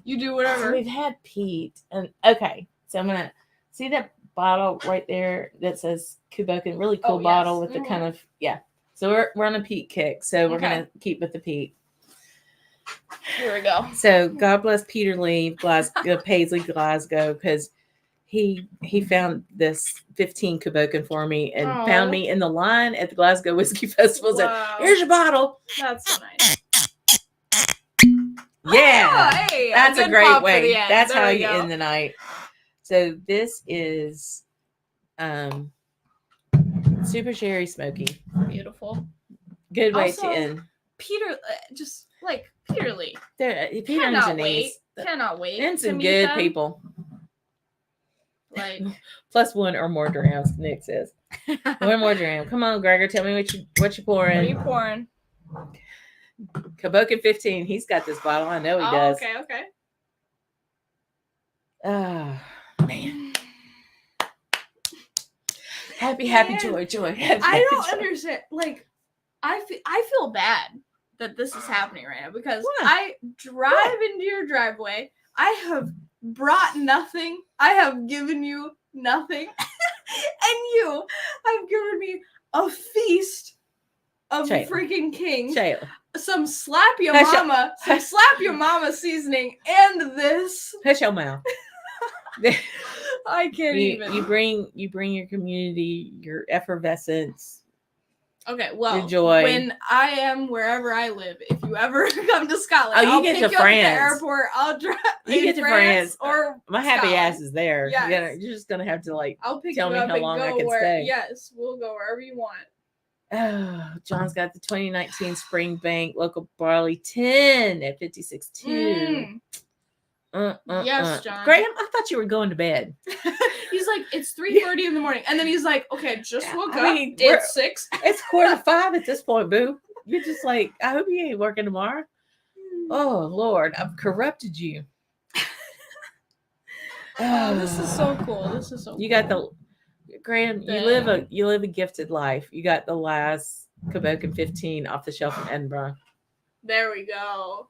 You do whatever. So we've had Pete, and okay. So I'm gonna see that bottle right there that says Kuboken. Really cool bottle with the kind of So we're on a Pete kick. So we're gonna keep with the Pete. Here we go. So God bless Peter Lee, Paisley, Glasgow, because he found this 15 Kuboken for me and found me in the line at the Glasgow Whiskey Festival. Wow. So here's your bottle. That's so nice. Yeah, hey, that's a great way. That's there how you end the night. So this is Super Sherry Smoky. Beautiful. Good way to end. Peter, just Peter Lee. Peter and Janice. Cannot wait. And some good people. Plus one or more drams, Nick says. One more dram. Come on, Gregor. Tell me what you pouring. What are you pouring? Kuboken 15. He's got this bottle. I know he does. Okay. Oh, man. Happy joy. I don't understand. I feel bad that this is happening right now because I drive into your driveway. I have brought nothing. I have given you nothing. you have given me a feast of Shayla. freaking kings. Shayla. Some slap your mama seasoning, and this. Hush your mouth. I can't even. You bring your community, your effervescence. Okay, well, your joy. When I am wherever I live, if you ever come to Scotland, I'll pick you up at the airport. I'll drive. You get to France, or my happy Scotland. ass is there. Yes. You're just gonna have to I'll pick tell you me up how long I can stay. stay. Yes, we'll go wherever you want. Oh, John's got the 2019 Spring Bank local barley 10 at 56.2. Yes, John. Graham, I thought you were going to bed. He's like, it's 3:30 in the morning, and then he's like, okay, just woke up. It's 6. It's 4:45 at this point, boo. You're just like, I hope you ain't working tomorrow. Oh Lord, I've corrupted you. Oh, this is so cool. This is so. You got the Graham. You live a gifted life. You got the last Caboken 15 off the shelf in Edinburgh. There we go.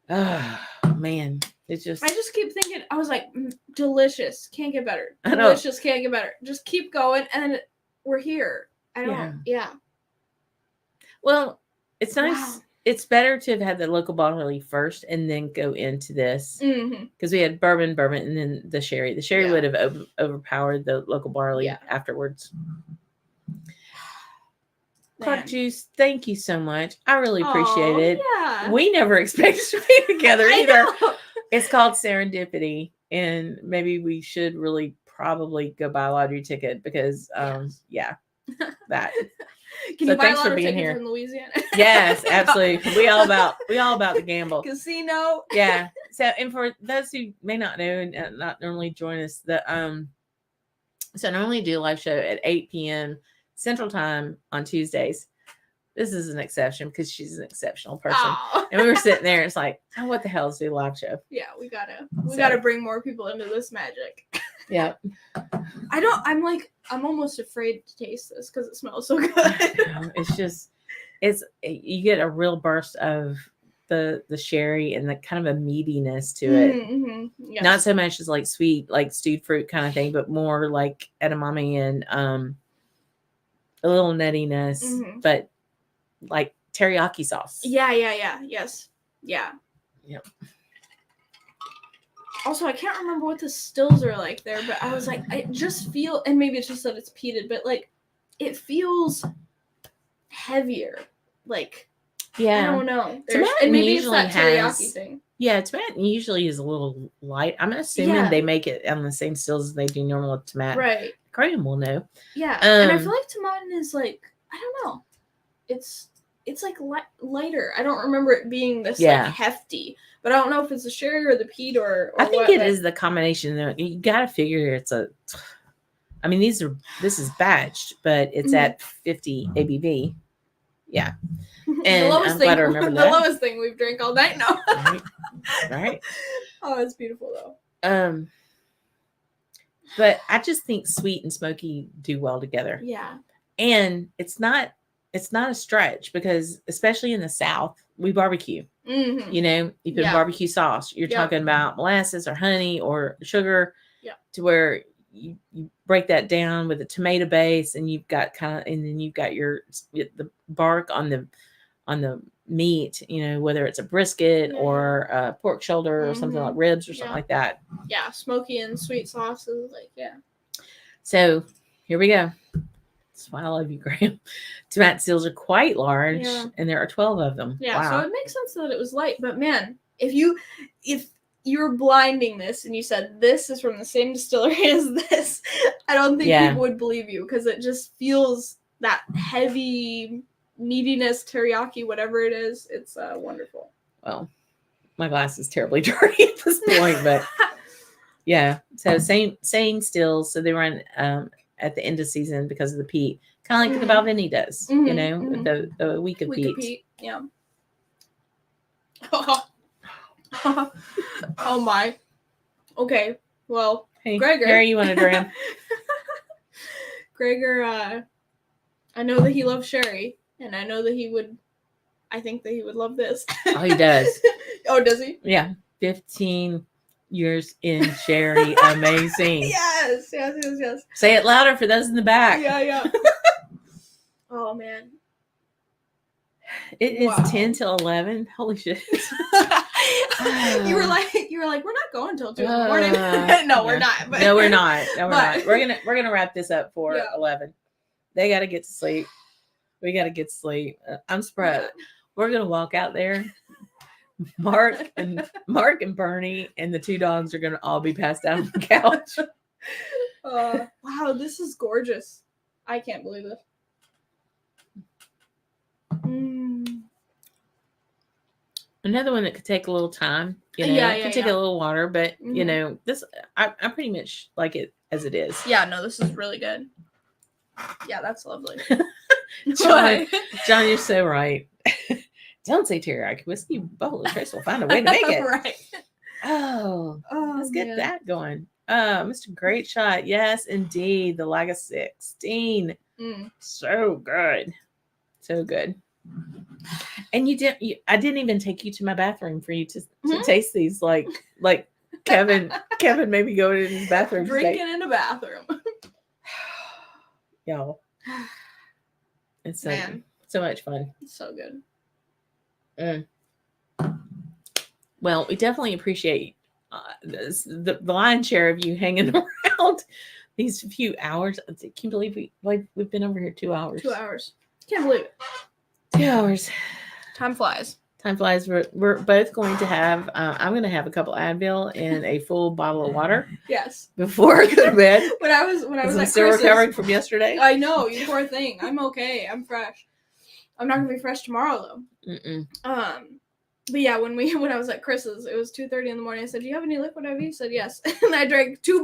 Oh man, it's just. I just keep thinking. I was like, delicious. Can't get better. I know. Delicious. Can't get better. Just keep going, and then we're here. I don't. Yeah. Well, it's nice. Wow. It's better to have had the local barley first and then go into this because we had bourbon, and then the sherry. The sherry would have overpowered the local barley afterwards. Clark Juice, thank you so much. I really appreciate it. Yeah. We never expected to be together either. It's called serendipity, and maybe we should really probably go buy a lottery ticket because, that. Can you buy a lottery ticket from Louisiana? Yes, absolutely. We all about the gamble. Casino. Yeah. So, and for those who may not know and not normally join us, so I normally do a live show at 8 p.m. Central Time on Tuesdays. This is an exception because she's an exceptional person. Oh. And we were sitting there. It's like, oh, what the hell is a live show? Yeah, we gotta bring more people into this magic. Yeah. I'm almost afraid to taste this because it smells so good. You get a real burst of the sherry and the kind of a meatiness to it. Mm-hmm. Yes. Not so much as like sweet, like stewed fruit kind of thing, but more like edamame and a little nuttiness, but like teriyaki sauce. Yeah. Yes. Yeah. Yep. Also, I can't remember what the stills are like there, but I was like, I just feel, and maybe it's just that it's peated, but like, it feels heavier. Like, I don't know. And maybe it's that teriyaki thing. Yeah, tomato usually is a little light. I'm assuming they make it on the same stills as they do normal tomato. Right. Graham will know. Yeah, and I feel like tomato is like, I don't know. It's like lighter. I don't remember it being this like hefty. But I don't know if it's the sherry or the peat or I think it is the combination. You got to figure I mean, this is batched, but it's at 50 ABV. Yeah. And the lowest thing we've drank all night now. Right. Oh, it's beautiful though. But I just think sweet and smoky do well together. Yeah. And it's not a stretch because especially in the South, we barbecue. Mm-hmm. You know, you put barbecue sauce. You're talking about molasses or honey or sugar to where you break that down with a tomato base and you've got and then you've got the bark on the meat, you know, whether it's a brisket or a pork shoulder or something like ribs or something like that. Yeah. Smoky and sweet sauces. So here we go. That's why I love you, Graham. Tomato stills are quite large, and there are 12 of them. Yeah, wow. So it makes sense that it was light. But man, if you're blinding this and you said this is from the same distillery as this, I don't think people would believe you because it just feels that heavy meatiness, teriyaki, whatever it is. It's wonderful. Well, my glass is terribly dirty at this point, but yeah. So same stills. So they run at the end of season because of the peat, kind of like the Balvenie does, you know, with the week of peat. Yeah. Oh my. Okay. Well, hey, Gregor. Harry, you want a dram? Gregor, I know that he loves sherry, and I know that I think that he would love this. Oh, he does. Oh, does he? Yeah. 15 Yours in Sherry, amazing. Yes. Say it louder for those in the back. Yeah. Oh man. It is 10 till 11. Holy shit. You were like, we're not going until 2 in the morning. No, we're not. But... No, we're not. We're gonna wrap this up for 11. They gotta get to sleep. We gotta get to sleep. I'm surprised. Yeah. We're gonna walk out there. Mark and Bernie and the 2 dogs are gonna all be passed out on the couch. Wow, this is gorgeous. I can't believe it. Another one that could take a little time, you know, it could take a little water, but you know, this I pretty much like it as it is. Yeah, no, this is really good. Yeah, that's lovely. John, you're so right. Don't say teriyaki whiskey. Bowl and Chris will find a way to make it. Right. Oh, let's get that going. Mr. Great Shot. Yes, indeed. The Laga 16. So good. So good. And I didn't even take you to my bathroom for you to taste these like Kevin maybe go to his bathroom. Drinking in a bathroom. Y'all. It's so much fun. It's so good. Well, we definitely appreciate the lion's share of you hanging around these few hours. I can't believe we've been over here 2 hours. 2 hours. Can't believe it. 2 hours. Time flies. Time flies. We're both going to have. I'm going to have a couple Advil and a full bottle of water. Yes. Before I go to bed. when I was at still recovering from yesterday. I know, you poor thing. I'm okay. I'm fresh. I'm not gonna be fresh tomorrow though. But yeah, when I was at Chris's, it was 2:30 in the morning. I said, "Do you have any liquid IV?" He said, "Yes." And I drank 2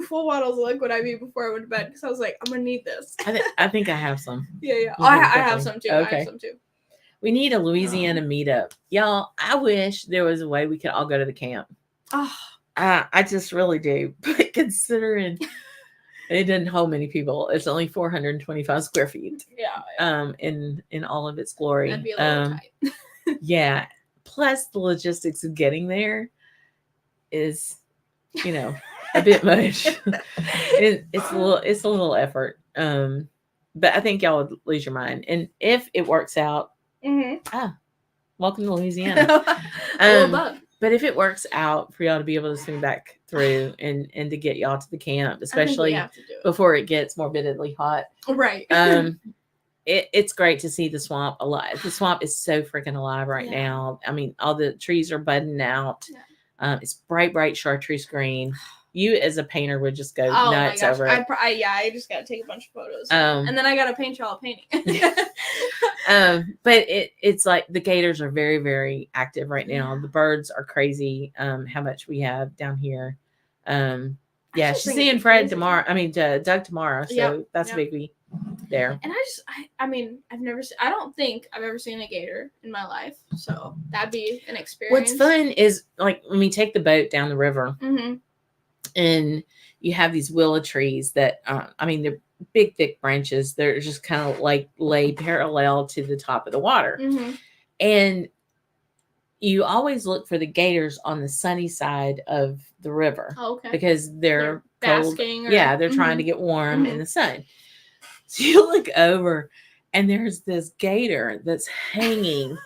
full bottles of liquid IV before I went to bed because I was like, "I'm gonna need this." I think I have some. Yeah. I have some too. Okay. I have some too. We need a Louisiana meetup, y'all. I wish there was a way we could all go to the camp. I just really do. But considering it didn't hold many people, it's only 425 square feet. Yeah. In all of its glory. That'd be a little tight. Yeah. Plus the logistics of getting there is, you know, a bit much. It's a little effort. But I think y'all would lose your mind. And if it works out, welcome to Louisiana. But if it works out for y'all to be able to swing back through and to get y'all to the camp, especially before it gets morbidly hot. Right. It's great to see the swamp alive. The swamp is so freaking alive right now. I mean, all the trees are budding out. Yeah. It's bright chartreuse green. You as a painter would just go nuts over it. I just got to take a bunch of photos. And then I got to paint y'all a painting. But it's like the gators are very, very active right now. The birds are crazy. How much we have down here. She's seeing Fred tomorrow. I mean, Doug tomorrow. So that's a biggie there. And I don't think I've ever seen a gator in my life. So that'd be an experience. What's fun is like when we take the boat down the river and you have these willow trees that, they're big, thick branches. They're just kind of like lay parallel to the top of the water. And you always look for the gators on the sunny side of the river. Because they're cold. Basking they're trying to get warm in the sun. So you look over and there's this gator that's hanging.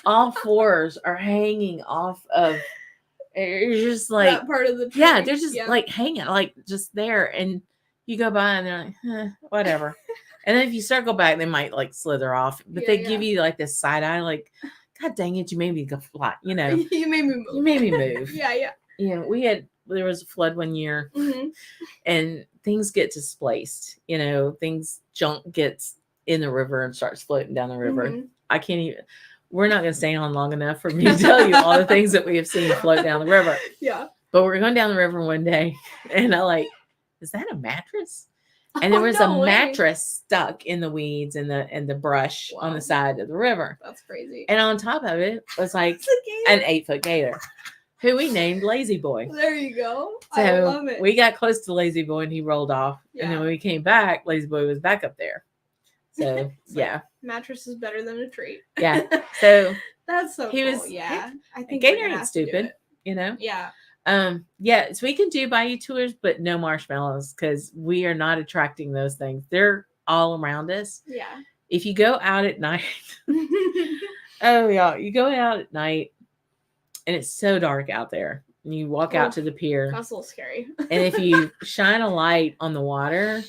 All fours are hanging off of. It's just like that part of the tree. Yeah, they're just like hanging, like just there. And you go by and they're like, whatever. And then if you circle back, they might like slither off. But they give you like this side eye, like, God dang it, you made me go fly. You know, you made me move. You made me move. Yeah. You know, there was a flood one year, and things get displaced. You know, junk gets in the river and starts floating down the river. I can't even. We're not going to stay on long enough for me to tell you all the things that we have seen float down the river. Yeah. But we're going down the river one day, and I like, is that a mattress? And there was a mattress stuck in the weeds and the brush on the side of the river. That's crazy. And on top of it was like an 8-foot gator, who we named Lazy Boy. There you go. So I love it. We got close to Lazy Boy and he rolled off. Yeah. And then when we came back, Lazy Boy was back up there. So like, mattress is better than a treat. Yeah. So that's so cool. I think gator ain't stupid, you know? Yeah. Yeah, so we can do Bayou tours, but no marshmallows because we are not attracting those things. They're all around us. Yeah. If you go out at night, oh yeah, you go out at night and it's so dark out there. And you walk out to the pier. That's a little scary. And if you shine a light on the water,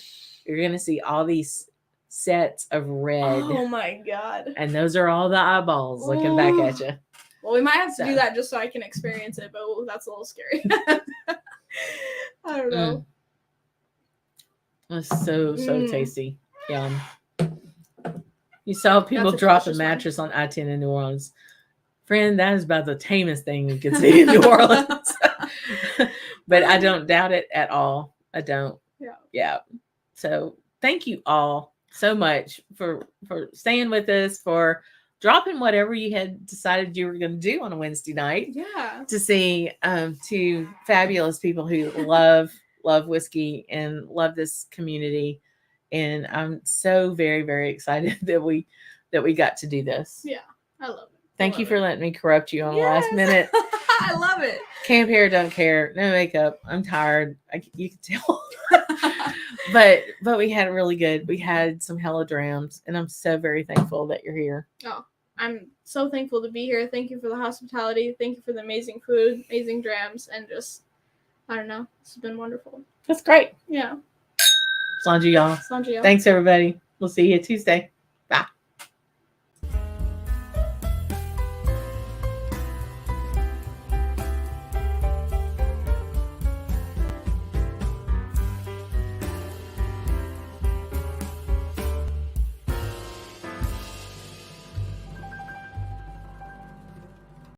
you're going to see all these sets of red. Oh my God. And those are all the eyeballs looking back at you. Well, we might have to do that just so I can experience it, but that's a little scary. I don't know. It's so tasty. Yum. You saw people drop a mattress on I-10 in New Orleans. Friend, that is about the tamest thing you can see in New Orleans. But I don't doubt it at all. I don't. Yeah. So thank you all so much for staying with us, for dropping whatever you had decided you were going to do on a Wednesday night. Yeah. To see two fabulous people who love whiskey and love this community. And I'm so very, very excited that we got to do this. Yeah. I love it. Thank you for letting me corrupt you on the last minute. I love it. Camp hair, don't care. No makeup. I'm tired. You can tell. but we had it really good. We had some hella drams, and I'm so very thankful that you're here. Oh, I'm so thankful to be here. Thank you for the hospitality. Thank you for the amazing food, amazing drams, and just, I don't know. It's been wonderful. That's great. Yeah. Sanju, y'all. Thanks, everybody. We'll see you Tuesday.